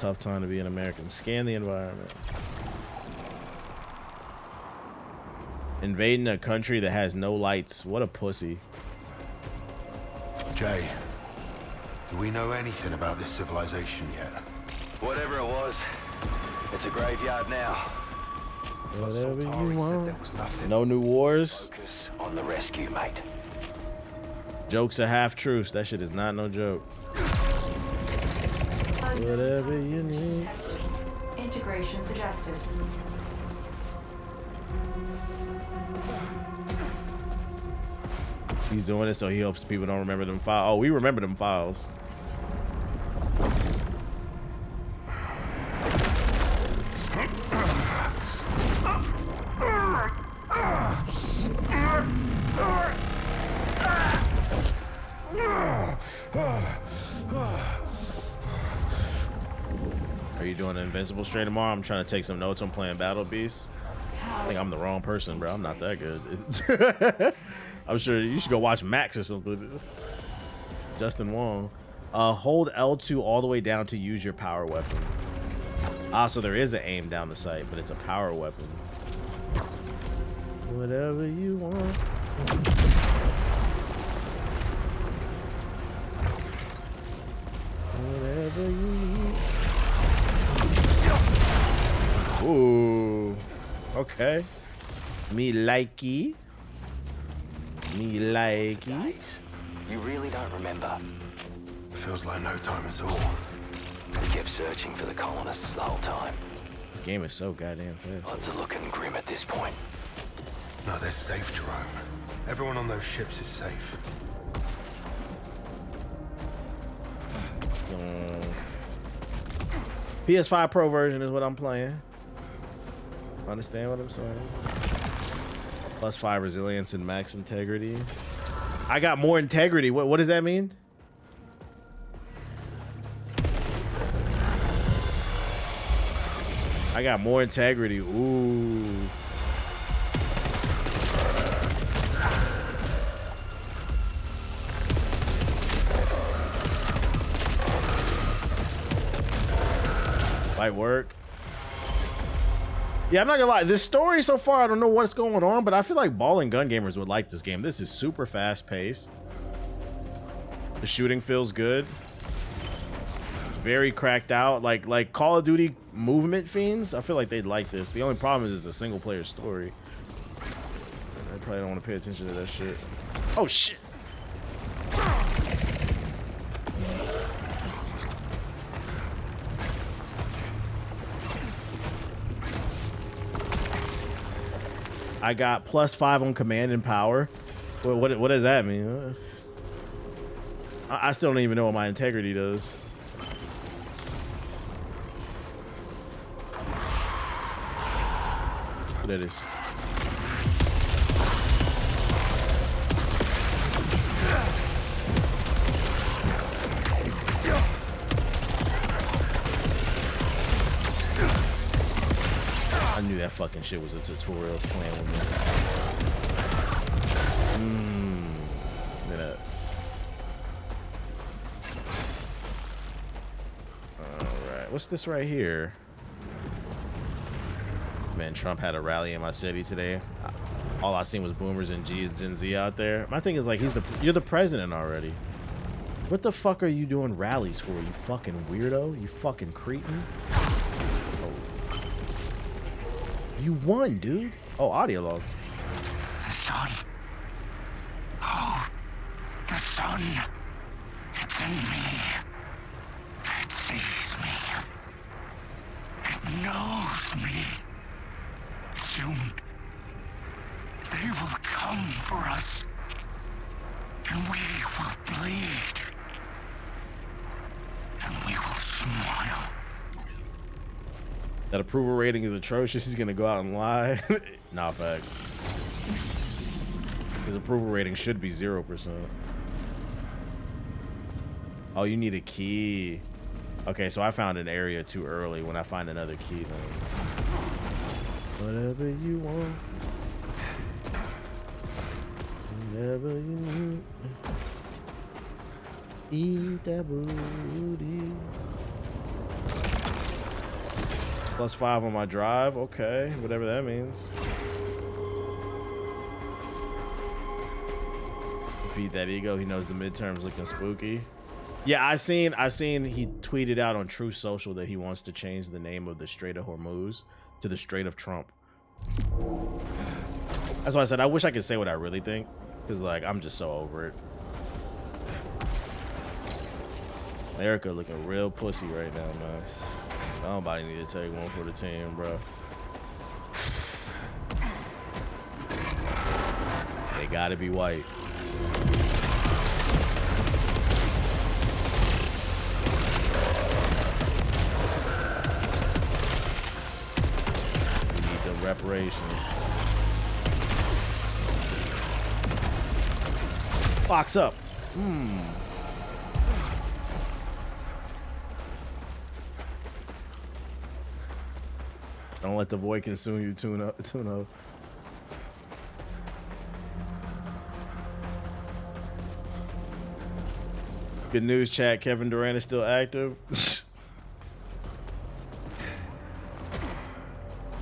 Tough time to be an American. Scan the environment. Invading a country that has no lights. What a pussy. Jay, do we know anything about this civilization yet? Whatever it was, it's a graveyard now. Whatever you want. No new wars. Focus on the rescue, mate. Jokes are half truths. That shit is not no joke. Whatever you need. Integration suggested. He's doing it so he hopes people don't remember them files. Oh, we remember them files. Are you doing an Invincible straight tomorrow? I'm trying to take some notes on playing Battle Beasts. I think I'm the wrong person, bro. I'm not that good. I'm sure you should go watch Max or something. Justin Wong. Hold L2 all the way down to use your power weapon. Ah, so there is an aim down the sight, but it's a power weapon. Whatever you want. Whatever you need. Ooh. Okay. Me likey. Me likey. Guys, you really don't remember? Feels like no time at all. We kept searching for the colonists the whole time. This game is so goddamn fast. Odds are looking grim at this point. No, they're safe, Jerome. Everyone on those ships is safe. PS5 Pro version is what I'm playing. Understand what I'm saying? +5 resilience and max integrity. I got more integrity. What does that mean? I got more integrity. Ooh. Might work. Yeah, I'm not gonna lie. This story so far, I don't know what's going on, but I feel like ball and gun gamers would like this game. This is super fast paced. The shooting feels good. It's very cracked out. Like Call of Duty movement fiends. I feel like they'd like this. The only problem is the single player story. I probably don't want to pay attention to that shit. Oh shit. I got +5 on command and power. What does that mean? I still don't even know what my integrity does. What that is? I knew that fucking shit was a tutorial playing with me. Look at that. Alright, what's this right here? Man, Trump had a rally in my city today. All I seen was boomers and Gen Z out there. My thing is like, you're the president already. What the fuck are you doing rallies for, you fucking weirdo? You fucking cretin? You won, dude. Oh, audio log. The sun. Oh, the sun. It's in me. It sees me. It knows me. Soon, they will come for us. And we will bleed. And we will smile. That approval rating is atrocious. He's gonna go out and lie. Nah, facts. His approval rating should be 0%. Oh, you need a key. Okay, so I found an area too early. When I find another key, then whatever you want. Whatever you need. Eat that booty. +5 on my drive. Okay, whatever that means. Defeat that ego. He knows the midterms looking spooky. Yeah, I seen he tweeted out on True Social that he wants to change the name of the Strait of Hormuz to the Strait of Trump. That's why I said I wish I could say what I really think, because like I'm just so over it. America looking real pussy right now, man. Nobody need to take one for the team, bro. They gotta be white. We need the reparations. Box up. Don't let the void consume you, Tuno. Good news, chat. Kevin Durant is still active.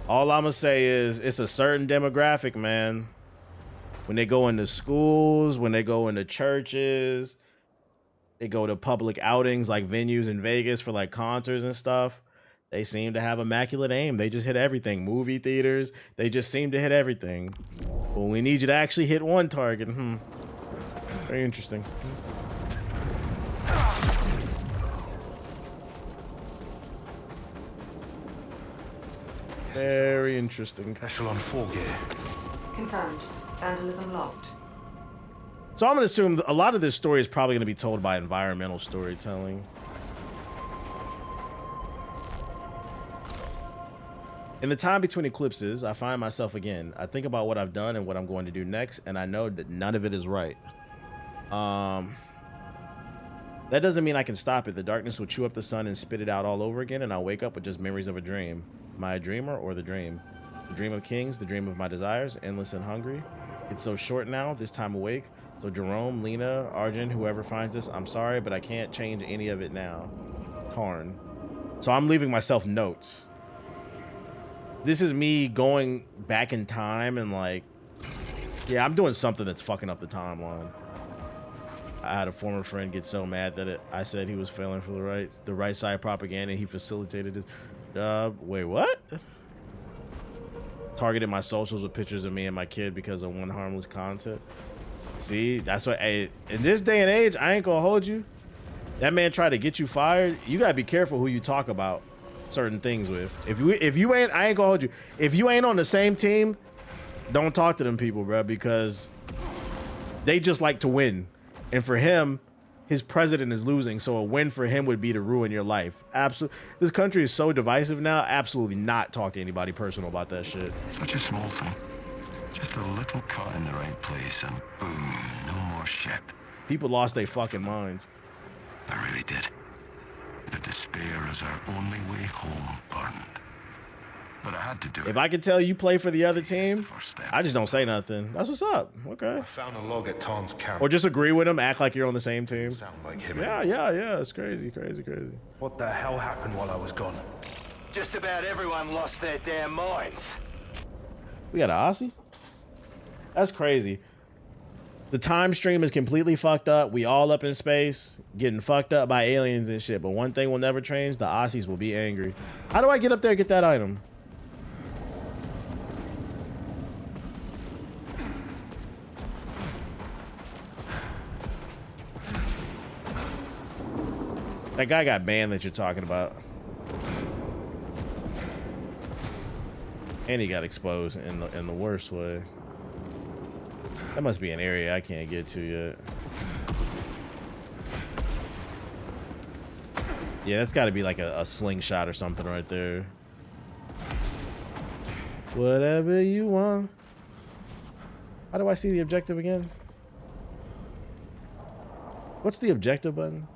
All I'm gonna say is it's a certain demographic, man. When they go into schools, when they go into churches, they go to public outings like venues in Vegas for like concerts and stuff. They seem to have immaculate aim. They just hit everything. Movie theaters, they just seem to hit everything. Well, we need you to actually hit one target. Very interesting. Very interesting. Echelon 4 gear. Confirmed. Vandalism logged. So I'm gonna assume a lot of this story is probably gonna be told by environmental storytelling. In the time between eclipses, I find myself again. I think about what I've done and what I'm going to do next, and I know that none of it is right. That doesn't mean I can stop it. The darkness will chew up the sun and spit it out all over again, and I'll wake up with just memories of a dream. Am I a dreamer or the dream? The dream of kings, the dream of my desires, endless and hungry. It's so short now, this time awake. So Jerome, Lena, Arjun, whoever finds this, I'm sorry, but I can't change any of it now. Tarn. So I'm leaving myself notes. This is me going back in time and like, yeah, I'm doing something that's fucking up the timeline. I had a former friend get so mad that I said he was failing for the right side propaganda. He facilitated his job. Wait, what? Targeted my socials with pictures of me and my kid because of one harmless content. See, that's what. Hey, in this day and age, I ain't gonna hold you. That man tried to get you fired. You gotta be careful who you talk about certain things with. If you ain't, I ain't gonna hold you. If you ain't on the same team, don't talk to them people, bro, because they just like to win. And for him, his president is losing, so a win for him would be to ruin your life. Absolutely. This country is so divisive now. Absolutely not talk to anybody personal about that shit. Such a small thing. Just a little cut in the right place and boom, no more shit. People lost their fucking minds. I really did. The despair is our only way home burned. But I had to do it. If I could tell you play for the other team, I just don't say nothing. That's what's up. Okay. I found a log at Tarn's camp. Or just agree with him, act like you're on the same team. Sound like him. Yeah. It's crazy. What the hell happened while I was gone? Just about everyone lost their damn minds. We got an Aussie? That's crazy. The time stream is completely fucked up. We all up in space, getting fucked up by aliens and shit. But one thing will never change. The Aussies will be angry. How do I get up there and get that item? That guy got banned that you're talking about. And he got exposed in the worst way. That must be an area I can't get to yet. Yeah, that's got to be like a slingshot or something right there. Whatever you want. How do I see the objective again? What's the objective button?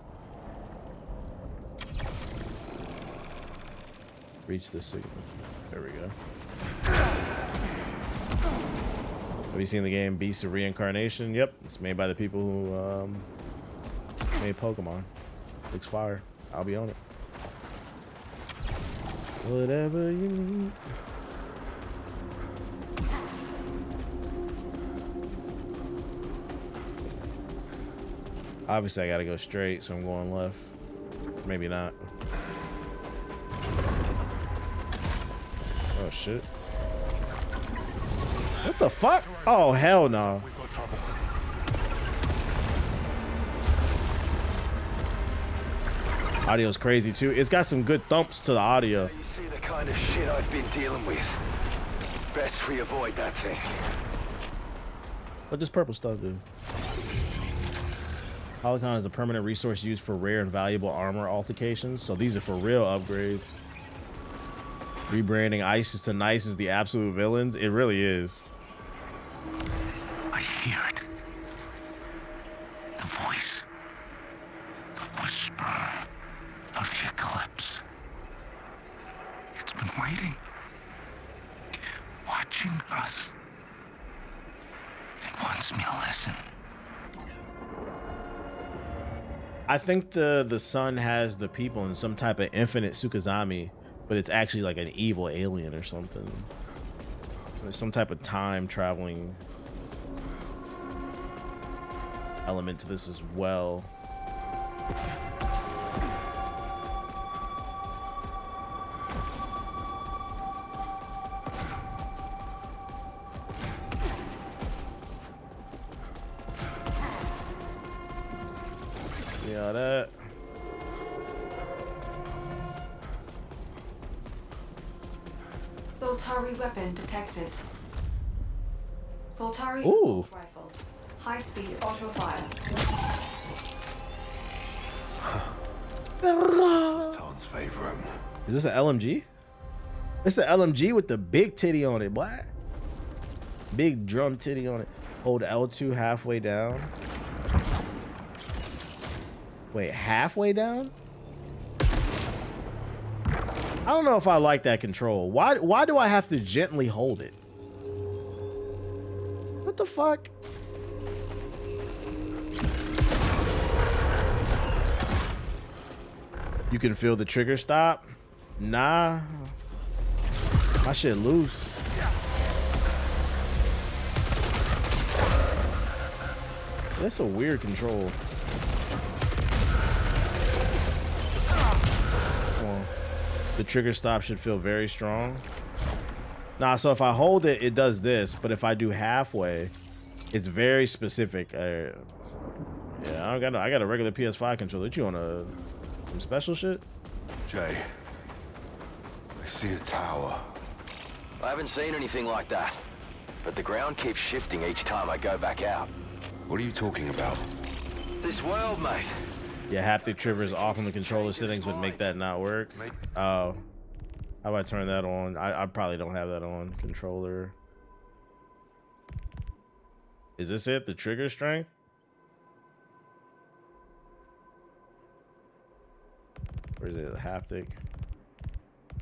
Reach the signal. There we go. Have you seen the game Beast of Reincarnation? Yep, it's made by the people who made Pokemon. Looks fire. I'll be on it. Whatever you need. Obviously, I gotta go straight, so I'm going left. Maybe not. Oh shit. What the fuck? Oh hell no. Audio's crazy too. It's got some good thumps to the audio. You see the kind of shit I've been dealing with. Best we avoid that thing. What does purple stuff do? Polygon is a permanent resource used for rare and valuable armor altercations. So these are for real upgrades. Rebranding ISIS to Nice is the absolute villains. It really is. I hear it. The voice. The whisper of the eclipse. It's been waiting. Watching us. It wants me to listen. I think the sun has the people in some type of infinite Sukazami, but it's actually like an evil alien or something. There's some type of time traveling element to this as well. Yeah, that. Soltari weapon detected. Soltari Ooh. assault rifle. High speed auto fire. Stone's favorite. Is this an LMG? It's an LMG with the big titty on it, boy. Big drum titty on it. Hold L2 halfway down. Wait, halfway down? I don't know if I like that control. Why do I have to gently hold it? What the fuck? You can feel the trigger stop? Nah. My shit loose. That's a weird control. The trigger stop should feel very strong. Nah, so if I hold it, it does this, but if I do halfway, it's very specific. Yeah, I got a regular PS5 controller. You on some special shit? Jay, I see a tower. I haven't seen anything like that, but the ground keeps shifting each time I go back out. What are you talking about? This world, mate. Yeah, haptic triggers off on the controller settings would make that not work. Oh, how do I turn that on? I probably don't have that on controller. Is this it? The trigger strength? Where is it? Haptic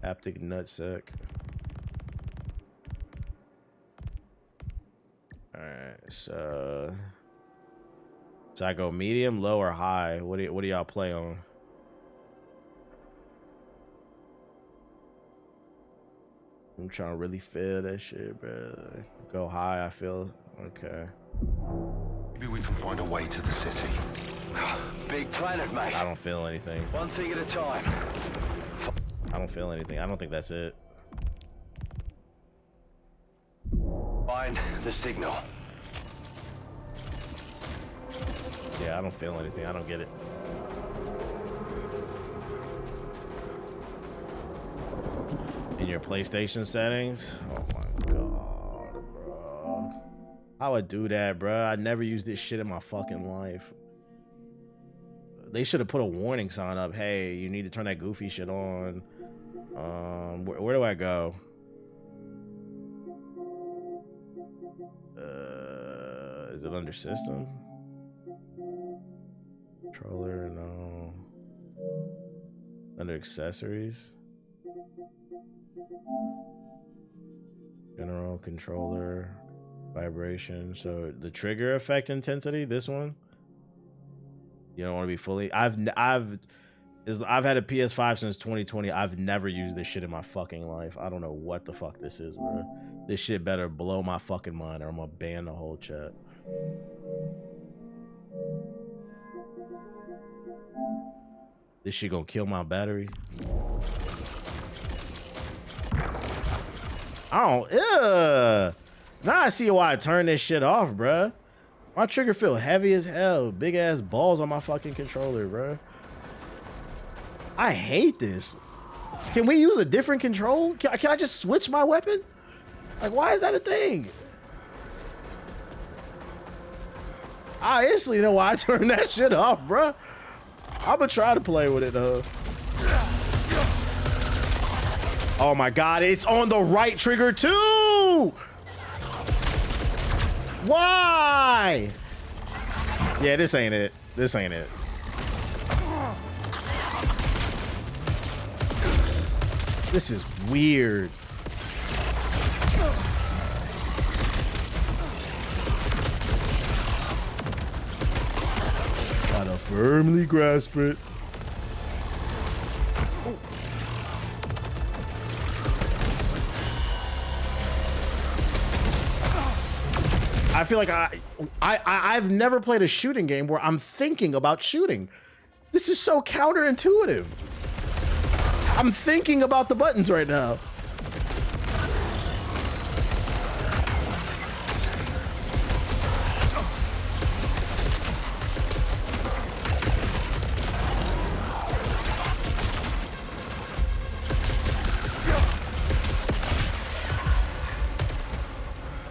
nutsack. All right, so I go medium, low, or high? What do y'all play on? I'm trying to really feel that shit, bro. Go high, I feel. Okay. Maybe we can find a way to the city. Big planet, mate. I don't feel anything. One thing at a time. I don't feel anything. I don't think that's it. Find the signal. Yeah, I don't feel anything. I don't get it. In your PlayStation settings? Oh my god, bro. How I do that, bro? I never used this shit in my fucking life. They should have put a warning sign up. Hey, you need to turn that goofy shit on. Where do I go? Is it under system? Controller, no. Under accessories. General controller. Vibration. So the trigger effect intensity, this one. You don't want to be fully. I've had a PS5 since 2020. I've never used this shit in my fucking life. I don't know what the fuck this is, bro. This shit better blow my fucking mind or I'm gonna ban the whole chat. This shit gonna kill my battery. Oh, yeah. Now I see why I turned this shit off, bruh. My trigger feel heavy as hell. Big ass balls on my fucking controller, bruh. I hate this. Can we use a different control? Can I just switch my weapon? Like, why is that a thing? I instantly know why I turned that shit off, bruh. I'm gonna try to play with it, though. Oh my God, it's on the right trigger too! Why? Yeah, this ain't it. This ain't it. This is weird. Gotta firmly grasp it. I feel like I've never played a shooting game where I'm thinking about shooting. This is so counterintuitive. I'm thinking about the buttons right now.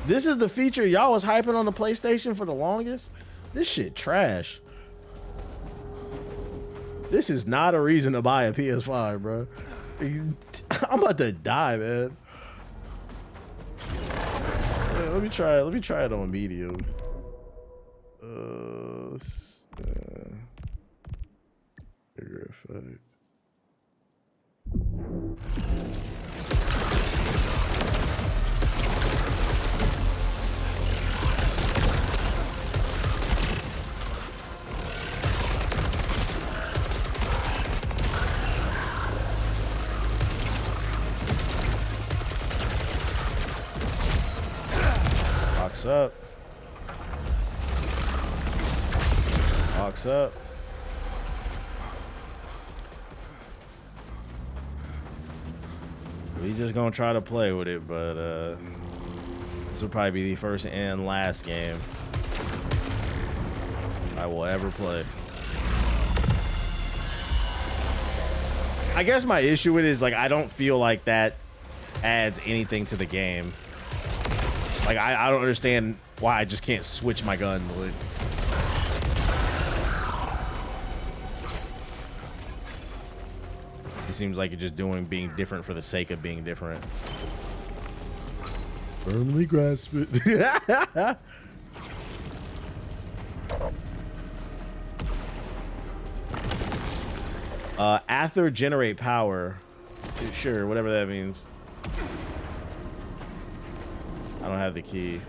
This is the feature y'all was hyping on the PlayStation for the longest. This shit trash. This is not a reason to buy a PS5, bro. I'm about to die, man. Yeah, let me try it on medium. Trigger effect. Locks up. Locks up. We just gonna try to play with it, but this will probably be the first and last game I will ever play. I guess my issue with it is, like, I don't feel like that adds anything to the game. Like, I don't understand why I just can't switch my gun. Like, it seems like you're just being different for the sake of being different. Firmly grasp it. Aether generate power. Sure, whatever that means. I don't have the key.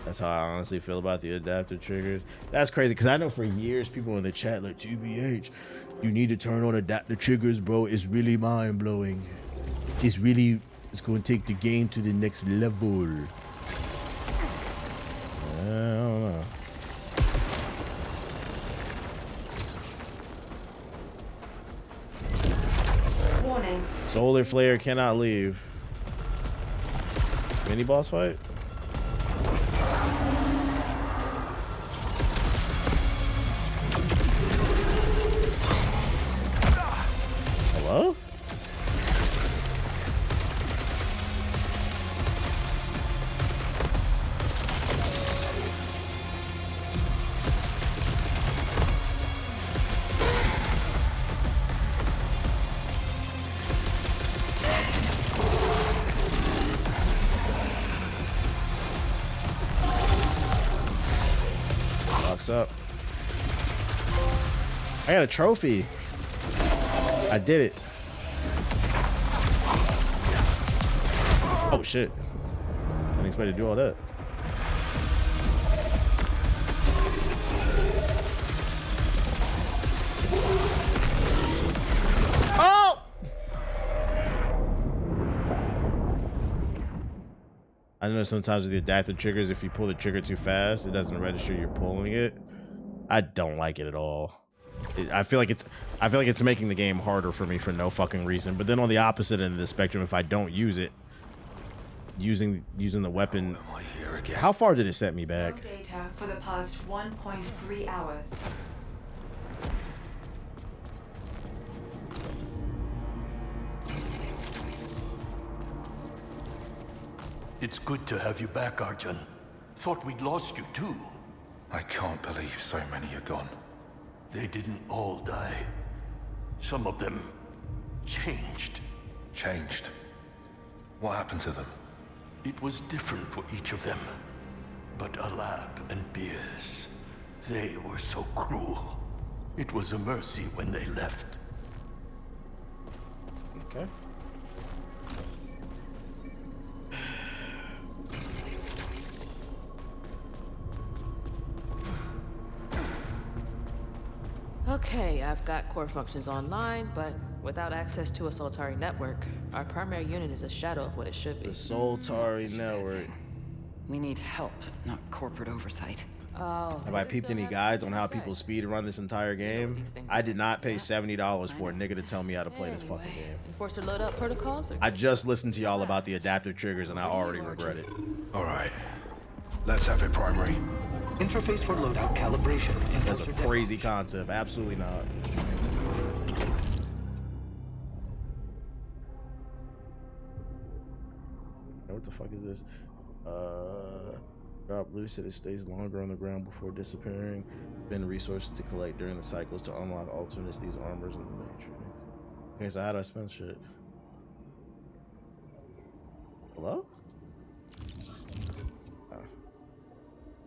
That's how I honestly feel about the adaptive triggers. That's crazy, because I know for years people in the chat like, TBH, you need to turn on adaptive triggers, bro. It's really mind-blowing. It's going to take the game to the next level. I don't know. Warning. Solar Flare cannot leave. Mini boss fight? Hello? Up. I got a trophy. I did it. Oh shit. I didn't expect to do all that. Oh! I know sometimes with the adaptive triggers, if you pull the trigger too fast, it doesn't register you're pulling it. I don't like it at all. I feel like it's making the game harder for me for no fucking reason. But then on the opposite end of the spectrum, if I don't use it, using the weapon, how far did it set me back? No data for the past 1.3 hours. It's good to have you back, Arjun. Thought we'd lost you too. I can't believe so many are gone. They didn't all die. Some of them changed. Changed? What happened to them? It was different for each of them. But Alab and Beers, they were so cruel. It was a mercy when they left. Okay. Okay, I've got core functions online, but without access to a Soltari network, our primary unit is a shadow of what it should be. The Soltari network. We need help, not corporate oversight. Oh. Have I peeped any guides on how people speed run this entire game? I did not pay $70 for a nigga to tell me how to play this fucking game. Enforcer loadout protocols? I just listened to y'all about the adaptive triggers and I already regret it. All right, let's have it, Primary. Interface for loadout calibration. That's a crazy concept. Absolutely not. What the fuck is this? Drop loose, it stays longer on the ground before disappearing. Spend resources to collect during the cycles to unlock alternates, these armors in the matrix. Okay, so how do I spend shit? Hello?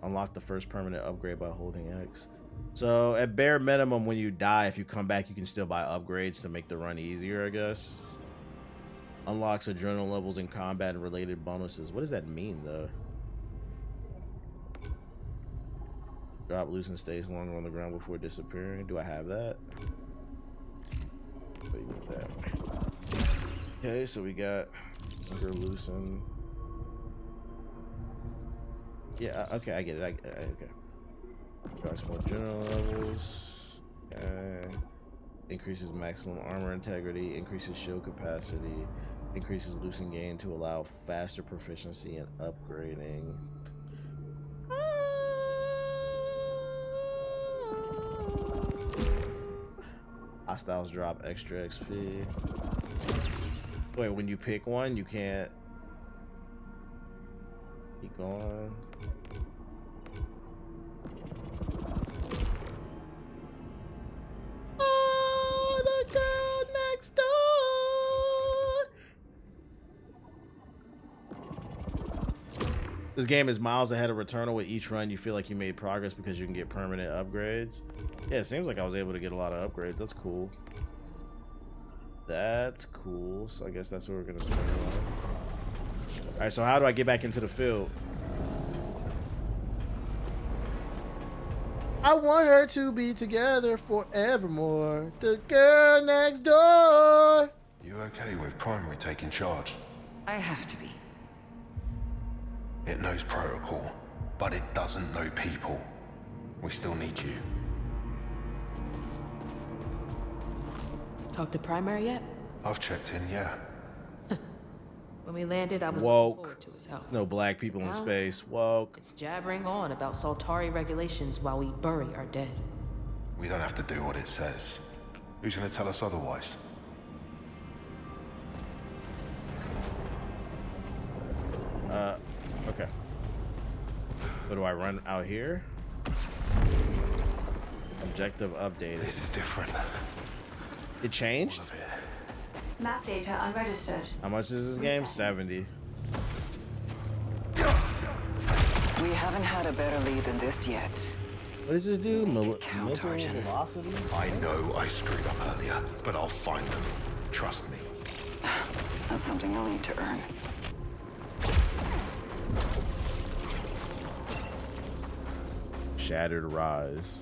Unlock the first permanent upgrade by holding X. So at bare minimum, when you die, if you come back, you can still buy upgrades to make the run easier, I guess. Unlocks adrenaline levels in combat and related bonuses. What does that mean, though? Drop loose and stays longer on the ground before disappearing. Do I have that? Okay, so we got longer loosen. Yeah, okay, I get it. Okay. Drops more general levels. Increases maximum armor integrity. Increases shield capacity. Increases loosen gain to allow faster proficiency in upgrading. Hostiles drop extra XP. Wait, when you pick one, you can't keep going. Oh, the girl next door. This game is miles ahead of Returnal. With each run, you feel like you made progress because you can get permanent upgrades. Yeah, it seems like I was able to get a lot of upgrades. That's cool. That's cool. So I guess that's what we're gonna spend it on. All right, so how do I get back into the field? I want her to be together forevermore. The girl next door. You okay with Primary taking charge? I have to be. It knows protocol, but it doesn't know people. We still need you. Talk to Primary yet? I've checked in, yeah. When we landed, I was woke. looking forward to his help. No black people in space. Woke. It's jabbering on about Soltari regulations while we bury our dead. We don't have to do what it says. Who's gonna tell us otherwise? Okay. So do I run out here? Objective updated. This is different. It changed? Map data unregistered. How much is this game? 70. We haven't had a better lead than this yet. What does this do? Count, Arjun. Velocity? I know I screwed up earlier, but I'll find them. Trust me. That's something I'll need to earn. Shattered Rise.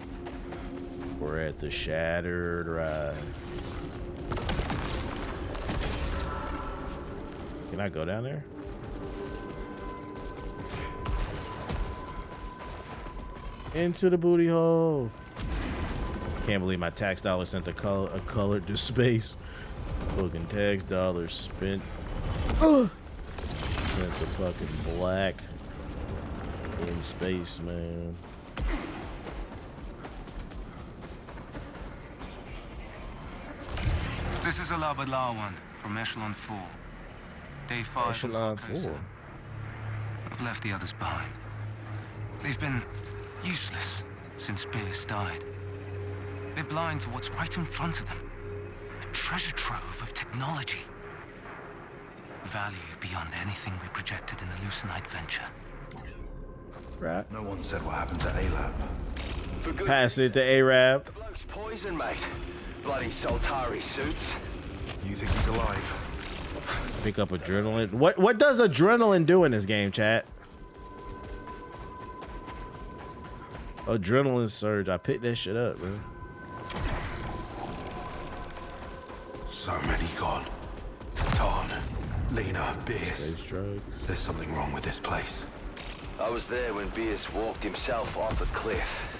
We're at the Shattered Rise. Can I go down there? Into the booty hole. Can't believe my tax dollar sent a color to space. Fucking tax dollars spent. Sent the fucking black in space, man. This is Alabalawan from Echelon 4. Day 5. Echelon 4. I've left the others behind. They've been useless since Pierce died. They're blind to what's right in front of them. A treasure trove of technology. Value beyond anything we projected in the Lucenite venture. Right. No one said what happened to A-Lab. Pass it to Arab. The bloke's poison, mate. Bloody Soltari suits. You think he's alive? Pick up adrenaline. What does adrenaline do in this game, chat? Adrenaline surge. I picked that shit up, bro. So many gone. Tarn, Lena, Beers. There's something wrong with this place. I was there when Beers walked himself off a cliff.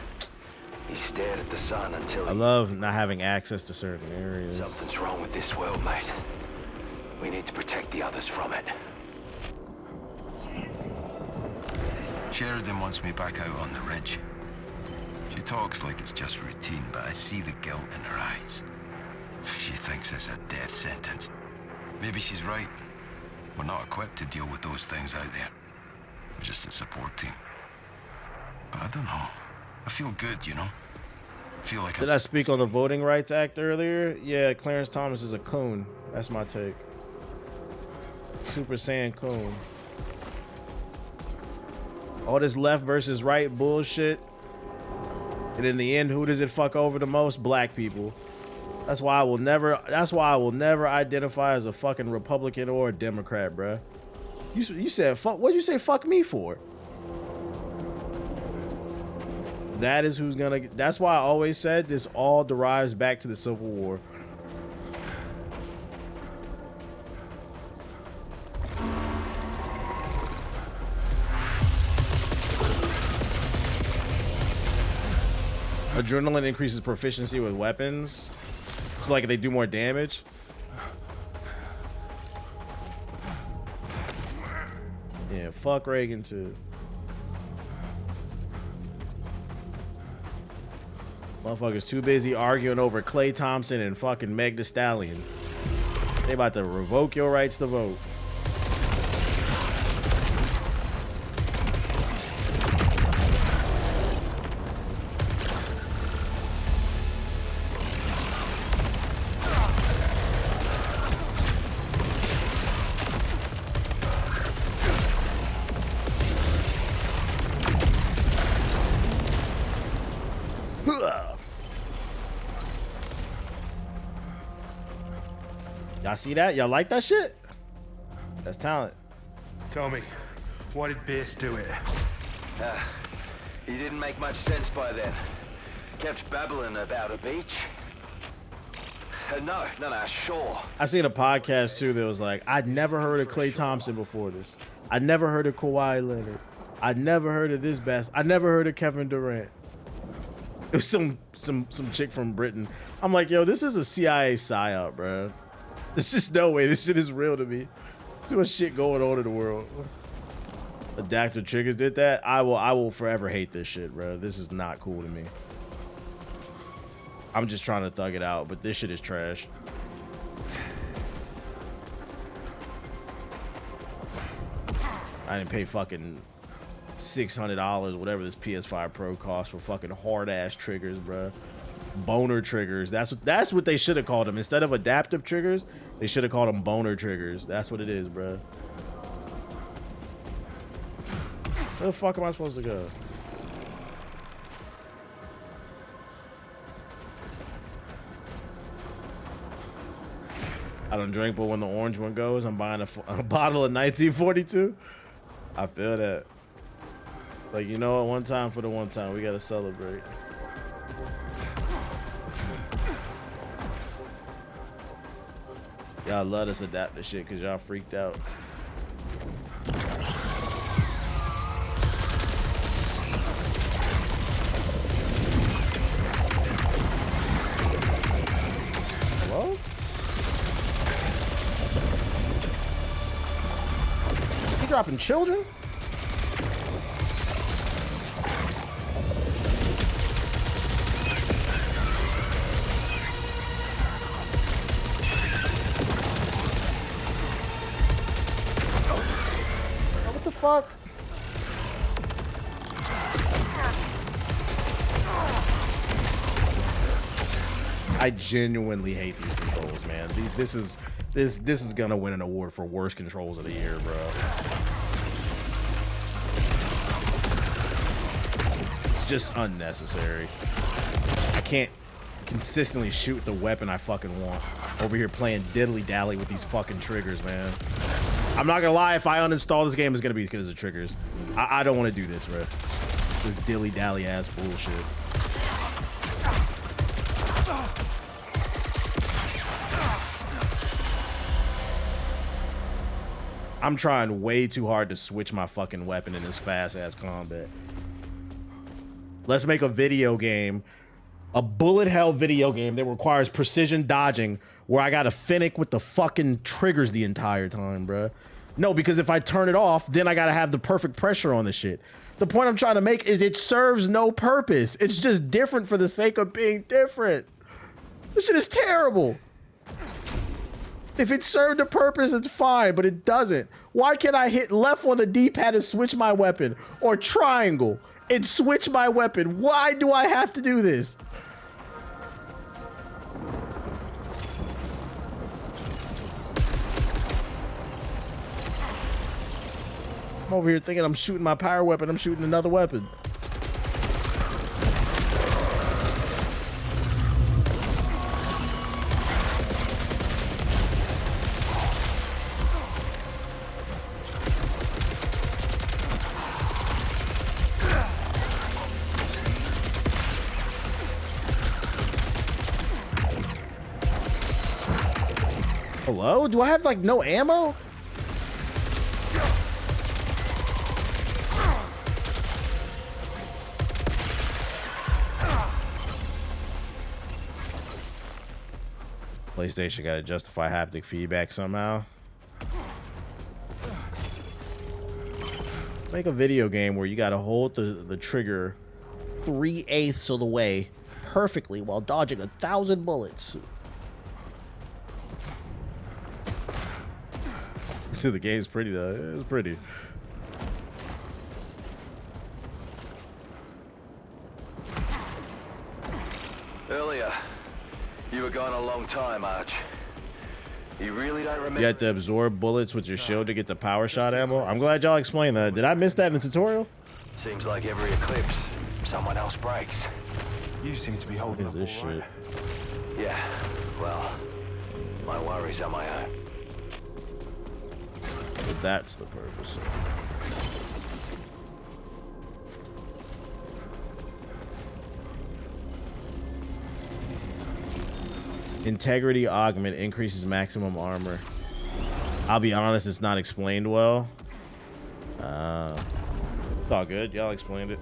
He stared at the sun until I love not having access to certain areas. Something's wrong with this world, mate. We need to protect the others from it. Sheridan wants me back out on the ridge. She talks like it's just routine, but I see the guilt in her eyes. She thinks it's a death sentence. Maybe she's right. We're not equipped to deal with those things out there. We're just a support team. But I don't know. I feel good, you know? I feel like Did I speak on the Voting Rights Act earlier? Yeah, Clarence Thomas is a coon. That's my take. Super Saiyan coon. All this left versus right bullshit. And in the end, who does it fuck over the most? Black people. That's why I will never identify as a fucking Republican or a Democrat, bruh. You said fuck. What'd you say fuck me for? That is who's gonna. That's why I always said this all derives back to the Civil War. Adrenaline increases proficiency with weapons. So like they do more damage. Yeah, fuck Reagan too. Motherfuckers too busy arguing over Klay Thompson and fucking Meg Thee Stallion. They about to revoke your rights to vote. Y'all see that? Y'all like that shit? That's talent. Tell me, why did Beers do it? He didn't make much sense by then. Kept babbling about a beach. No, sure. I seen a podcast too that was like, I'd never heard of Klay Thompson before this. I never heard of Kawhi Leonard. I never heard of this best. I never heard of Kevin Durant. It was some chick from Britain. I'm like, yo, this is a CIA psyop, bro. There's just no way this shit is real to me. Too much shit going on in the world. Adaptive Triggers did that. I will forever hate this shit, bro. This is not cool to me. I'm just trying to thug it out, but this shit is trash. I didn't pay fucking $600, whatever this PS5 Pro costs for fucking hard ass triggers, bro. Boner triggers. That's what they should have called them. Instead of adaptive triggers, they should have called them boner triggers. That's what it is, bro. Where the fuck am I supposed to go? I don't drink, but when the orange one goes, I'm buying a bottle of 1942. I feel that. Like, you know what? One time for the one time. We gotta celebrate. Y'all let us adapt this shit because y'all freaked out. Hello? You dropping children? What the fuck? I genuinely hate these controls, man. This is gonna win an award for worst controls of the year, bro. It's just unnecessary. I can't consistently shoot the weapon I fucking want. Over here playing diddly dally with these fucking triggers, man. I'm not gonna lie, if I uninstall this game, it's gonna be because of the triggers. I don't want to do this, bro. This dilly dally ass bullshit. I'm trying way too hard to switch my fucking weapon in this fast-ass combat. Let's make a video game, a bullet hell video game that requires precision dodging where I gotta finick with the fucking triggers the entire time, bruh. No, because if I turn it off, then I gotta have the perfect pressure on the shit. The point I'm trying to make is it serves no purpose. It's just different for the sake of being different. This shit is terrible. If it served a purpose, it's fine, but it doesn't. Why can't I hit left on the D-pad and switch my weapon? Or triangle and switch my weapon? Why do I have to do this? I'm over here thinking I'm shooting my power weapon. I'm shooting another weapon. Hello? Do I have like no ammo? PlayStation gotta justify haptic feedback somehow. Make a video game where you gotta hold the trigger 3/8 of the way perfectly while dodging 1,000 bullets. The game's pretty though. It's pretty. Earlier, you were gone a long time, Arch. You really don't remember? You have to absorb bullets with your shield to get the power shot ammo. I'm glad y'all explained that. Did I miss that in the tutorial? Seems like every eclipse, someone else breaks. You seem to be holding up this all right. shit? Yeah, well, my worries are my own. But that's the purpose. Integrity augment increases maximum armor. I'll be honest, it's not explained well. It's all good. Y'all explained it.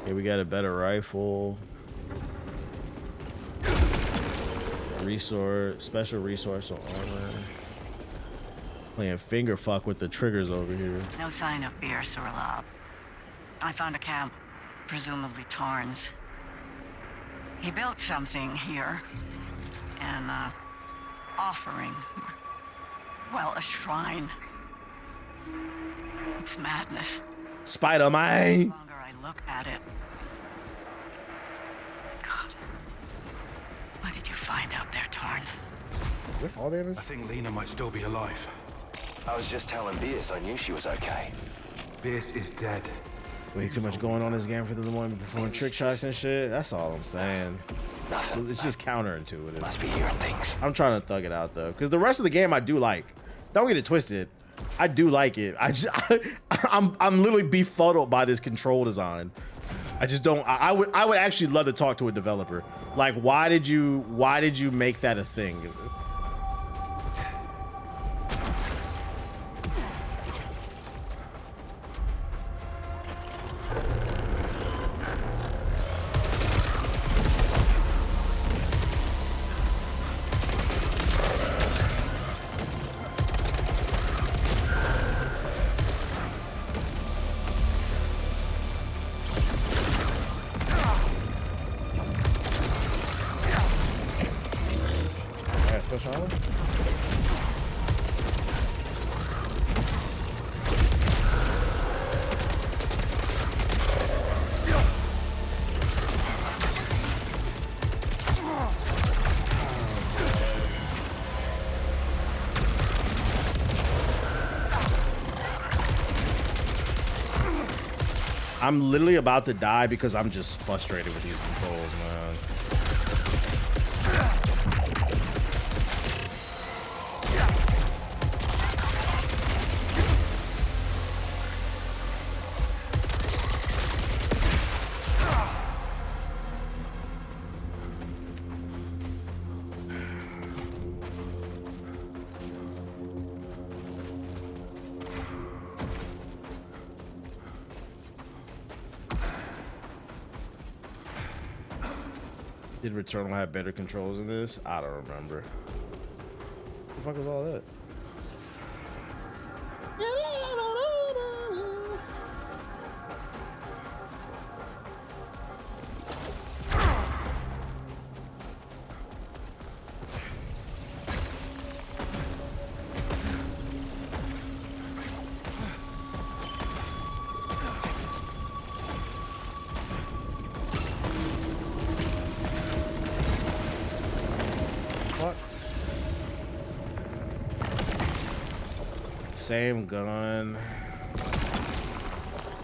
Okay, we got a better rifle. Special resource on armor. Playing finger fuck with the triggers over here. No sign of Beer Sorrowos. I found a camp, presumably Tarn's. He built something here. An offering. Well, a shrine. It's madness. Spider-Man. The longer I look at it. God. What did you find out there, Tarn? All damage? I think Lena might still be alive. I was just telling Beers I knew she was okay. Beers is dead. Way too much going on in this game for the one performing trick shots and shit. That's all I'm saying. Nothing. So it's just counterintuitive. Must be hearing things. I'm trying to thug it out though, because the rest of the game I do like. Don't get it twisted. I do like it. I'm literally befuddled by this control design. I just don't. I would actually love to talk to a developer. Like, why did you make that a thing? I'm literally about to die because I'm just frustrated with these controls, man. Did Returnal have better controls than this? I don't remember. What the fuck was all that? Same gun.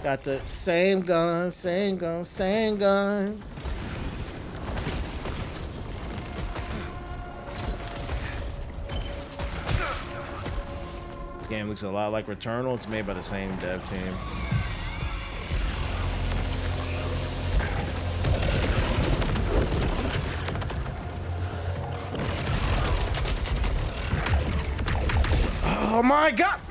Got the same gun, same gun, same gun. This game looks a lot like Returnal. It's made by the same dev team. Oh my god!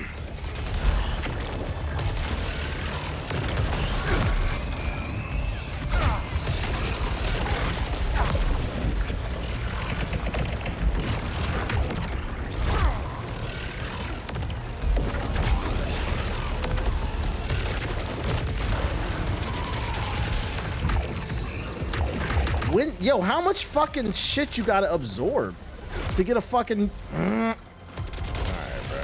Yo, how much fucking shit you gotta absorb to get a fucking... Alright, bro.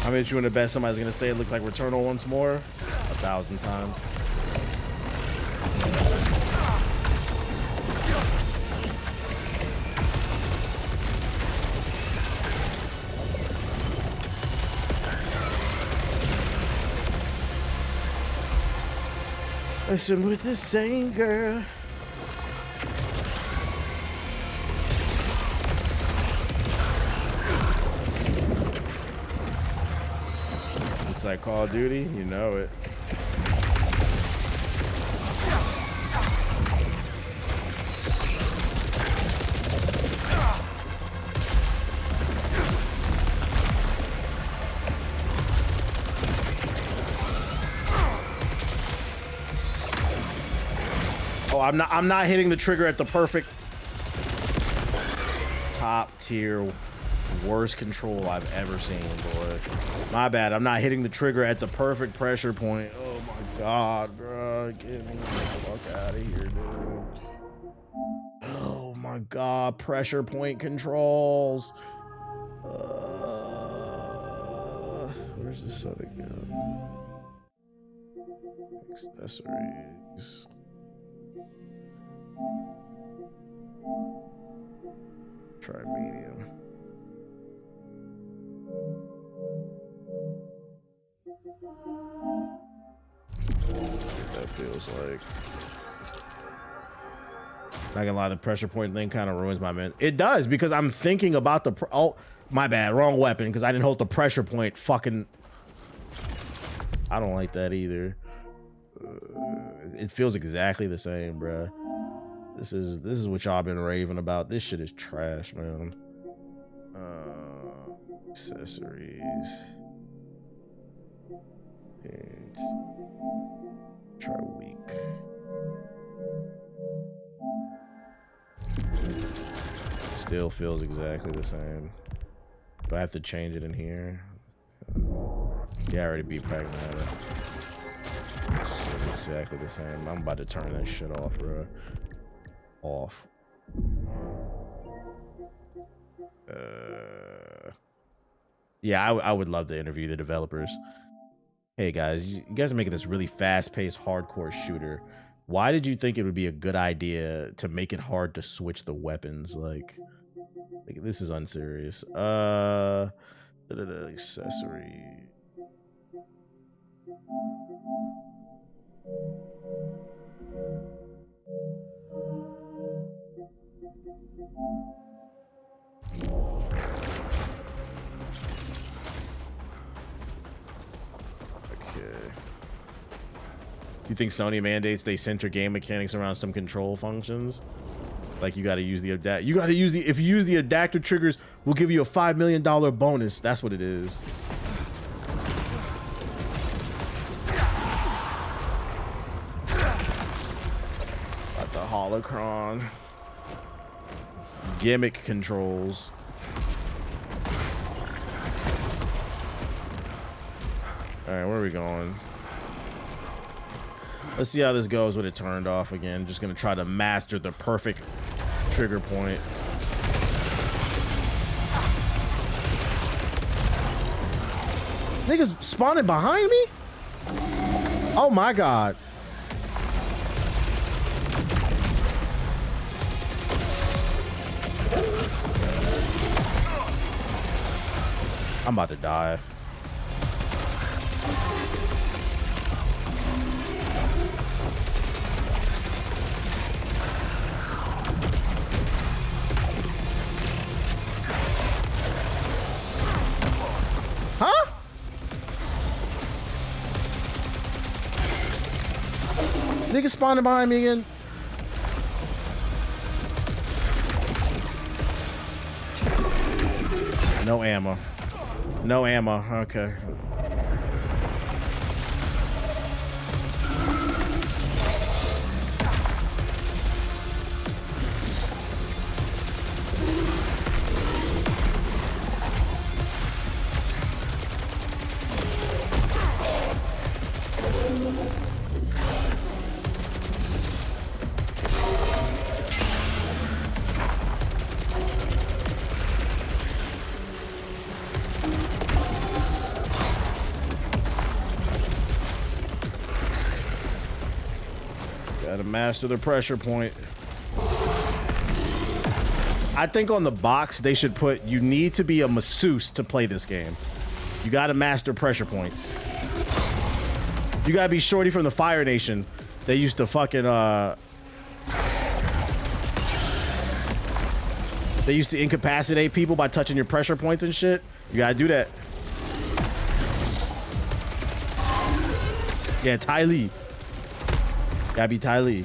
I mean, you in the best somebody's gonna say it looks like Returnal once more? 1,000 times. Listen with the same girl. Looks like Call of Duty, you know it. I'm not hitting the trigger at the perfect top tier worst control I've ever seen, boy. My bad. I'm not hitting the trigger at the perfect pressure point. Oh my god, bro. Get me the fuck out of here, dude. Oh my god, pressure point controls. Where's this set again? Accessories. Try medium. That feels like. Not gonna lie, the pressure point thing kind of ruins my man. It does, because I'm thinking about the oh, my bad, wrong weapon, because I didn't hold the pressure point. Fucking, I don't like that either. It feels exactly the same, bruh. This is what y'all been raving about. This shit is trash, man. Accessories. And try weak. Still feels exactly the same. Do I have to change it in here? Yeah, I already beat Pragmata. It's exactly the same. I'm about to turn that shit off, bro. Off. Yeah, I would love to interview the developers. Hey guys, you guys are making this really fast-paced hardcore shooter. Why did you think it would be a good idea to make it hard to switch the weapons? Like this is unserious. Accessory. Okay. You think Sony mandates they center game mechanics around some control functions? Like you got to use the adapt. You got to use the. If you use the adapter triggers, we'll give you a $5 million bonus. That's what it is. Got the holocron. Gimmick controls. All right, where are we going? Let's see how this goes with it turned off again. Just gonna try to master the perfect trigger point. Niggas spawning behind me? Oh my god. I'm about to die. Huh? Nigga spawning behind me again. No ammo. No ammo. Okay. Gotta master the pressure point. I think on the box they should put, you need to be a masseuse to play this game. You gotta master pressure points. You gotta be Shorty from the Fire Nation. They used to fucking they used to incapacitate people by touching your pressure points and shit. You gotta do that. Yeah, Ty Lee. Gotta be Ty Lee.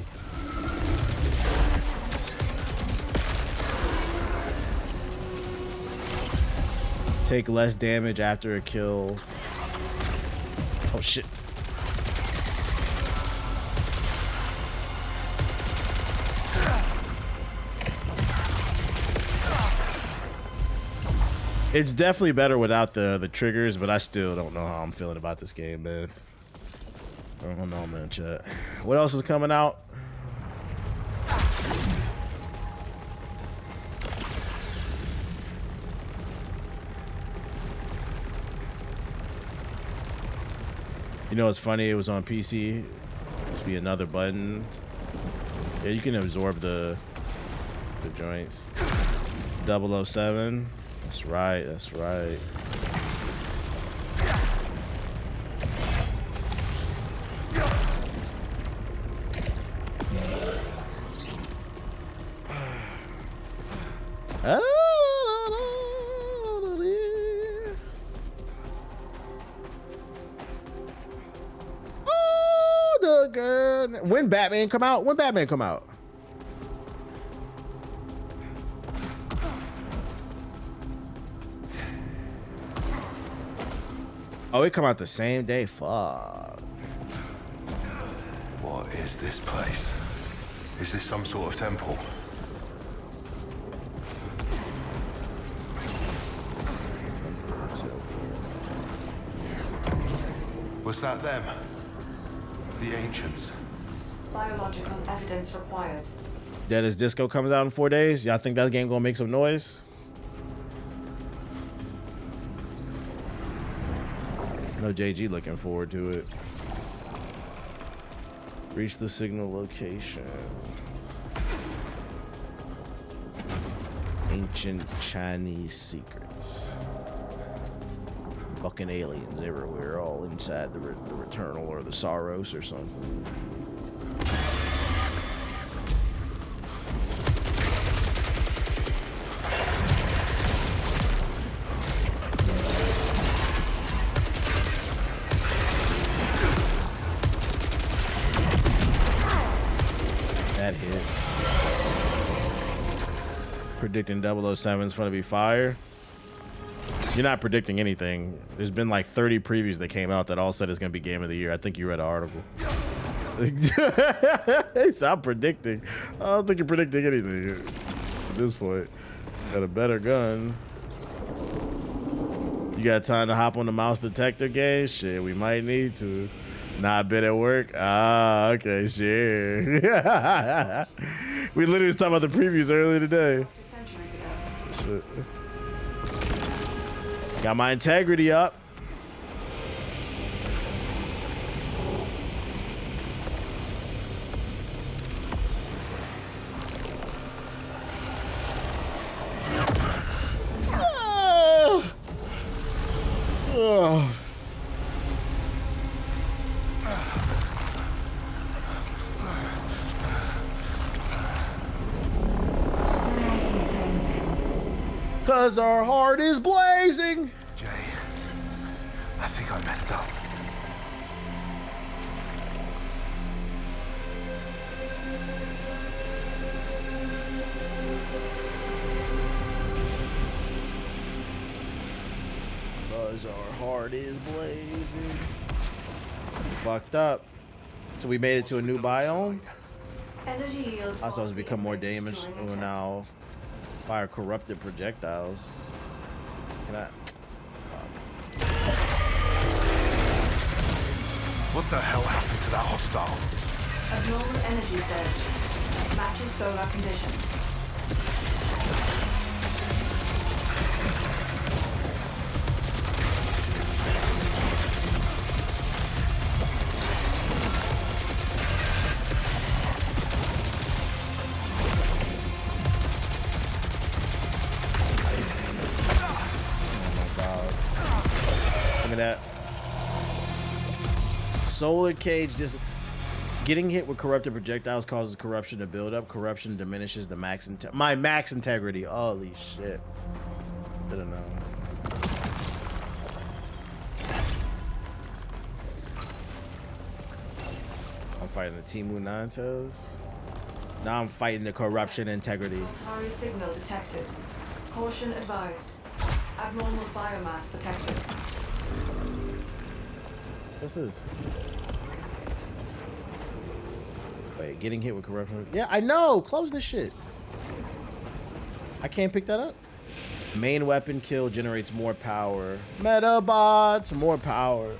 Take less damage after a kill. Oh shit. It's definitely better without the triggers, but I still don't know how I'm feeling about this game, man. I don't know, man, chat. What else is coming out? You know, it's funny. It was on PC. Must be another button. Yeah, you can absorb the joints. 007. That's right. That's right. Oh, the girl. When Batman come out? When Batman come out? Oh, it come out the same day. Fuck. What is this place? Is this some sort of temple? Was that them? The ancients? Biological evidence required. Dead as Disco comes out in 4 days. Y'all think that game gonna make some noise? No, JG looking forward to it. Reach the signal location. Ancient Chinese secrets. Fucking aliens everywhere, all inside the Returnal or the Sorrowos or something. That hit. Predicting 007 is going to be fire. You're not predicting anything. There's been like 30 previews that came out that all said it's going to be game of the year. I think you read an article. Stop predicting. I don't think you're predicting anything at this point. Got a better gun. You got time to hop on the mouse detector game? Shit, we might need to. Not been at work? Ah, okay, sure. We literally was talking about the previews earlier today. Shit. Got my integrity up. Oh. Cause our heart is blazing. Jay, I think I messed up. Cause our heart is blazing. Fucked up. So we made it to a new biome. Energy yield. I supposed to become more damaged now. Fire corrupted projectiles. Can I? Fuck. What the hell happened to that hostile? Abnormal energy surge. Matching solar conditions. That solar cage just getting hit with corrupted projectiles causes corruption to build up. Corruption diminishes the my max integrity. Holy shit. Didn't know. I'm fighting the Timu Nantos. Now I'm fighting the corruption integrity. Solitary signal detected. Caution advised. Abnormal biomass detected. What's this? Wait, getting hit with corruption. Yeah, I know. Close this shit. I can't pick that up. Main weapon kill generates more power. Metabots, more power.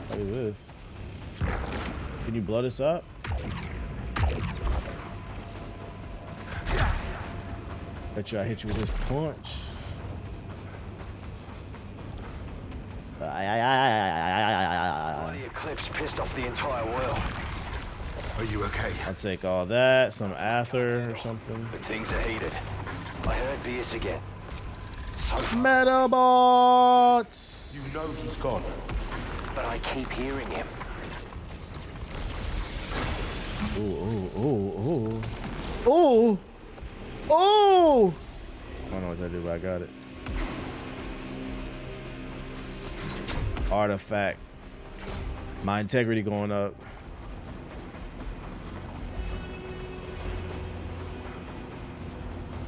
What is this? Can you blow this up? Bet you I hit you with this punch. The eclipse pissed off the entire world. Are you okay? I'll take all that. Some Aether or something. But things are heated. I heard Beers again. So Metabots! You know he's gone. But I keep hearing him. Ooh, ooh, ooh, ooh. Oh! Oh! I don't know what that did, but I got it. Artifact. My integrity going up.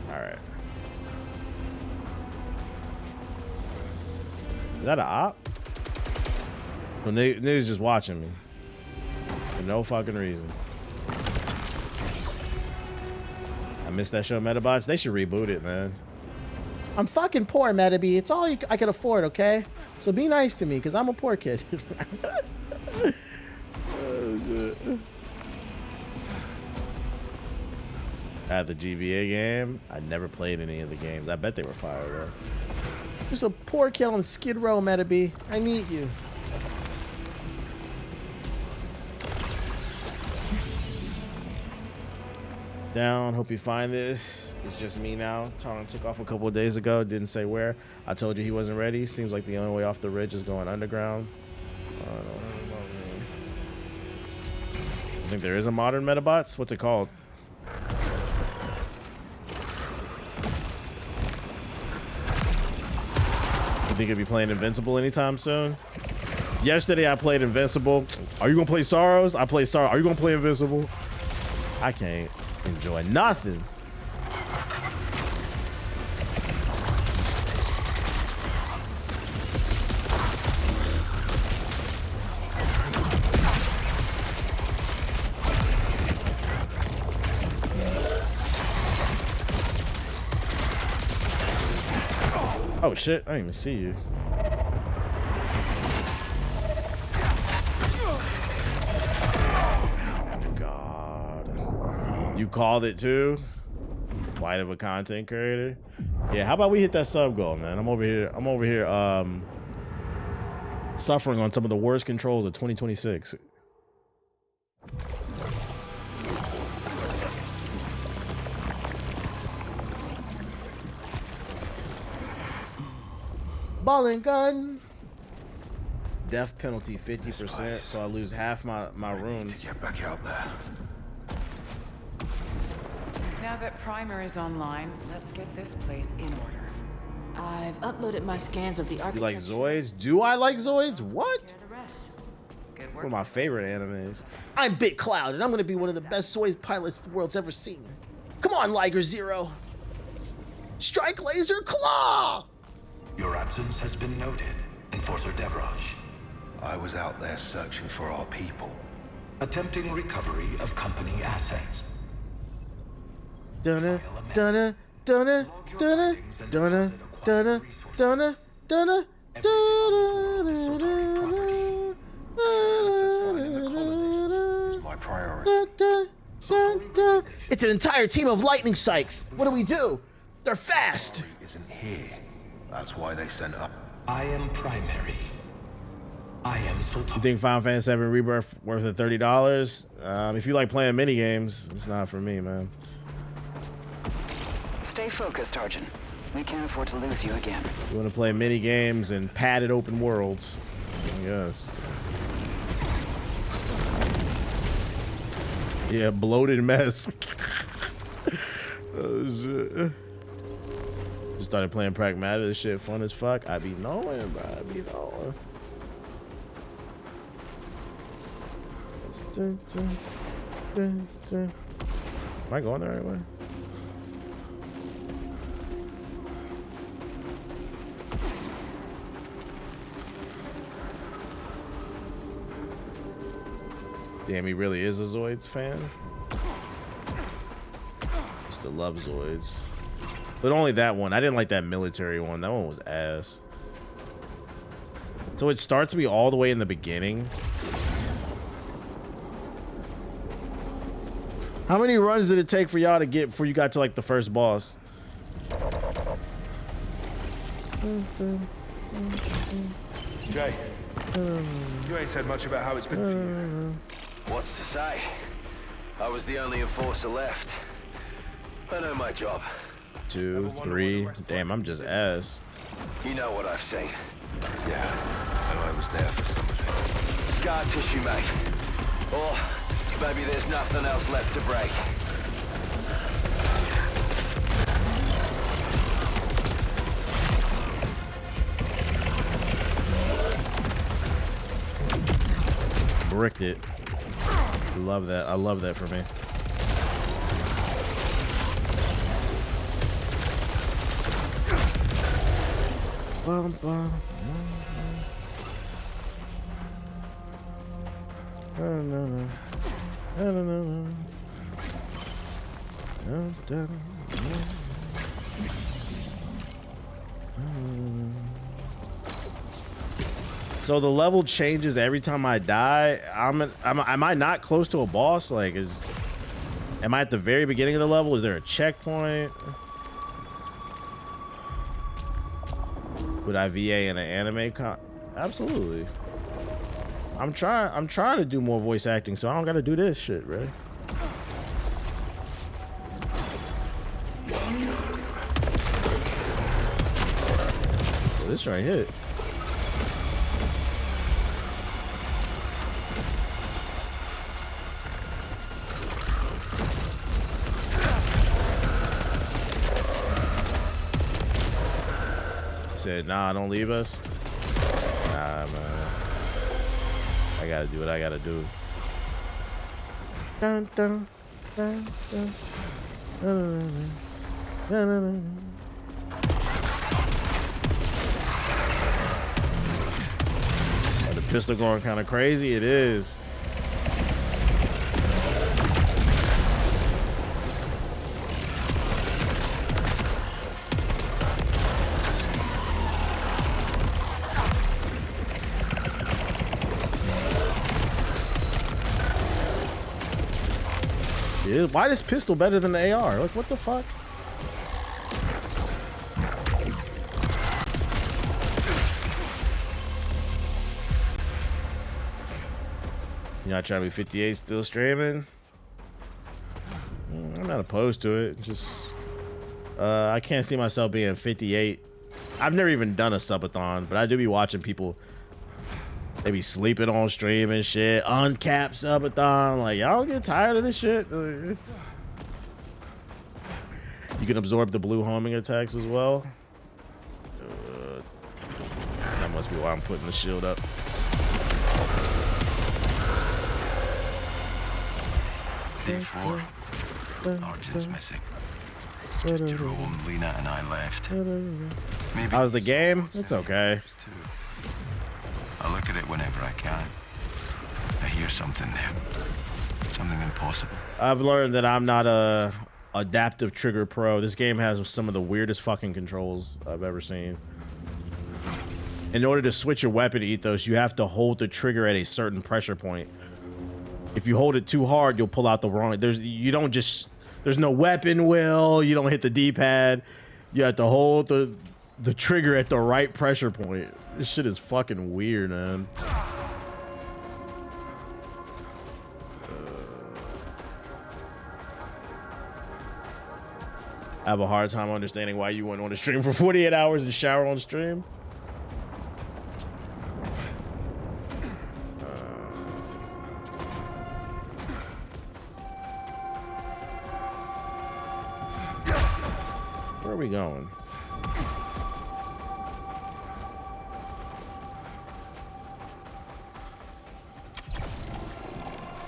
All right. Is that an op? Well, niggas just watching me for no fucking reason. I missed that show, Metabots. They should reboot it, man. I'm fucking poor, Metabee. It's all I can afford, okay? So be nice to me, because I'm a poor kid. Oh, shit. I had the GBA game. I never played any of the games. I bet they were fire, though. Just a poor kid on Skid Row, Metabee. I need you. Down. Hope you find this. It's just me now. Tom took off a couple of days ago. Didn't say where. I told you he wasn't ready. Seems like the only way off the ridge is going underground. I think there is a modern Metabots. What's it called? You think you'll be playing Invincible anytime soon? Yesterday I played Invincible. Are you gonna play Sorrowos? I play Sorrow. Are you gonna play Invincible? I can't enjoy nothing. Oh shit, I didn't even see you. Oh God. You called it too? White of a content creator? Yeah, how about we hit that sub goal, man? I'm over here suffering on some of the worst controls of 2026. Ball and gun. Death penalty 50%, so I lose half my runes. To get back out there. Now that Primer is online, let's get this place in order. I've uploaded my scans of the You architecture. like Zoids? Do I like Zoids? What? One of my favorite animes. I'm Bit Cloud, and I'm gonna be one of the best Zoid pilots the world's ever seen. Come on, Liger Zero. Strike Laser Claw! Your absence has been noted, Enforcer Devraj. I was out there searching for our people. Attempting recovery of company assets. Dunna, dunna, dunna, dunna, dunna, dunna, dunna, dunna, It's my priority. It's an entire team of lightning psychs. What do we do? They're fast. Isn't here. That's why they sent up. I am primary. I am Sultan. You think Final Fantasy VII Rebirth worth the $30? If you like playing mini games, it's not for me, man. Stay focused, Arjun. We can't afford to lose you again. You want to play mini games and padded open worlds? I guess. Yeah, bloated mess. Oh shit. Just started playing Pragmatic. This shit fun as fuck. I be knowing, bro. I be knowing. Am I going the right way? Damn, he really is a Zoids fan. Used to love Zoids. But only that one. I didn't like that military one. That one was ass. So it starts me all the way in the beginning. How many runs did it take for y'all to get before you got to like the first boss? Jay, you ain't said much about how it's been for you. What's to say? I was the only enforcer left. I know my job. 2, 3. Damn, I'm just ass. You know what I've seen. Yeah, and I was there for some of it. Scar tissue, mate. Or maybe there's nothing else left to break. bricked it. Love that. I love that for me. Bum, bum, So the level changes every time I die. Am I not close to a boss? Like, am I at the very beginning of the level? Is there a checkpoint? Would I VA in an anime Absolutely. I'm trying to do more voice acting, so I don't gotta do this shit, right? Well, this right hit. Said, nah, don't leave us. Nah, man. I gotta do what I gotta do. Dun, dun, dun, dun, dun, dun, dun, dun. Oh, the pistol going kind of crazy. It is. Why is pistol better than the AR? Like, what the fuck? You're not trying to be 58 still streaming? I'm not opposed to it. Just, I can't see myself being 58. I've never even done a subathon, but I do be watching people. They be sleeping on stream and shit. Uncapped subathon. Like, y'all get tired of this shit? You can absorb the blue homing attacks as well. That must be why I'm putting the shield up. D4. Arjun's missing. Just Jerome, Lena, and I left. Maybe how's the game? It's okay. I look at it whenever I can. I hear something there. Something impossible. I've learned that I'm not a adaptive trigger pro. This game has some of the weirdest fucking controls I've ever seen. In order to switch your weapon ethos, you have to hold the trigger at a certain pressure point. If you hold it too hard, you'll pull out the wrong. There's no weapon wheel. You don't hit the D-pad. You have to hold the trigger at the right pressure point. This shit is fucking weird, man. I have a hard time understanding why you went on the stream for 48 hours and shower on stream. Where are we going?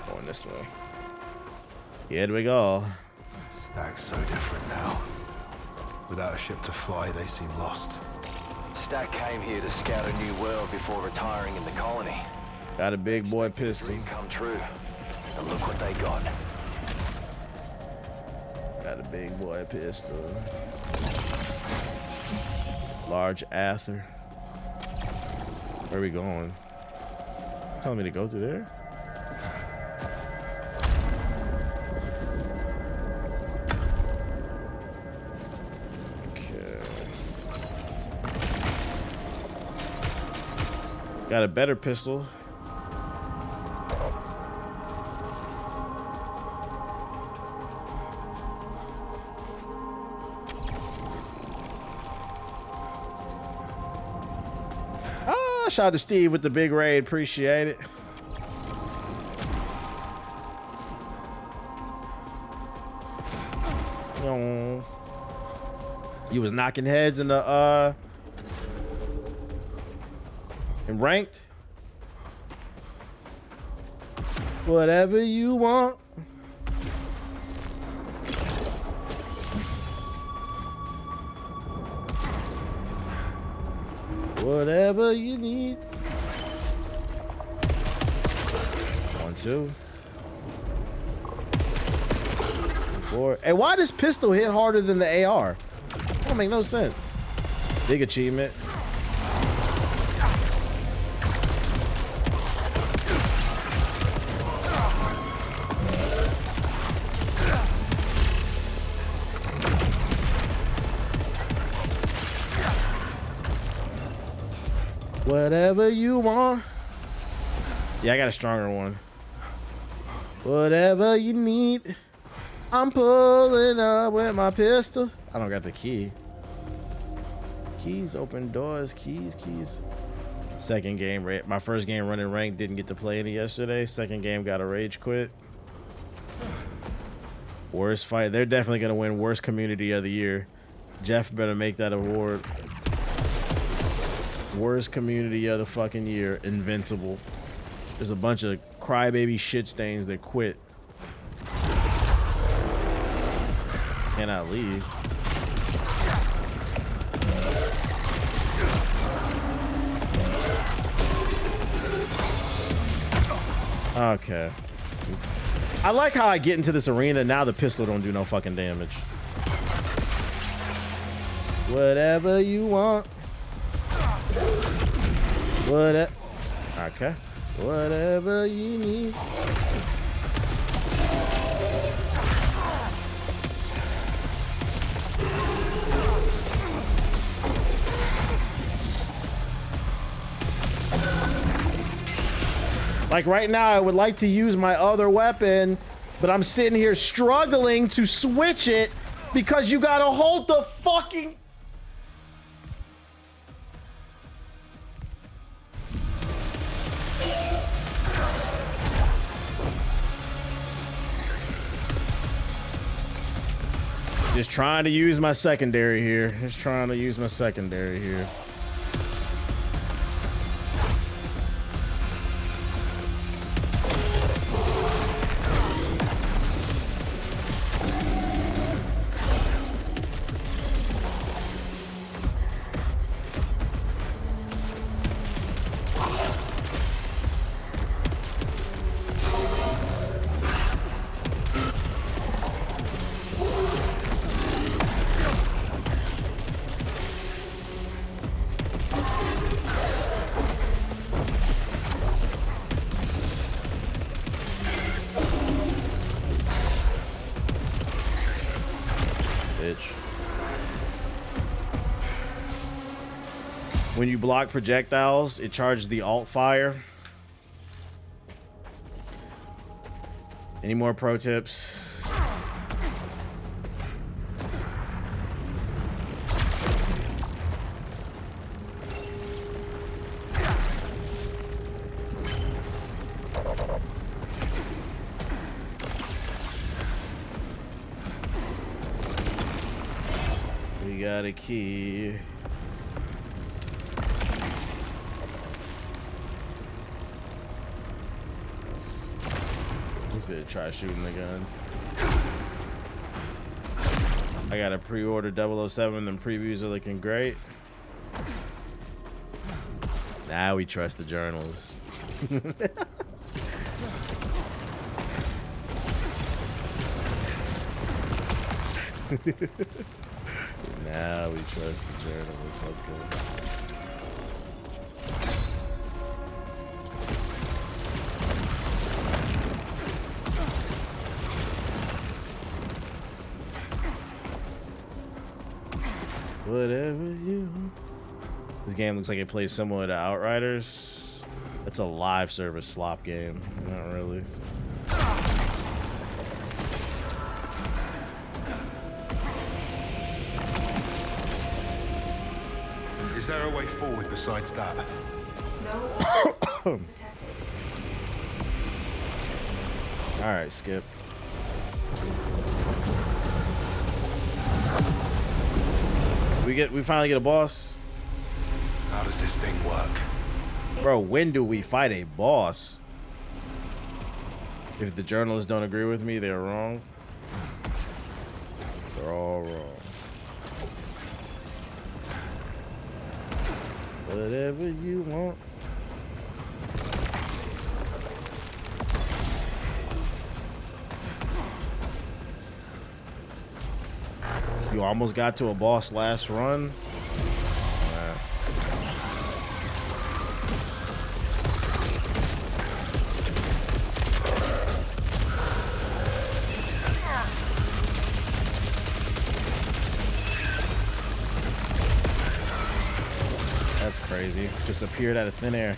Going this way. Here we go. Stack's so different now. Without a ship to fly, they seem lost. Stack came here to scout a new world before retiring in the colony. Got a big boy pistol. Dream come true. And look what they got. Got a big boy pistol. Large Ather. Where are we going? Telling me to go through there? Okay. Got a better pistol. Shout out to Steve with the big raid. Appreciate it. You was knocking heads in the in ranked. Whatever you want. Whatever you need. 1, 2, 4. Hey, why does pistol hit harder than the AR? That don't make no sense. Big achievement. Whatever you want. Yeah, I got a stronger one. Whatever you need. I'm pulling up with my pistol. I don't got the key. Keys open doors. Keys. Second game. My first game running ranked. Didn't get to play any yesterday. Second game got a rage quit. Worst fight. They're definitely going to win worst community of the year. Jeff better make that award. Worst community of the fucking year. Invincible. There's a bunch of crybaby shit stains that quit. Cannot leave. Okay. I like how I get into this arena. Now the pistol don't do no fucking damage. Whatever you want. What? Okay. Whatever you need. Like right now, I would like to use my other weapon, but I'm sitting here struggling to switch it because you gotta hold the fucking... Just trying to use my secondary here. When you block projectiles, it charges the alt fire. Any more pro tips? We got a key. Try shooting the gun. I got a pre-order 007. Them previews are looking great. Now we trust the journalists. Now we trust the journalists. Okay. Whatever you... This game looks like it plays similar to Outriders. It's a live service slop game. Not really. Is there a way forward besides that? All right, Skip. We finally get a boss. How does this thing work? Bro, when do we fight a boss? If the journalists don't agree with me, they're wrong. They're all wrong. Whatever you want. You almost got to a boss last run. That's crazy. Just appeared out of thin air.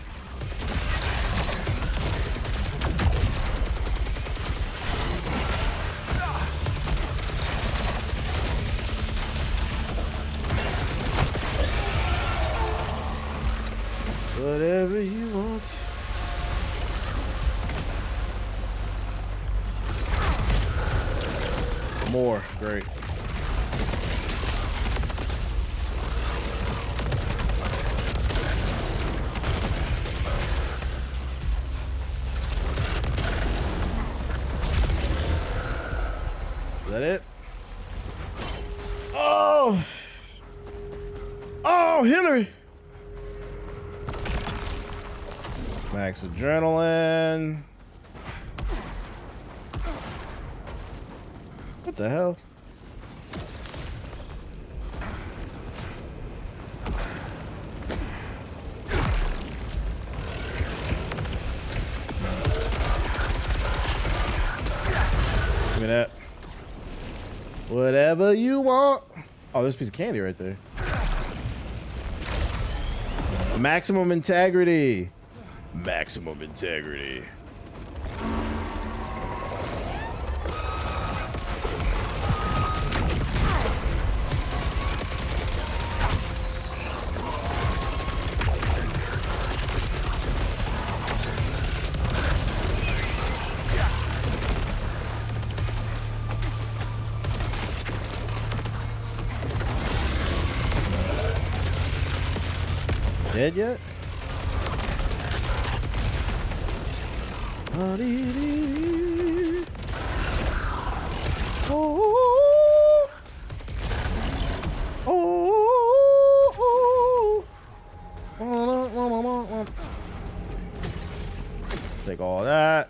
Whatever you want. More. Great. Is that it? Oh! Oh, Hillary! Max adrenaline. What the hell? Give me that. Whatever you want. Oh, there's a piece of candy right there. Maximum integrity. Maximum integrity. Dead yet? Oh, oh, take all that.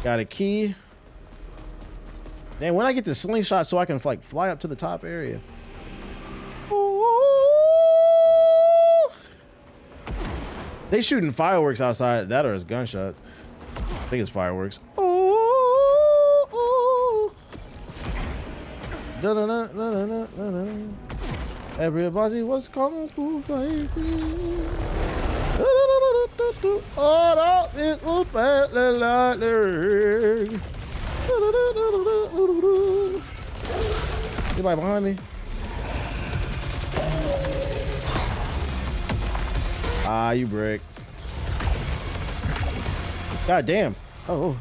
Got a key. Damn, when I get the slingshot so I can like fly up to the top area. They shooting fireworks outside. That or it's gunshots. I think it's fireworks. Oh, da, da, da, da, da, da, da. Everybody was coming to crazy. Oh, no, it was badly lightning. Anybody behind me? Ah, you break. God damn. Oh.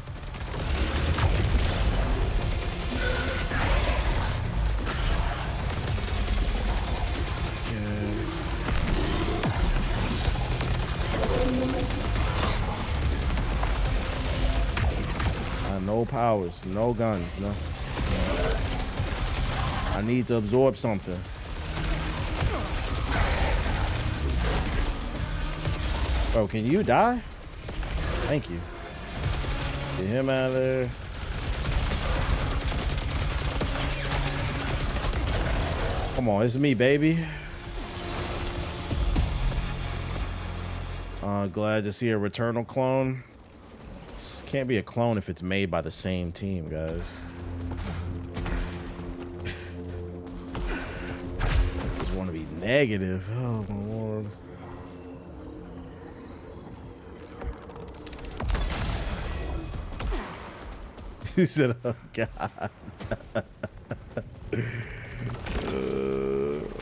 No powers, no guns, no. I need to absorb something. Bro, can you die? Thank you. Get him out of there. Come on, it's me, baby. Glad to see a Returnal clone. This can't be a clone if it's made by the same team, guys. I just want to be negative. Oh my lord. He said, oh god.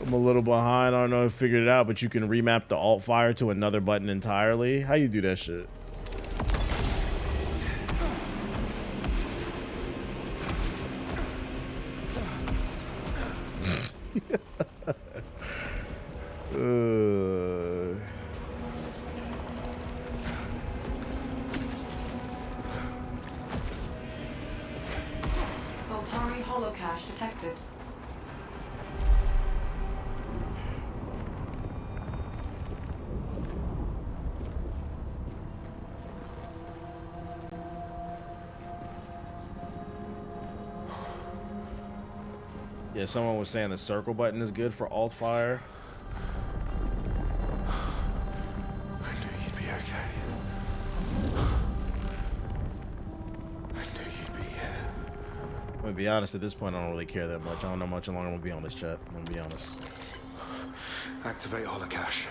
I'm a little behind. I don't know if I figured it out, but you can remap the alt fire to another button entirely. How you do that shit? holocache detected. Yeah, someone was saying the circle button is good for alt fire. I knew you'd be okay. I knew you'd be here. I'm gonna be honest, at this point I don't really care that much. I don't know much longer I'm gonna be on this chat. I'm gonna be honest. Activate holocache.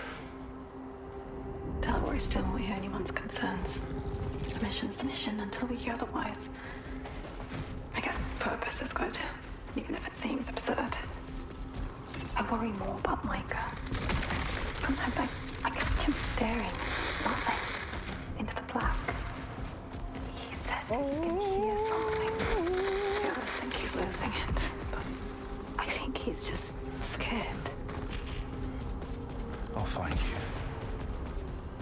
Delaware still won't hear anyone's concerns. The mission's the mission until we hear otherwise. I guess purpose is good, even if it seems absurd. I worry more about Micah. Sometimes I catch him staring, nothing, into the black. He said he can hear something. I think he's losing it, but I think he's just scared. I'll find you.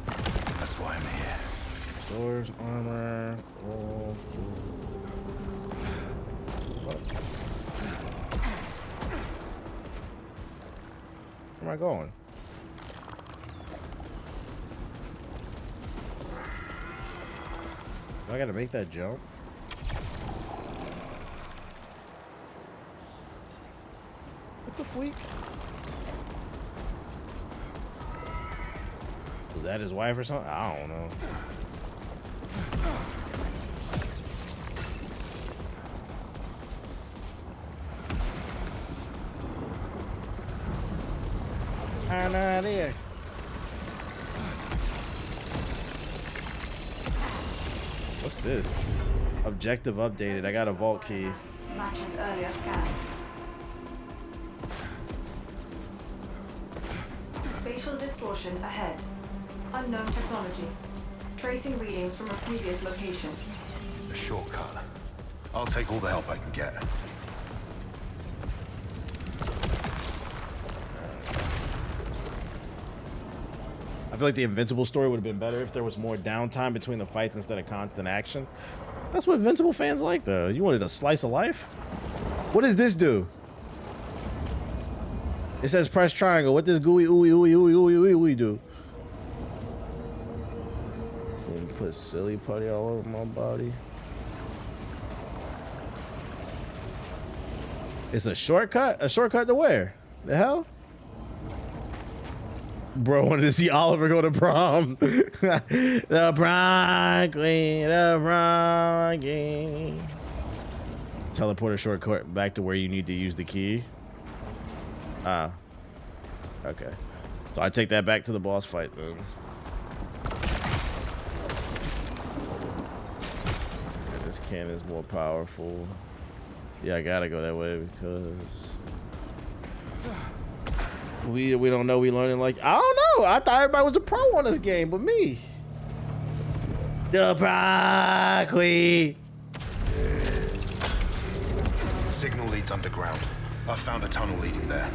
That's why I'm here. Stores, armor, oh. Where am I going? Do I gotta make that jump? What the freak? Was that his wife or something? I don't know. I have no idea. What's this? Objective updated. I got a vault key. Matches earlier scans. Spatial distortion ahead. Unknown technology. Tracing readings from a previous location. A shortcut. I'll take all the help I can get. I feel like the Invincible story would have been better if there was more downtime between the fights instead of constant action. That's what Invincible fans like, though. You wanted a slice of life? What does this do? It says press triangle. What does gooey ooey ooey ooey ooey ooey do? Put silly putty all over my body. It's a shortcut? A shortcut to where? The hell? Bro wanted to see Oliver go to prom. The prom queen, the prom queen. Teleporter shortcut back to where you need to use the key. Ah. Okay. So I take that back to the boss fight then. And this cannon's more powerful. Yeah, I gotta go that way because we don't know. We learning like I don't know. I thought everybody was a pro on this game, but me. The pro queen. Signal leads underground. I found a tunnel leading there.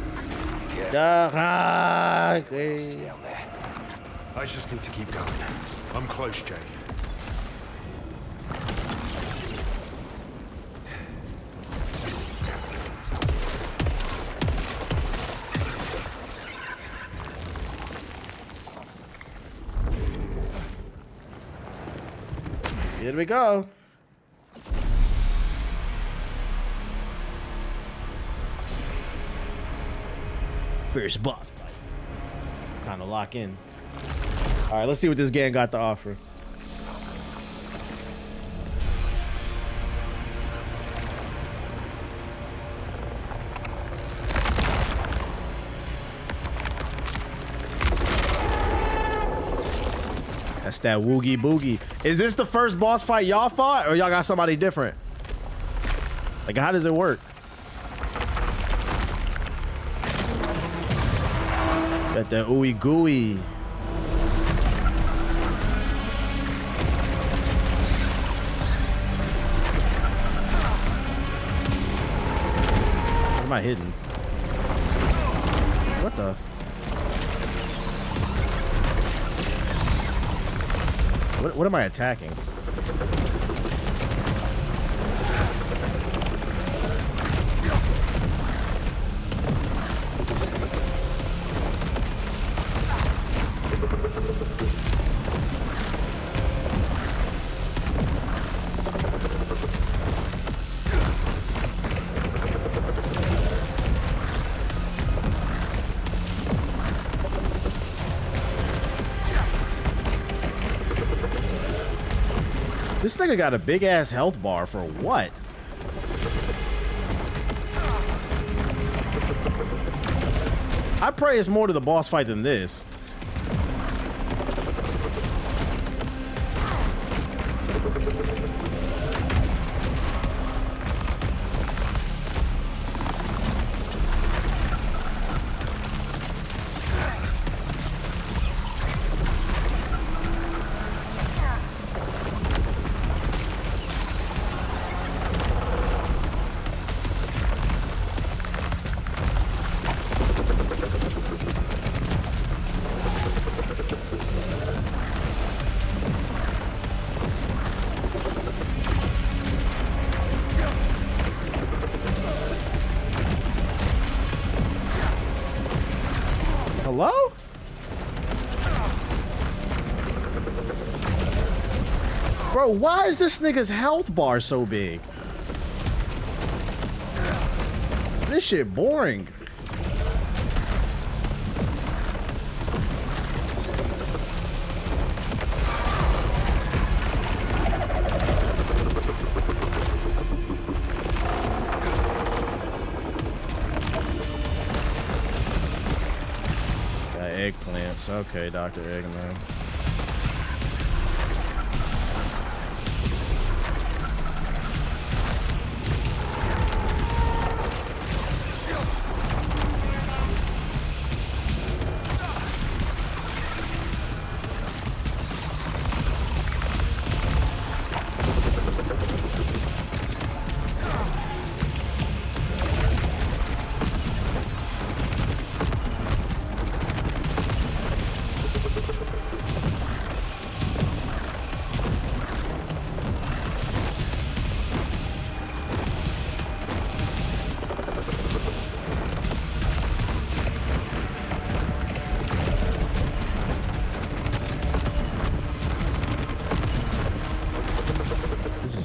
The pro queen. Down there. I just need to keep going. I'm close, Jay. Here we go. First boss fight. Kind of lock in. All right, let's see what this game got to offer. That's that woogie boogie. Is this the first boss fight y'all fought, or y'all got somebody different? Like, how does it work? Got that ooey gooey. What am I hitting? What the? What am I attacking? This nigga got a big ass health bar for what? I pray it's more to the boss fight than this. Hello? Bro, why is this nigga's health bar so big? This shit boring. Eggplants. Okay, Dr. Eggman.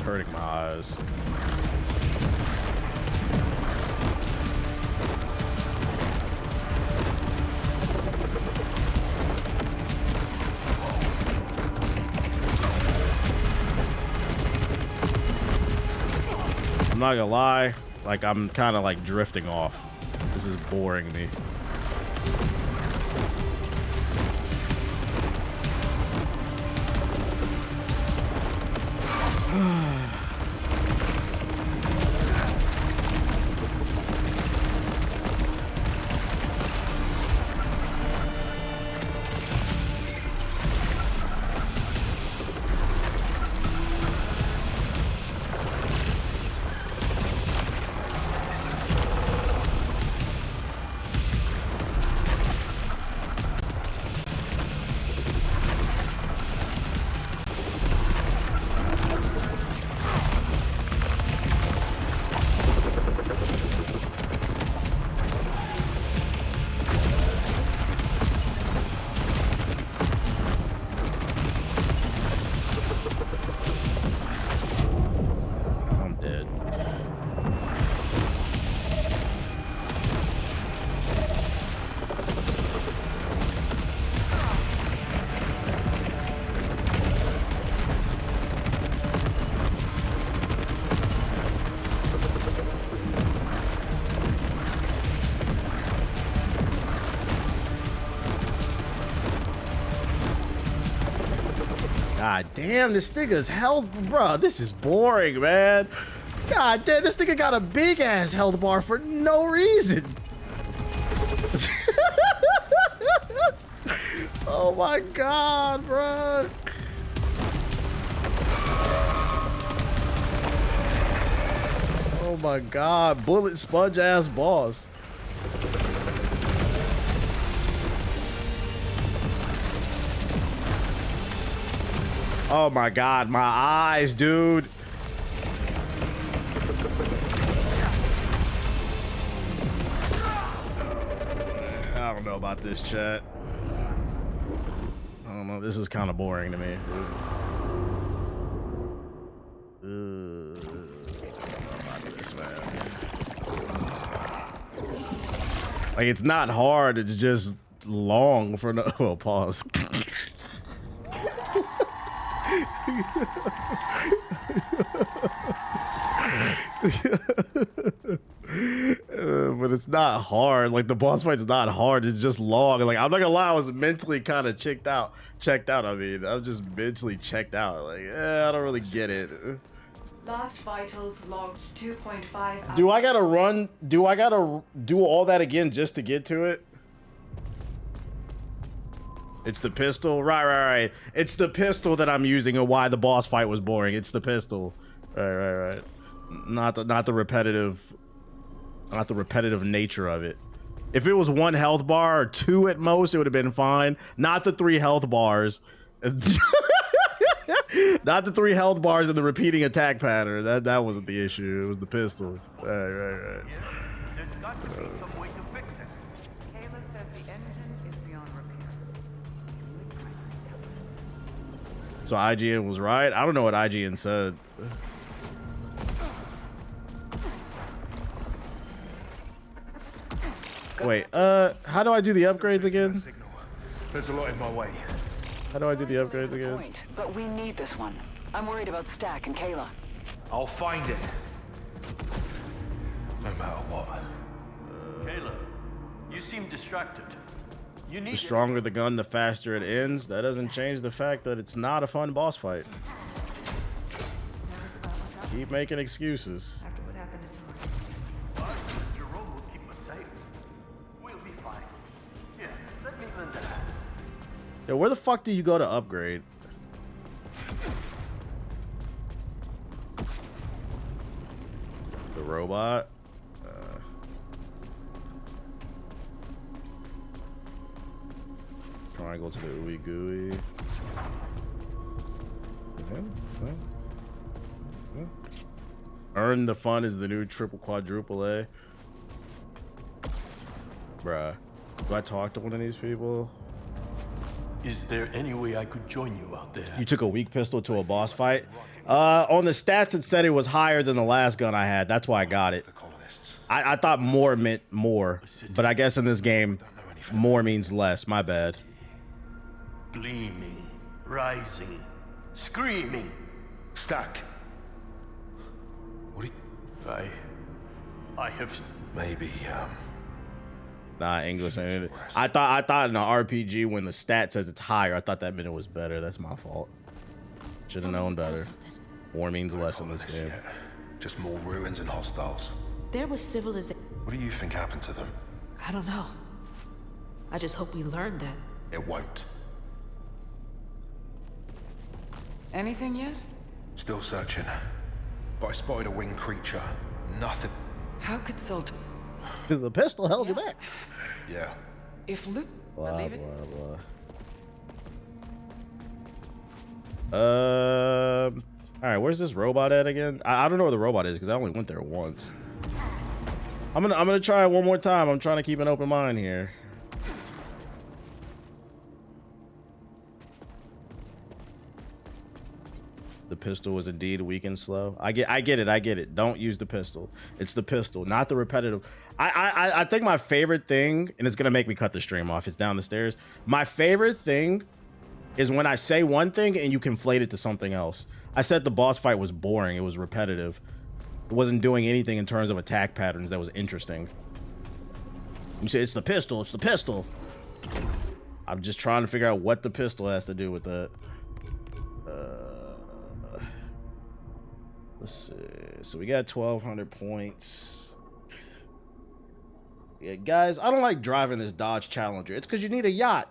Hurting my eyes. I'm not gonna lie, like I'm kind of like drifting off. This is boring me. God damn, this nigga's health, bro. This is boring, man. God damn, this nigga got a big ass health bar for no reason. Oh my God, bro. Oh my God, bullet sponge ass boss. Oh my God, my eyes, dude. I don't know about this, chat. I don't know. This is kind of boring to me. I don't know about this, man. Like, it's not hard. It's just long for no. Oh, pause. But it's not hard. Like the boss fight's not hard. It's just long. Like I'm not gonna lie, I was mentally kind of checked out. I mean, I'm just mentally checked out. Like, I don't really get it. Last vitals logged 2.5. Do I gotta run? Do I gotta do all that again just to get to it? It's the pistol, right. It's the pistol that I'm using, and why the boss fight was boring. It's the pistol, right. Not the repetitive nature of it. If it was 1 health bar or 2 at most, it would have been fine. Not the 3 health bars. Not the 3 health bars and the repeating attack pattern. That wasn't the issue. It was the pistol. Right. So IGN was right. I don't know what IGN said. Wait, how do I do the upgrades again? There's a lot in my way. How do I do the upgrades again? Point, but we need this one. I'm worried about Stack and Kayla. I'll find it. No matter what. Kayla, you seem distracted. You need The stronger the gun, the faster it ends. That doesn't change the fact that it's not a fun boss fight. Keep making excuses. Jerome will keep us safe. We'll be fine. Here, let me lend that. Yo, where the fuck do you go to upgrade? The robot. Triangle to the ooey gooey. Earn the fun is the new triple quadruple A. Bruh. Do I talk to one of these people? Is there any way I could join you out there? You took a weak pistol to a boss fight? On the stats, it said it was higher than the last gun I had. That's why I got it. I thought more meant more, but I guess in this game, more means less. My bad. Gleaming, rising, screaming. Stack. What do you... I have... Maybe, Nah, English. I thought in an RPG when the stat says it's higher, I thought that meant it was better. That's my fault. Should have known better. More means less in this game. Just more ruins and hostiles. There was civilization. What do you think happened to them? I don't know. I just hope we learned that. It won't. Anything yet? Still searching. But I spotted a winged creature. Nothing. How could Salt... The pistol held you back. Yeah. If Luke... Blah, believe it. All right, where's this robot at again? I don't know where the robot is because I only went there once. I'm gonna try it one more time. I'm trying to keep an open mind here. The pistol was indeed weak and slow. I get it. Don't use the pistol. It's the pistol, not the repetitive. I think my favorite thing, and it's gonna make me cut the stream off, it's down the stairs. My favorite thing is when I say one thing and you conflate it to something else. I said the boss fight was boring, it was repetitive. It wasn't doing anything in terms of attack patterns that was interesting. You say it's the pistol, I'm just trying to figure out what the pistol has to do with that. Let's see. So we got 1,200 points. Yeah, guys, I don't like driving this Dodge Challenger. It's because you need a yacht.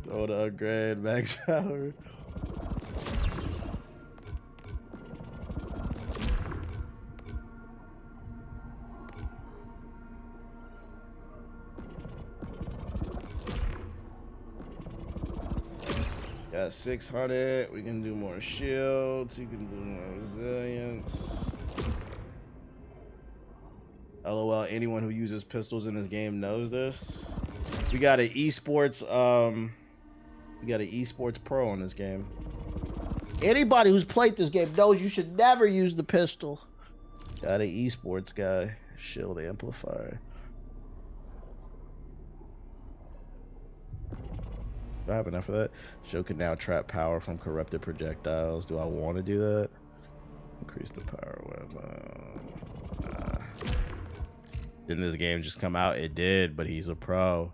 Throw the upgrade, max power. Got 600. We can do more shields. You can do more resilience. LOL, anyone who uses pistols in this game knows this. We got an esports pro in this game. Anybody who's played this game knows you should never use the pistol. Got an esports guy. Shield amplifier. Do I have enough of that? Show can now trap power from corrupted projectiles. Do I want to do that? Increase the power weapon. Didn't this game just come out? It did, but he's a pro.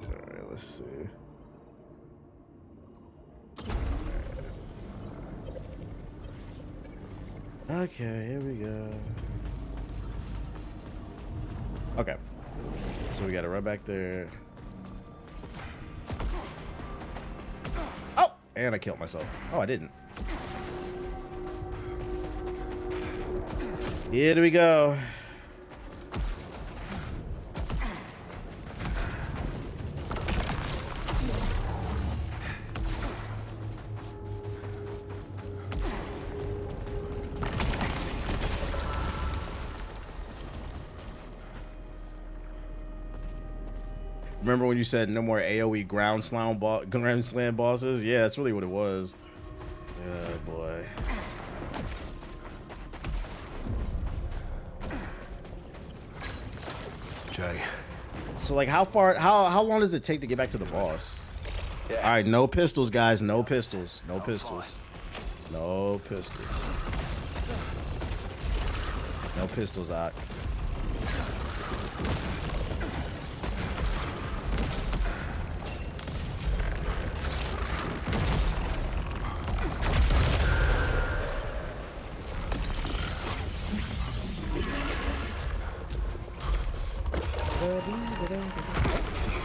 Alright, let's see. Okay, here we go. Okay. So we gotta run back there. Oh! And I killed myself. Oh, I didn't. Here we go. Remember when you said no more AoE ground slam bosses? Yeah, that's really what it was. Yeah, boy. Jay. So like how long does it take to get back to the boss? Yeah. All right, no pistols, guys. No pistols. No pistols. No pistols. No pistols out.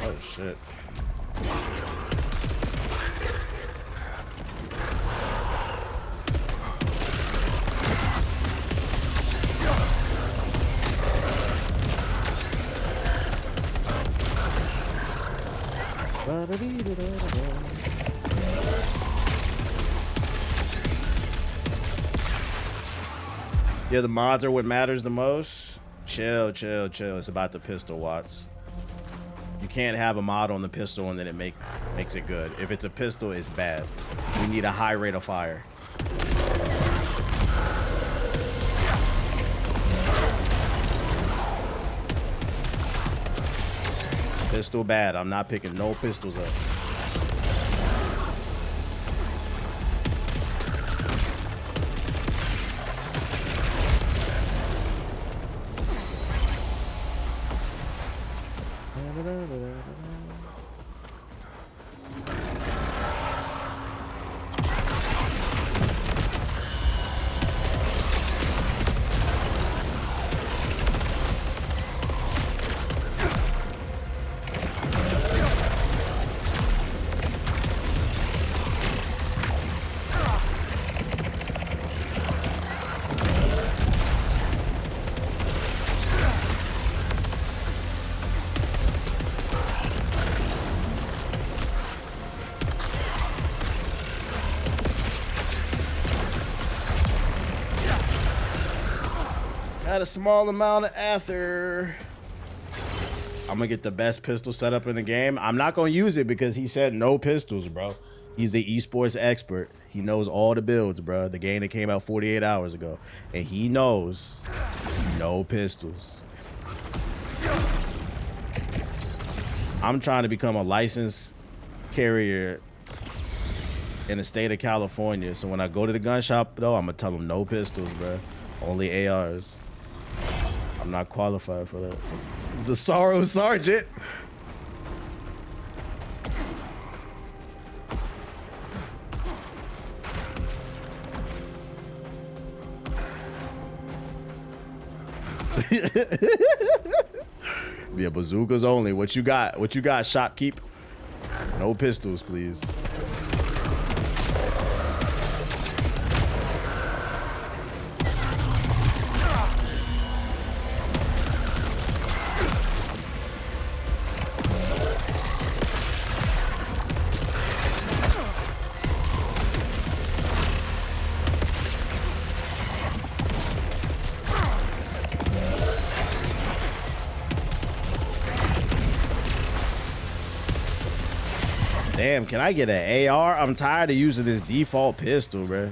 Oh shit. Yeah, the mods are what matters the most. Chill, chill, chill. It's about the pistol, Watts. You can't have a mod on the pistol and then it makes it good. If it's a pistol, it's bad. We need a high rate of fire. Pistol bad. I'm not picking no pistols up. Got a small amount of ether. I'm gonna get the best pistol setup in the game. I'm not gonna use it because he said no pistols, bro. He's the esports expert. He knows all the builds, bro. The game that came out 48 hours ago. And he knows no pistols. I'm trying to become a licensed carrier in the state of California. So when I go to the gun shop, though, I'm gonna tell them no pistols, bro. Only ARs. I'm not qualified for that. The Sorrowos Sergeant. Yeah, bazookas only. What you got? What you got, shopkeep? No pistols, please. Damn, can I get an AR? I'm tired of using this default pistol, bro.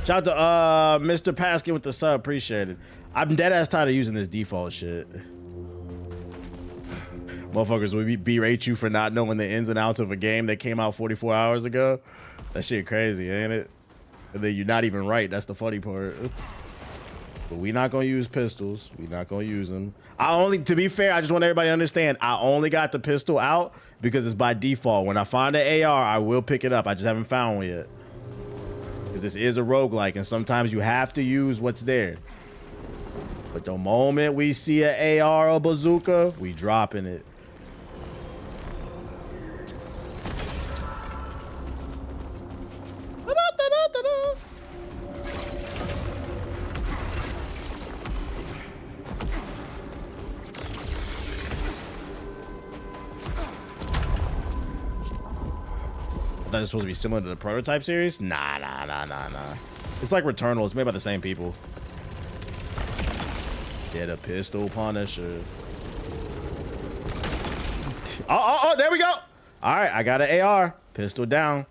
Shout out to Mr. Paskin with the sub. Appreciate it. I'm dead ass tired of using this default shit. Motherfuckers will berate you for not knowing the ins and outs of a game that came out 44 hours ago. That shit crazy, ain't it? And then you're not even right. That's the funny part. But we not gonna use pistols. We not gonna use them. To be fair, I just want everybody to understand, I only got the pistol out because it's by default. When I find an AR, I will pick it up. I just haven't found one yet. Because this is a roguelike, and sometimes you have to use what's there. But the moment we see an AR or bazooka, we dropping it. I thought it's supposed to be similar to the Prototype series. Nah. It's like Returnal. It's made by the same people. Yeah, the Pistol Punisher. Oh, there we go. All right, I got an AR. Pistol down.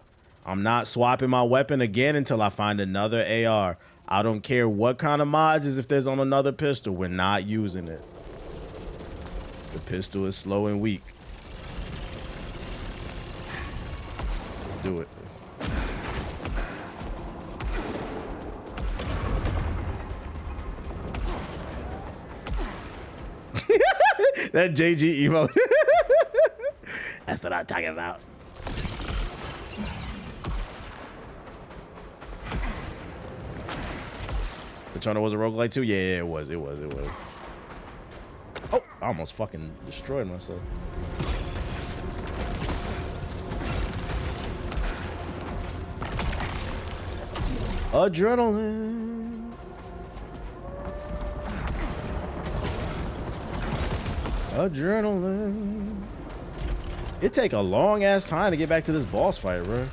I'm not swapping my weapon again until I find another AR. I don't care what kind of mods is if there's on another pistol. We're not using it. The pistol is slow and weak. Let's do it. That JG emote. That's what I'm talking about. Returnal was a roguelike too? Yeah, it was. Oh, I almost fucking destroyed myself. Adrenaline. Adrenaline. It take a long ass time to get back to this boss fight, bro.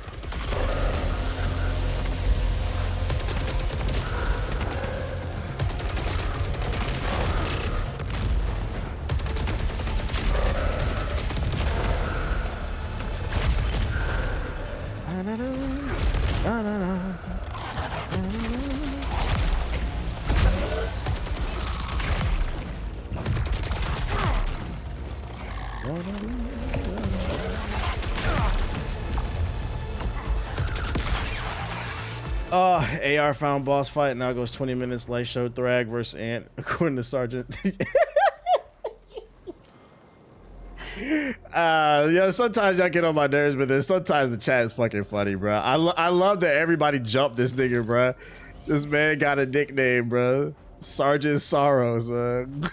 AR found boss fight. Now goes 20 minutes. Light show Thrag versus Ant, according to Sergeant. Yeah, sometimes y'all get on my nerves, but then sometimes the chat is fucking funny, bro. I love that everybody jumped this nigga, bro. This man got a nickname, bro. Sergeant Sorrowos, man.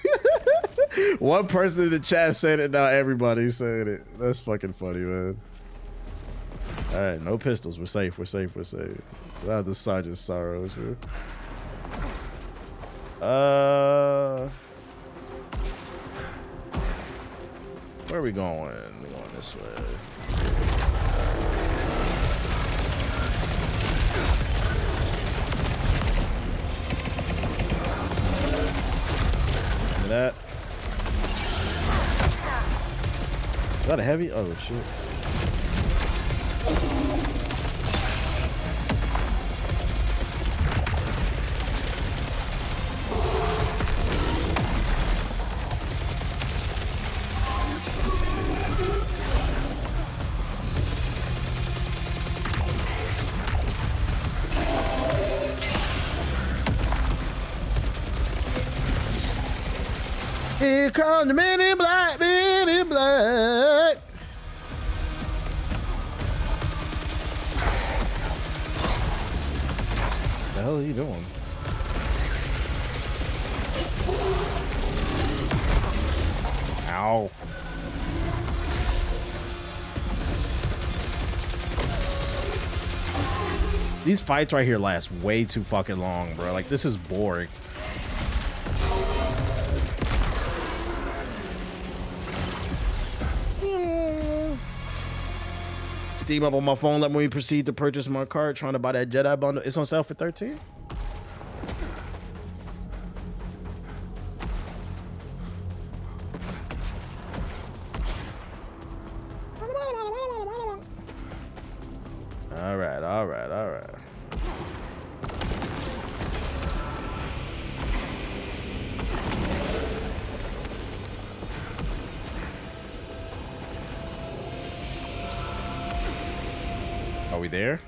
One person in the chat said it, now everybody's saying it. That's fucking funny, man. All right, no pistols. We're safe. Shout out to Sergeant Sorrowos. Where are we going? We're going this way. Look at that. Is that a heavy? Oh shit. Here come the men in black, men in black. What the hell are you doing? Ow. These fights right here last way too fucking long, bro. Like, this is boring. Steam up on my phone. Let me proceed to purchase my card. Trying to buy that Jedi bundle. It's on sale for $13. All right. Are we there?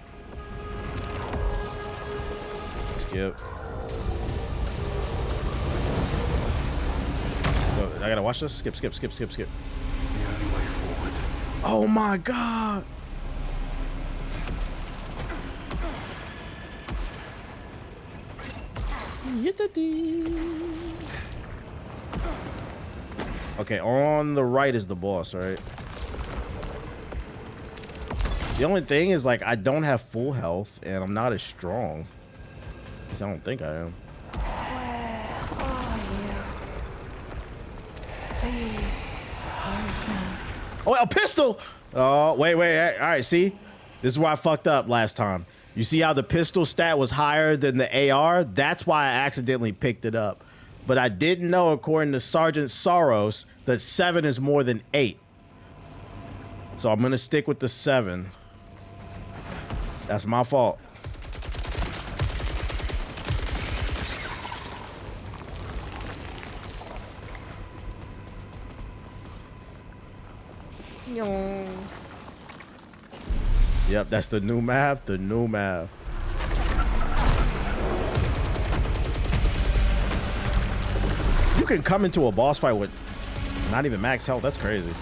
Skip. Oh, I gotta watch this. Skip. The only way forward. Oh my god. Okay, on the right is the boss, right? The only thing is, like, I don't have full health and I'm not as strong. At least I don't think I am. Oh, a pistol! Oh, wait. All right, see? This is where I fucked up last time. You see how the pistol stat was higher than the AR? That's why I accidentally picked it up. But I didn't know, according to Sergeant Sorrowos, that 7 is more than 8. So I'm gonna stick with the 7. That's my fault. Yep, that's the new map. The new map. You can come into a boss fight with not even max health. That's crazy.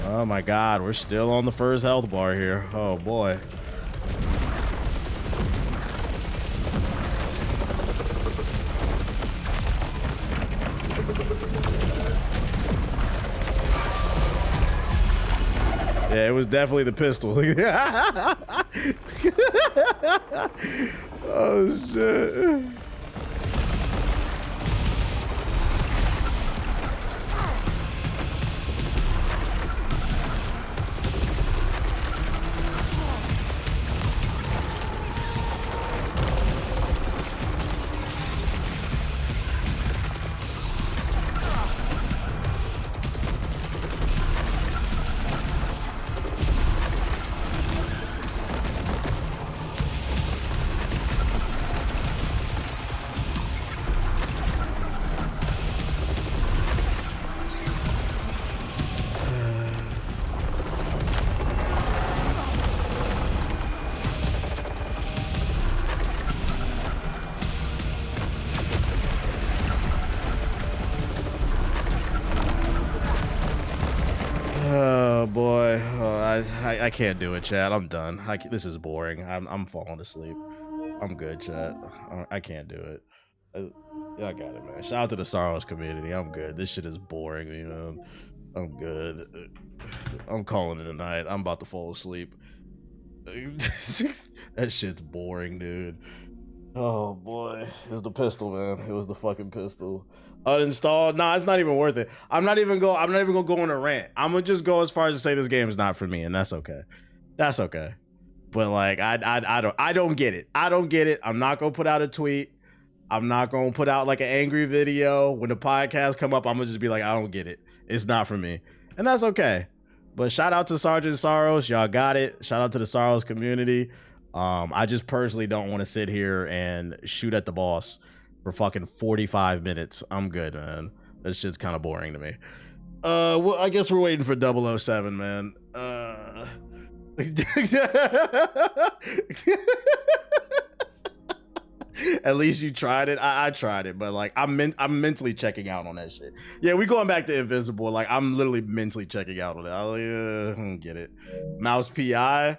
Oh my god, we're still on the first health bar here. Oh boy. Yeah, it was definitely the pistol. Oh shit. Oh boy, I can't do it, chat. I'm done. This is boring. I'm falling asleep. I'm good, chat. I can't do it. I got it, man. Shout out to the Sorrowos community. I'm good. This shit is boring, you know. I'm good. I'm calling it a night. I'm about to fall asleep. That shit's boring, dude. Oh boy, it was the pistol, man. It was the fucking pistol. Uninstalled? Nah, it's not even worth it. I'm not even gonna go on a rant. I'm gonna just go as far as to say this game is not for me, and that's okay. That's okay. But like, I don't get it. I don't get it. I'm not gonna put out a tweet. I'm not gonna put out like an angry video. When the podcast come up, I'm gonna just be like, I don't get it. It's not for me, and that's okay. But shout out to Sergeant Sorrowos. Y'all got it. Shout out to the Sorrowos community. I just personally don't want to sit here and shoot at the boss for fucking 45 minutes. I'm good, man. That shit's kind of boring to me. Well, I guess we're waiting for 007, man. At least you tried it. I tried it, but like I'm mentally checking out on that shit. Yeah, we going back to Invincible. Like I'm literally mentally checking out on it. I don't get it. Mouse PI.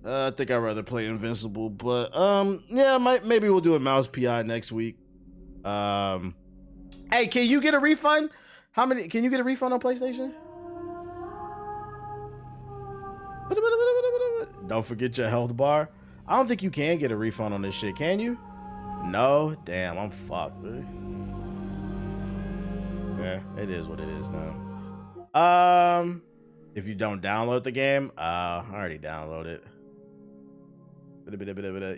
I think I'd rather play Invincible, but yeah, maybe we'll do a Mouse PI next week. Hey, can you get a refund? How many? Can you get a refund on PlayStation? Don't forget your health bar. I don't think you can get a refund on this shit, can you? No? Damn, I'm fucked, dude. Yeah, it is what it is now. If you don't download the game, I already downloaded it.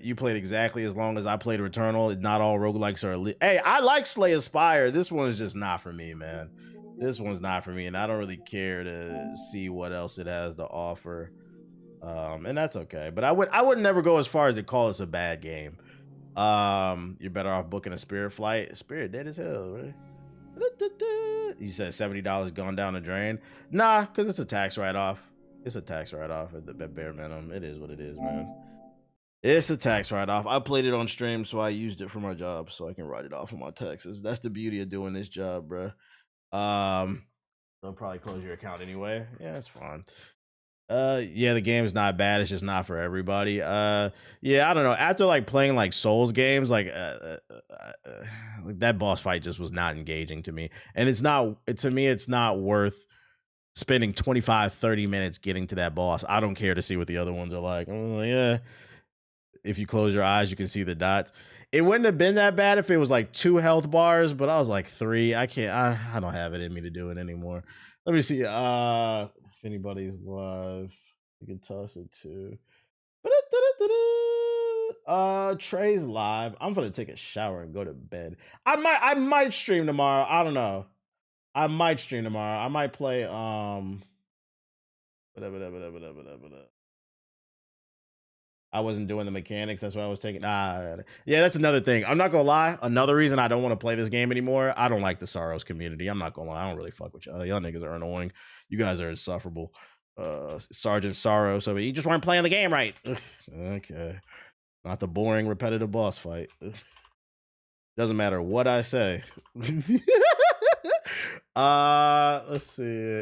You played exactly as long as I played Returnal. Not all roguelikes are elite. Hey, I like Slay Aspire. This one's just not for me, man. This one's not for me, and I don't really care to see what else it has to offer. And that's okay. But I would never go as far as to call this a bad game. You're better off booking a Spirit flight. Spirit dead as hell, right? You said $70 gone down the drain. Nah, because it's a tax write-off. It's a tax write-off at the bare minimum. It is what it is, man. It's a tax write-off. I played it on stream, so I used it for my job, so I can write it off of my taxes. That's the beauty of doing this job, bro. They'll probably close your account anyway. Yeah, it's fine. Yeah, the game's not bad. It's just not for everybody. Yeah, I don't know. After like playing like Souls games, like that boss fight just was not engaging to me. And it's not, to me, it's not worth spending 25-30 minutes getting to that boss. I don't care to see what the other ones are like. Yeah, if you close your eyes, you can see the dots. It wouldn't have been that bad if it was like 2 health bars, but I was like 3. I can't, I don't have it in me to do it anymore. Let me see. If anybody's live, you can toss it to. Trey's live. I'm gonna take a shower and go to bed. I might stream tomorrow. I don't know. I might stream tomorrow. I might play I wasn't doing the mechanics. That's why I was taking. Yeah, that's another thing. I'm not gonna lie. Another reason I don't want to play this game anymore. I don't like the Sorrowos community. I'm not gonna lie. I don't really fuck with y'all. Y'all niggas are annoying. You guys are insufferable. Sergeant Sorrowos. So you just weren't playing the game right. Okay. Not the boring, repetitive boss fight. Doesn't matter what I say. Let's see.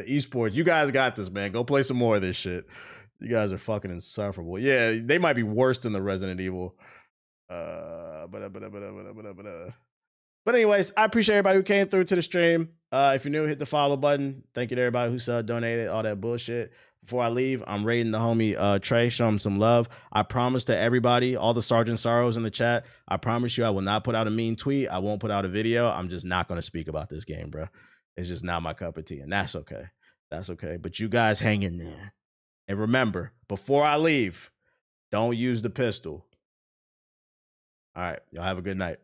Esports. You guys got this, man. Go play some more of this shit. You guys are fucking insufferable. Yeah, they might be worse than the Resident Evil. But anyways, I appreciate everybody who came through to the stream. If you're new, hit the follow button. Thank you to everybody who donated, all that bullshit. Before I leave, I'm rating the homie Trey. Show him some love. I promise to everybody, all the Sergeant Sorrowos in the chat, I promise you I will not put out a mean tweet. I won't put out a video. I'm just not going to speak about this game, bro. It's just not my cup of tea, and that's okay. That's okay. But you guys hang in there. And remember, before I leave, don't use the pistol. All right. Y'all have a good night.